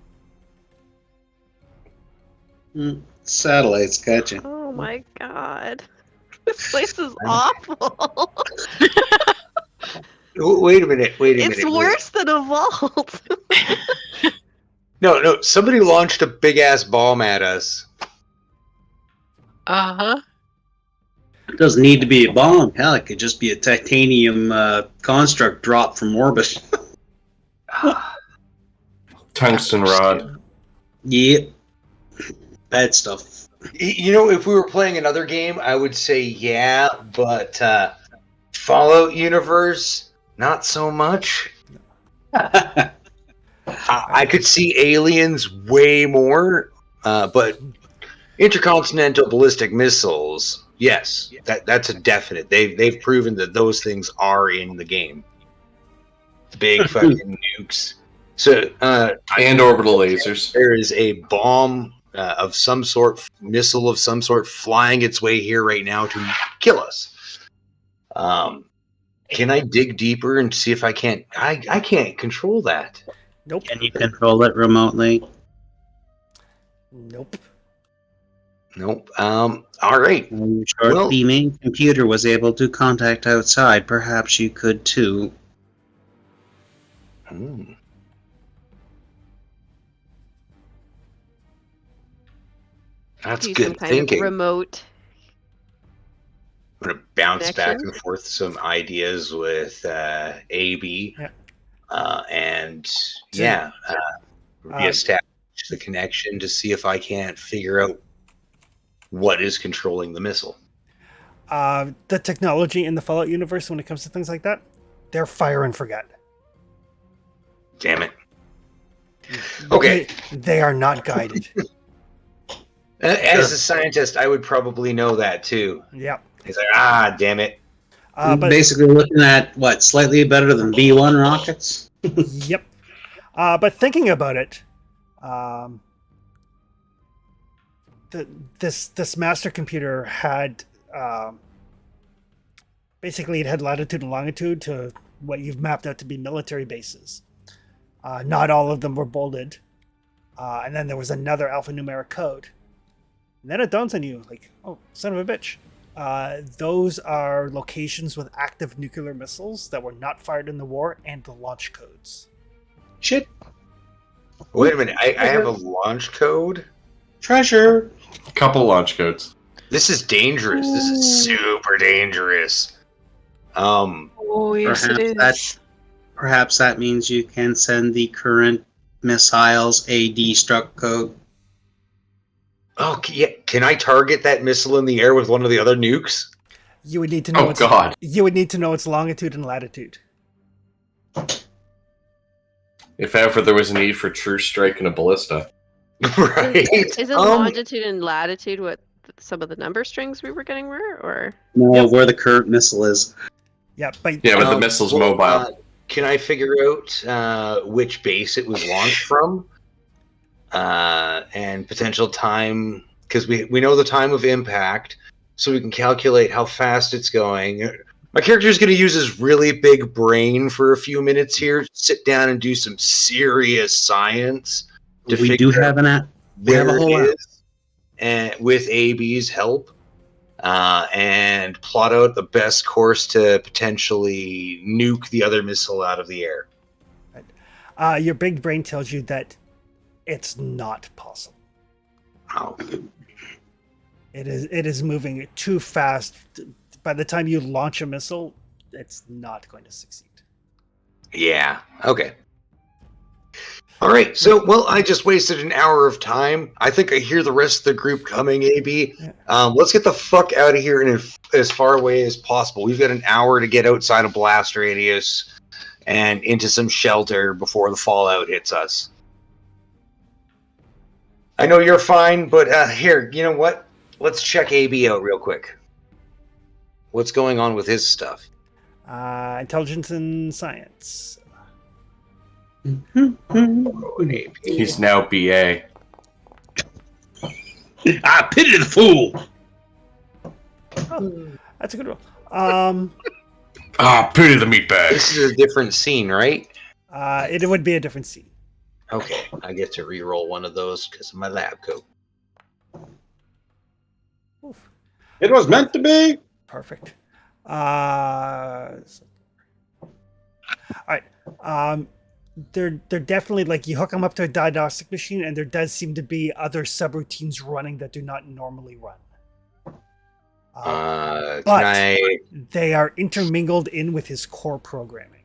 Satellites, gotcha. Oh my god. This place is awful. Wait a minute. It's worse than a vault. No. Somebody launched a big ass bomb at us. Uh-huh. It doesn't need to be a bomb. Hell, it could just be a titanium construct drop from orbit. Tungsten rod. Yep. Bad stuff. You know, if we were playing another game, I would say yeah, but Fallout universe, not so much. I could see aliens way more, but intercontinental ballistic missiles, yes, that's a definite. They've proven that those things are in the game. Big fucking nukes. So And orbital lasers. there is a bomb of some sort, missile of some sort, flying its way here right now to kill us. Can I dig deeper and see if I can't? I can't control that. Nope. Can you control it remotely? Nope. Nope. All right. I'm sure Well- if the main computer was able to contact outside, perhaps you could too. Hmm. That's Do good some kind thinking. of remote. I'm gonna bounce back connection. and forth some ideas with AB, Yeah. and So- yeah, reestablish the connection to see if I can't figure out what is controlling the missile. The technology in the Fallout universe, when it comes to things like that, they're fire and forget. Damn it. Okay. They are not guided. As a scientist, I would probably know that too. Yep. It's like, damn it. But Basically looking at, what, slightly better than B-1 rockets? yep. But thinking about it, this master computer had basically it had latitude and longitude to what you've mapped out to be military bases. Not all of them were bolded, and then there was another alphanumeric code. And then it dawns on you, like, oh, son of a bitch, Those are locations with active nuclear missiles that were not fired in the war and the launch codes. Shit. Wait a minute. I have a launch code? Treasure. Couple launch codes. This is dangerous. This is super dangerous. Oh, yes, it is. Perhaps that means you can send the current missiles a destruct code. Oh, can I target that missile in the air with one of the other nukes? You would need to know. Oh, God. You would need to know its longitude and latitude. If ever there was a need for true strike and a ballista. Right. Is it longitude and latitude what some of the number strings we were getting were, or? No, where the current missile is. Yeah, but Yeah, but the missile's mobile. Can I figure out which base it was launched from? And potential time, because we know the time of impact, so we can calculate how fast it's going. My character is going to use his really big brain for a few minutes here, sit down and do some serious science. We do have an app. We have a whole app. And with AB's help, and plot out the best course to potentially nuke the other missile out of the air. your big brain tells you that it's not possible. Oh. It is moving too fast. By the time you launch a missile, it's not going to succeed. Yeah. Okay. All right. So, well, I just wasted an hour of time. I think I hear the rest of the group coming, AB. Let's get the fuck out of here and as far away as possible. We've got an hour to get outside of blast radius and into some shelter before the fallout hits us. I know you're fine, but here, you know what? Let's check AB out real quick. What's going on with his stuff? Intelligence and science. He's now BA. I pity the fool. Oh, that's a good one. Pity the meatbag. This is a different scene, right? It would be a different scene. Okay, I get to re-roll one of those because of my lab coat. Oof. It was meant to be. Perfect. All right. They're definitely, like, you hook them up to a diagnostic machine, and there does seem to be other subroutines running that do not normally run. But they are intermingled in with his core programming.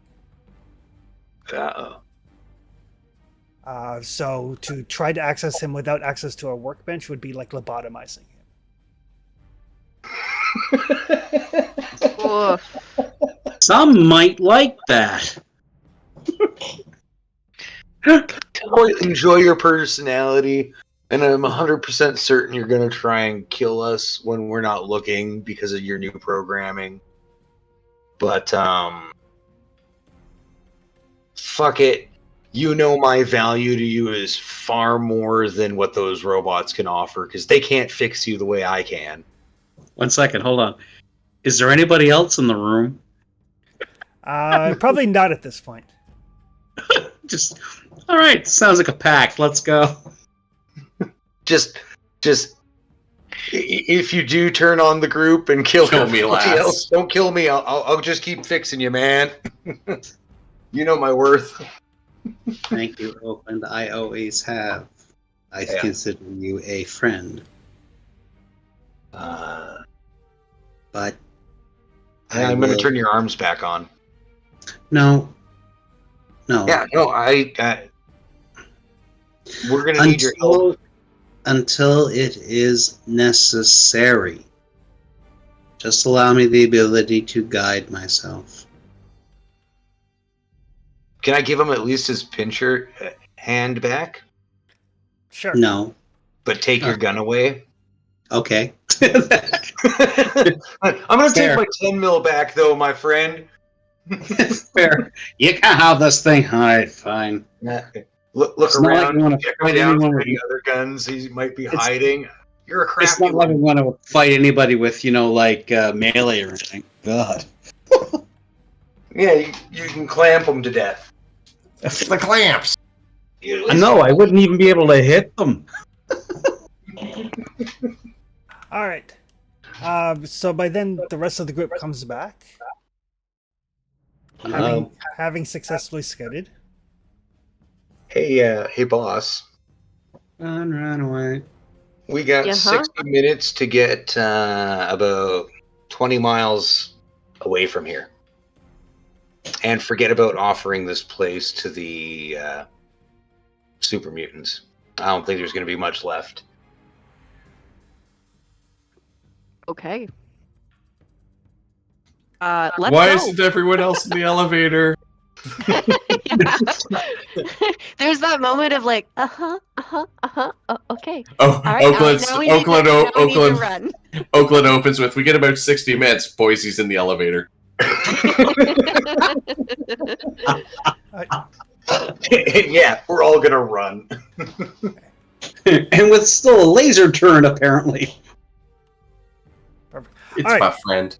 So to try to access him without access to a workbench would be like lobotomizing him. Oof. Some might like that. Enjoy your personality, and I'm 100% certain you're going to try and kill us when we're not looking because of your new programming. But, fuck it. You know my value to you is far more than what those robots can offer, because they can't fix you the way I can. 1 second, hold on. Is there anybody else in the room? Probably not at this point. Just, all right. Sounds like a pact. Let's go. Just, if you do turn on the group and kill me last. Else, don't kill me. I'll just keep fixing you, man. You know my worth. Thank you, Oakland. I always have. I consider you a friend. But I'm going to turn your arms back on. No. Yeah, no, we're going to need your help. Until it is necessary. Just allow me the ability to guide myself. Can I give him at least his pincher hand back? Sure. No. But take your gun away? Okay. I'm going to take my 10 mil back, though, my friend. Fair. You can have this thing. All right, fine. Look It's around. Not like check me down for any other guns he might be hiding. You're a crafty It's not like I want to fight anybody with, melee or anything. God. Yeah, you can clamp them to death. The clamps. No, I wouldn't even be able to hit them. All right. So by then, the rest of the group comes back, having successfully scouted. Hey, boss. Run away. We got Yeah, huh? 60 minutes to get about 20 miles away from here. And forget about offering this place to the super mutants. I don't think there's going to be much left. Okay. Let's Why go. isn't everyone else in the elevator? There's that moment of like, okay. Oh, All right, Oakland's, now we need Oakland, to, now we need to Oakland, run. Oakland opens with, we get about 60 minutes. Boise's in the elevator. Yeah, we're all gonna run. And with still a laser turn, apparently. It's All right. my friend.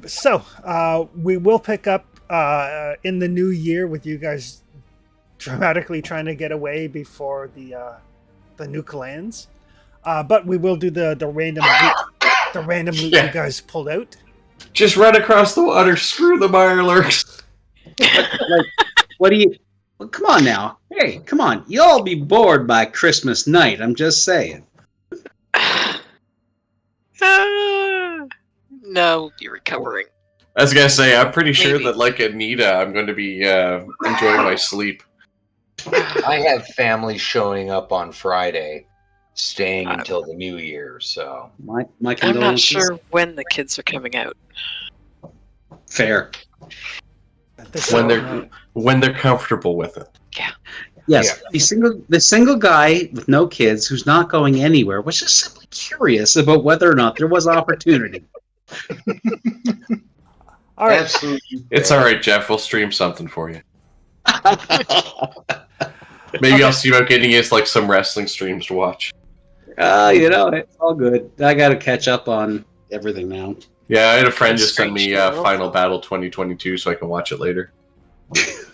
So we will pick up in the new year with you guys dramatically trying to get away before the nuke lands. But we will do the random loot Yeah. you guys pulled out. Just run across the water. Screw the Mirelurks. What do you... Well, come on now. Hey, come on. You'll be bored by Christmas night. I'm just saying. No, you're recovering. I was gonna say, I'm pretty sure Maybe. that, like Anita, I'm going to be enjoying my sleep. I have family showing up on Friday, staying until the new year, so. My I'm not condolences. sure when the kids are coming out. Fair. When they're comfortable with it. Yes, the single guy with no kids who's not going anywhere was just simply curious about whether or not there was opportunity. All right. Absolutely. It's all right, Jeff. We'll stream something for you. Maybe I'll see about getting us like some wrestling streams to watch. It's all good. I got to catch up on everything now. Yeah, I had a friend just send me Strange. Final Battle 2022 so I can watch it later.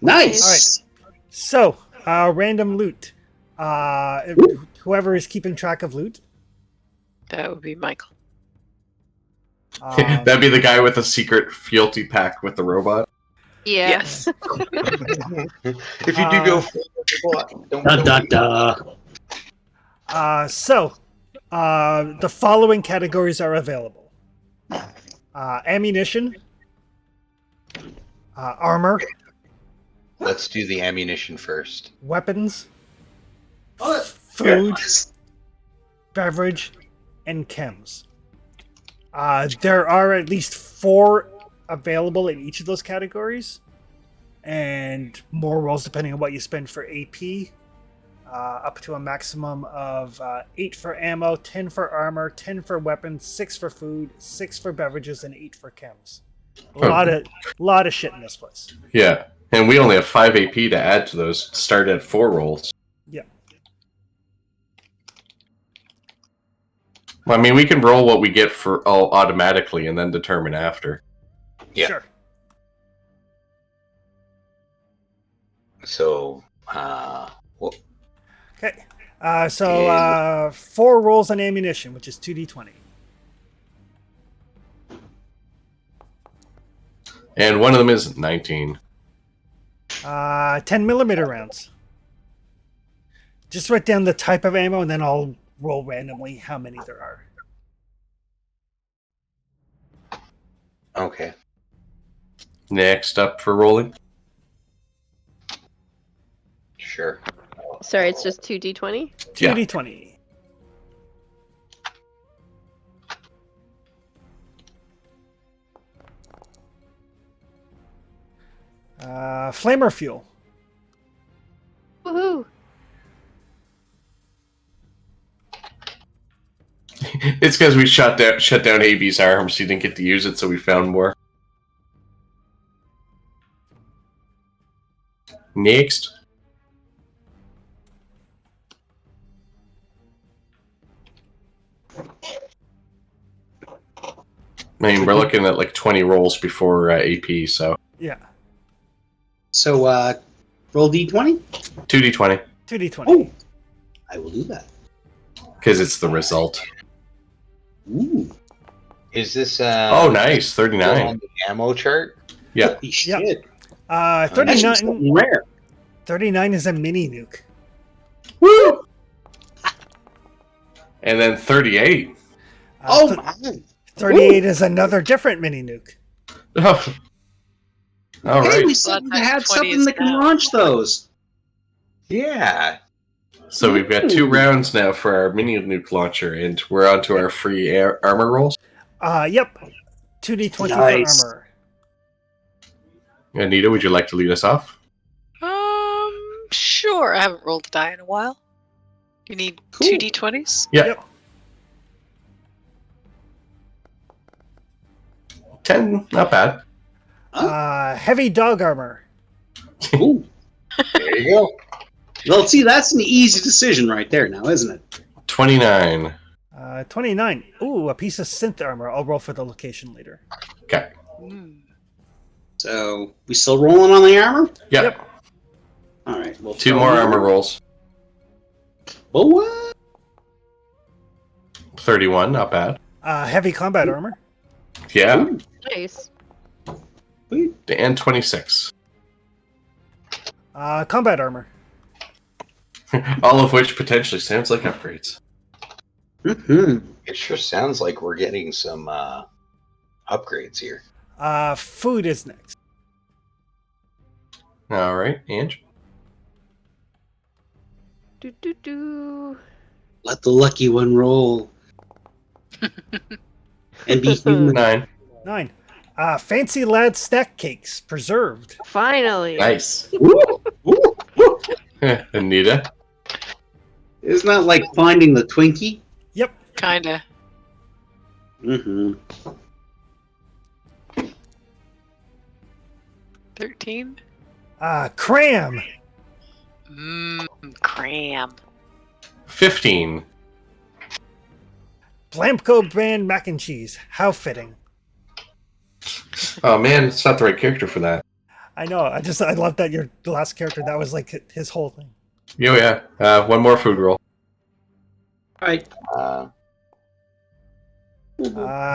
Nice. So random loot. Whoever is keeping track of loot. That would be Michael. That'd be the guy with a secret fealty pact with the robot. Yeah. Yes. If you do go for it, don't So the following categories are available: ammunition, armor, Let's do the ammunition first. weapons, food, beverage, and chems. There are at least 4 available in each of those categories, and more rolls depending on what you spend for AP. Up to a maximum of 8 for ammo, 10 for armor, 10 for weapons, 6 for food, 6 for beverages, and 8 for chems. A lot of shit in this place. Yeah, and we only have 5 AP to add to those. Start at 4 rolls. Yeah. I mean, we can roll what we get for automatically and then determine after. Yeah. Sure. So, Okay. So 4 rolls on ammunition, which is 2d20. And one of them is 19. 10 millimeter rounds. Just write down the type of ammo, and then I'll roll randomly how many there are. okay. Next up for rolling. Sure. Sorry, it's just 2d20? 2d20. Flamer fuel. Woohoo! It's because we shut down AB's arms. He didn't get to use it, so we found more. Next. I mean, we're looking at like 20 rolls before AP, so Yeah. So, roll d20? 2d20, 2d20. Oh, I will do that. because it's the result. Ooh, Is this Oh, nice. still 39. on the ammo chart? Yeah. holy shit. Uh, That's just 39, something rare. 39 is a mini nuke. Woo! And then 38. Oh, Th- man. 38 is another different mini nuke. Oh. All Hey, right. we said we had 20 something is that can now. launch those. Yeah. So we've got 2 rounds now for our mini nuke launcher, and we're on to our free armor rolls. Yep. 2d20 Nice. for armor. Anita, would you like to lead us off? Sure. I haven't rolled a die in a while. You need Cool. 2d20s? Yeah. Yep. 10, not bad. Heavy dog armor. Ooh. There you go. Well, see, that's an easy decision right there now, isn't it? 29. 29. Ooh, a piece of synth armor. I'll roll for the location later. Okay. So, we still rolling on the armor? Yeah. Yep. All right. Well, 2 more armor rolls. Oh, what? 31, not bad. Heavy combat armor. Yeah. Ooh, Nice. sweet. And 26. Combat armor. All of which potentially sounds like upgrades. Mm-hmm. It sure sounds like we're getting some upgrades here. Food is next. All right, Ange. Do do do. Let the lucky one roll. And be human. 9. 9. Fancy lad snack cakes. Preserved. Finally. Nice. Ooh, ooh, ooh. Anita. Isn't that like finding the Twinkie? Yep. Kinda. Mm-hmm. 13? Cram. Cram. 15. Blamco brand mac and cheese. How fitting. Oh man, it's not the right character for that. I know. I love that your last character, that was like his whole thing. Yeah. One more food roll. All right. Uh,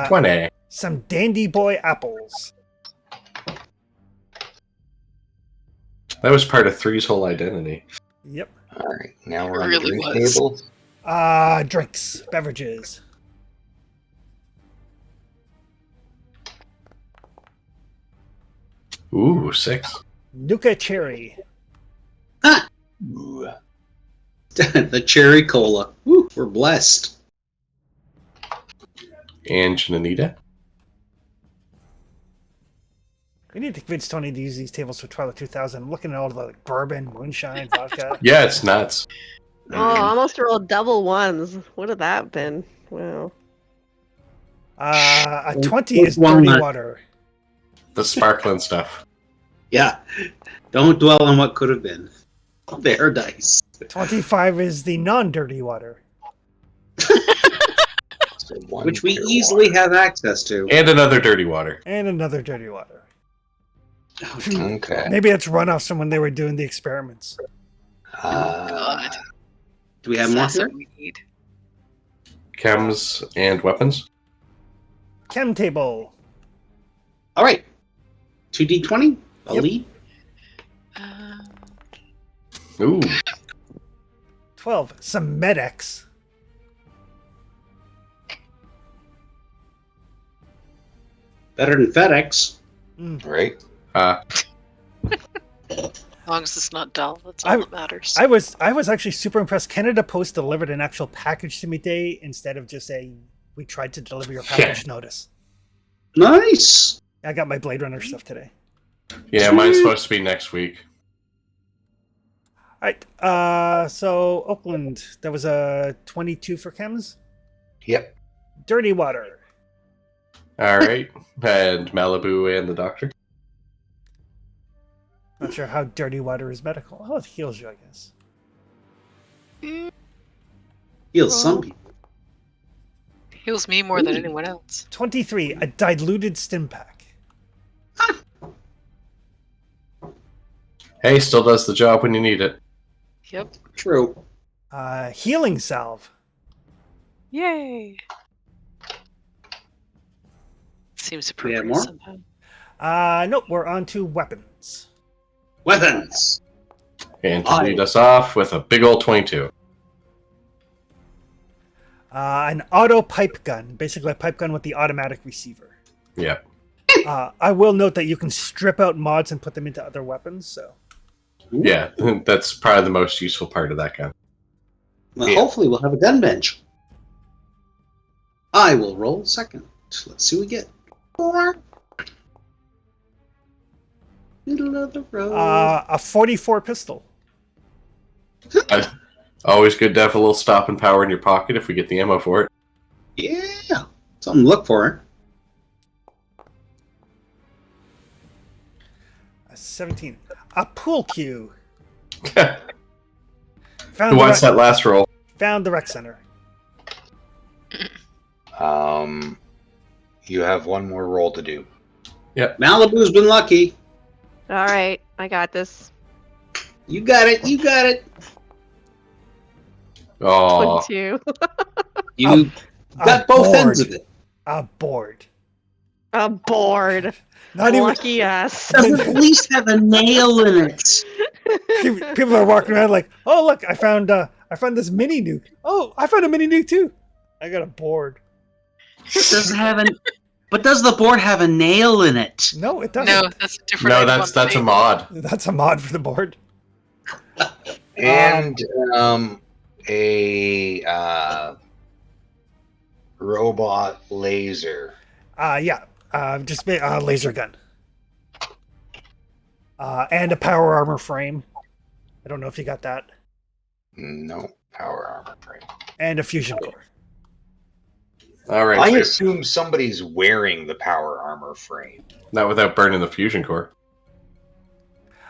20. some Dandy Boy apples. That was part of 3's whole identity. Yep. All right, now we're on Really the drink was. table. Drinks. Beverages. Ooh, 6. Nuka Cherry. Ooh. The cherry cola. Woo, we're blessed. Ange and Anita. We need to convince Tony to use these tables for Twilight 2000. I'm looking at all the like, bourbon, moonshine, vodka. Yeah, it's nuts. Oh, almost rolled double ones. What have that been? Wow. A 20 is One dirty night. water. The sparkling stuff. Yeah. Don't dwell on what could have been. There, dice. 25 is the non-dirty water. So one Which we clear easily water. have access to. And another dirty water. And another dirty water. Oh, Okay. Maybe it's runoffs from when they were doing the experiments. God. do we have more That's here? what we need. Chems and weapons. Chem table. All right. 2d20. A Yep. lead. Ooh. 12. Some Medex. Better than FedEx. Right? As long as it's not dull, that's I- all that matters. I was actually super impressed. Canada Post delivered an actual package to me today instead of just saying we tried to deliver your package notice. Nice. I got my Blade Runner stuff today. Yeah, mine's supposed to be next week. All right. So Oakland, that was a 22 for chems. Yep. Dirty water. All right. And Malibu and the doctor. Not sure how dirty water is medical. Oh, it heals you, I guess. Heals some people. Heals me more than anyone else. 23. A diluted stim pack. Hey, still does the job when you need it. Yep. True. Healing salve. Yay. Seems we have appropriate more? somehow. Nope, we're on to weapons. Weapons. And to Aye. lead us off with a big old 22. An auto pipe gun, basically a pipe gun with the automatic receiver. Yeah. I will note that you can strip out mods and put them into other weapons. So Ooh. Yeah, that's probably the most useful part of that gun. Well, Yeah. hopefully we'll have a gun bench. I will roll second. Let's see what we get. Middle of the road. a 44 pistol. Always good to have a little stopping power in your pocket if we get the ammo for it. Yeah. Something to look for. A 17. A pool cue. Who Found wants that last roll? Found the rec center. You have one more roll to do. Malibu's been lucky. All right, I got this. You got it. You got it. Oh, 22. You got A both ends board. of it. A board. I'm bored. Not even Lucky ass. Doesn't at least have a nail in it. people are walking around like, oh look, I found this mini nuke. Oh, I found a mini nuke too. I got a board. Does the board have a nail in it? No, it doesn't. No, that's a different. no, item that's on a the mod. That's a mod for the board. And a robot laser. Yeah. Just a laser gun. And a power armor frame. I don't know if you got that. No power armor frame. And a fusion core. All right, I so assume somebody's wearing the power armor frame. not without burning the fusion core.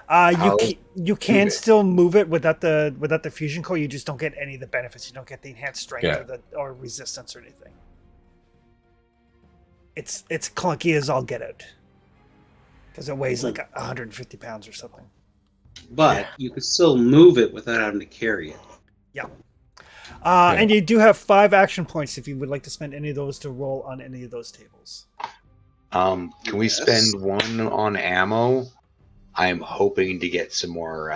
You can move it. still move it without the fusion core. You just don't get any of the benefits. You don't get the enhanced strength Yeah. or resistance or anything. It's clunky as all get out because it weighs like 150 pounds or something. But you could still move it without having to carry it. And you do have 5 action points if you would like to spend any of those to roll on any of those tables. Can we Yes. spend one on ammo? I'm hoping to get some more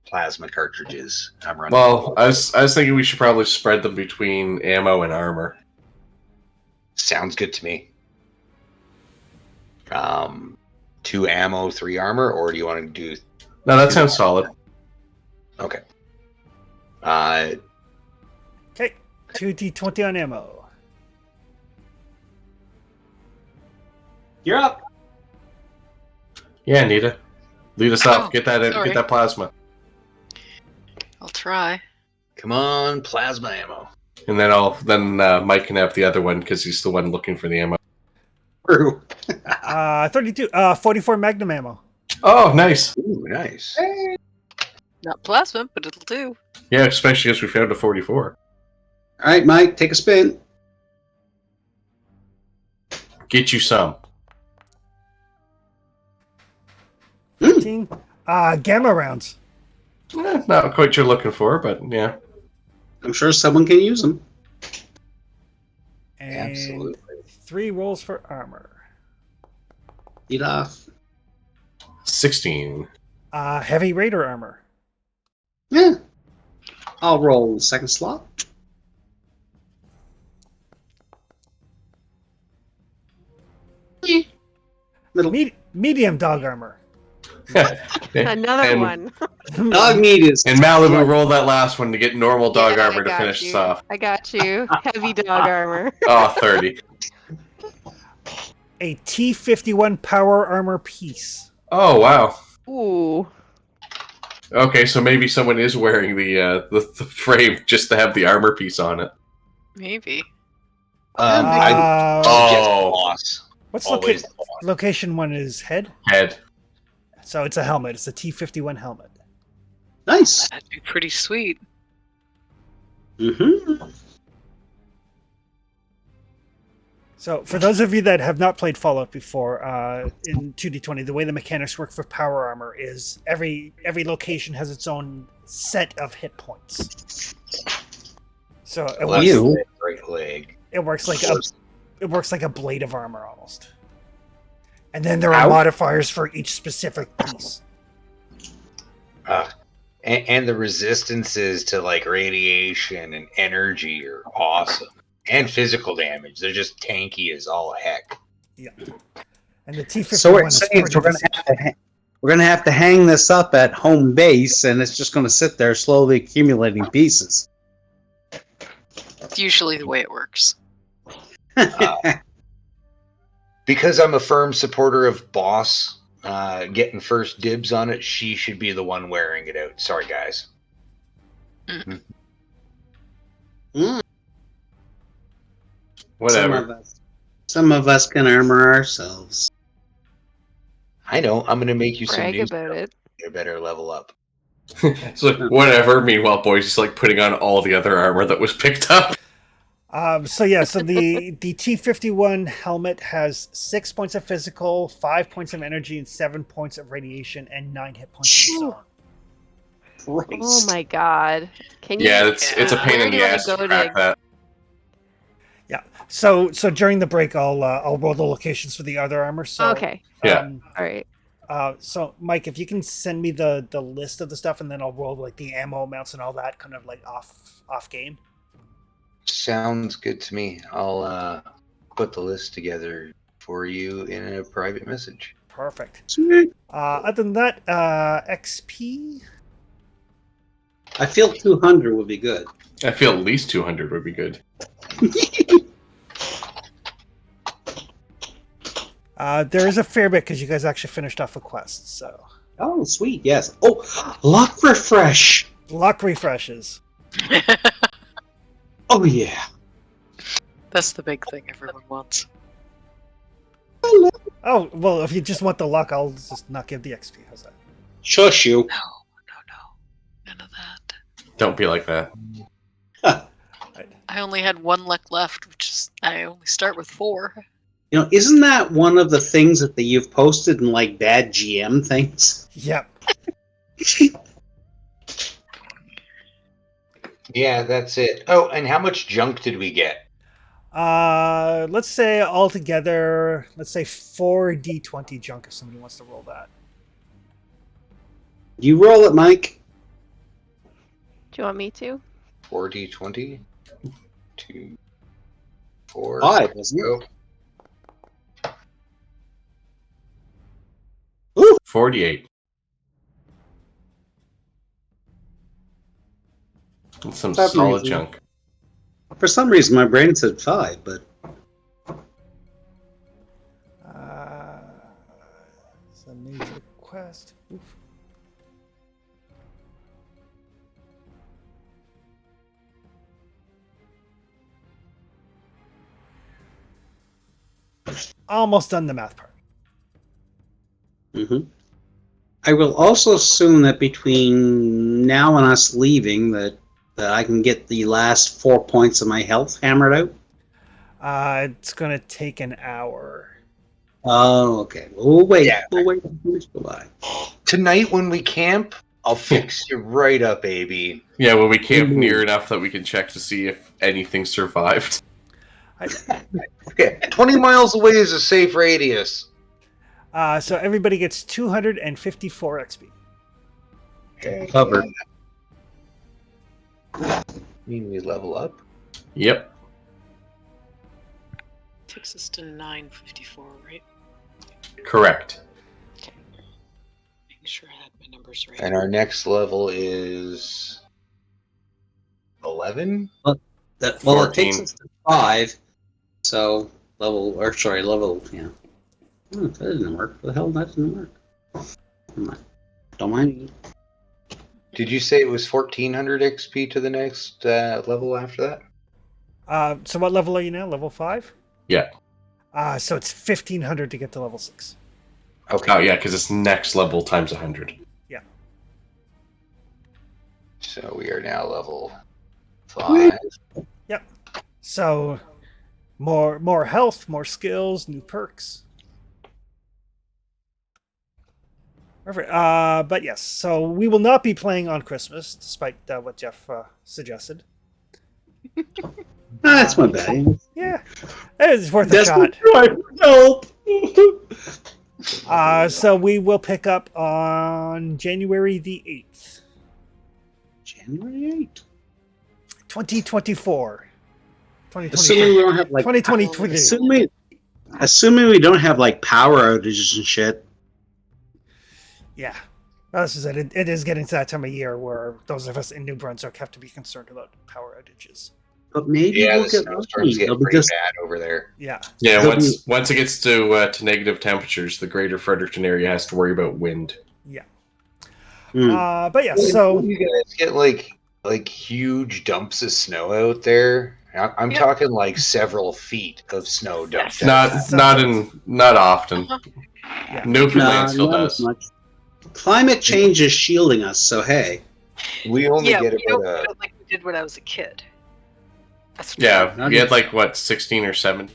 plasma cartridges. I'm running. Well, I was thinking we should probably spread them between ammo and armor. Sounds good to me. 2 ammo, 3 armor, or do you want to do? No, that sounds solid. Okay. Okay, 2d20 on ammo. You're up. Yeah, Nita, lead us Oh, off. Get that sorry. get that plasma, I'll try. Come on, plasma ammo. and then Mike can have the other one because he's the one looking for the ammo. True. 44 magnum ammo. Oh, nice. Ooh, nice. Not plasma, but it'll do. Yeah, especially as we found a 44. All right, Mike, take a spin. Get you some. 15. Gamma rounds. Not quite what you're looking for, but yeah. I'm sure someone can use them. And Absolutely. 3 rolls for armor. Eat off. 16. Heavy raider armor. Yeah. I'll roll the second slot. Middle. Medium dog armor. Another And- one. Dog meat is. And Malibu, roll that last one to get normal dog Yeah, armor I to got finish you. us off. I got you. Heavy dog armor. Oh, 30. A T-51 power armor piece. Oh, wow. Ooh. Okay, so maybe someone is wearing the frame just to have the armor piece on it. Maybe. I Uh, yes, Oh. boss. what's Always. location 1 is head? Head. So it's a helmet. It's a T-51 helmet. Nice. That'd be pretty sweet. Mm-hmm. So for those of you that have not played Fallout before, in 2D20, the way the mechanics work for power armor is every location has its own set of hit points. So Left leg, right leg. it works like it works like a blade of armor almost. And then there are Ouch. modifiers for each specific piece. And the resistances to like radiation and energy are awesome. And physical damage. They're just tanky as all heck. Yeah. And the T51 So we're is saying pretty we're gonna have to hang this up at home base, and it's just gonna sit there slowly accumulating pieces. It's usually the way it works. Because I'm a firm supporter of Boss getting first dibs on it, she should be the one wearing it out. Sorry, guys. Whatever. Some of us can armor ourselves. I know. I'm going to make you some Brag new about stuff. it. You better level up. So whatever. Meanwhile, Boyce's like putting on all the other armor that was picked up. So the T51 helmet has 6 points of physical, 5 points of energy, and 7 points of radiation, and 9 hit points of disarm. Oh my god. Can you? Yeah, it's a pain Where in do the you wanna ass to go crack that. Yeah. So during the break, I'll roll the locations for the other armor. So Okay. Yeah. All right. So Mike, if you can send me the list of the stuff, and then I'll roll like the ammo amounts and all that, kind of like off game. Sounds good to me. I'll put the list together for you in a private message. Perfect. Sweet. Other than that, XP. I feel 200 would be good. I feel at least 200 would be good. There is a fair bit because you guys actually finished off a quest. So Oh, sweet, yes. Oh, luck refresh. luck refreshes. Oh, yeah. That's the big thing everyone wants. Oh well, if you just want the luck, I'll just not give the XP. How's that? Shush you. No. None of that. Don't be like that. I only had 1 luck left, which is I only start with 4. You know, isn't that one of the things that you've posted in like bad GM things? Yep. Yeah, that's it. Oh, and how much junk did we get? Let's say altogether, let's say 4d20 junk if somebody wants to roll that. You roll it, Mike. Do you want me to? 4d20? 2, 4. 5, isn't it? Go. 48. That's some That's solid amazing. junk. For some reason, my brain said 5, but It's a major quest. Oof. Almost done the math part. I will also assume that between now and us leaving, that I can get the last 4 points of my health hammered out. It's gonna take an hour. Oh, okay. We'll wait. Yeah. We'll wait until we go by. Tonight when we camp, I'll fix you right up, baby. Yeah, well, we camp near enough that we can check to see if anything survived. Okay, 20 miles away is a safe radius. So everybody gets 254 XP. Okay. Covered. Mean we level up? Yep. Takes us to 954, right? Correct. Making sure I had my numbers right. And our next level is 11? Well, it 14. takes us to 5. So level. Yeah. Oh, that didn't work. What the hell? That didn't work. Don't mind me. Did you say it was 1400 XP to the next level after that? So what level are you now? Level 5? Yeah. So it's 1500 to get to level 6. Okay. Oh, yeah, because it's next level times 100. So we are now level 5. So more health, more skills, new perks. Perfect. But yes, so we will not be playing on Christmas, despite what Jeff suggested. That's my bad. Yeah, it's worth a That's shot. right. Help. So we will pick up on January the 8th, January 8th. 2024. Assuming we don't have like 2023. assuming we don't have like power outages and shit. Yeah. Well, this is it. It is getting to that time of year where those of us in New Brunswick have to be concerned about power outages. But maybe Yeah, we'll the get snowstorms lucky. get It'll be pretty just bad over there. Yeah. Yeah, There'll once it gets to negative temperatures, the greater Fredericton area has to worry about wind. Yeah. Hmm. But yeah, When so you guys get like huge dumps of snow out there. I'm Yeah. talking like several feet of snow dumped. Yes. out. Not often. yeah. Newfoundland still not does. as much. Climate change is shielding us, so hey. We only Yeah, get we don't about feel like we did when I was a kid. That's Yeah, Not we had even- like what 16 or 17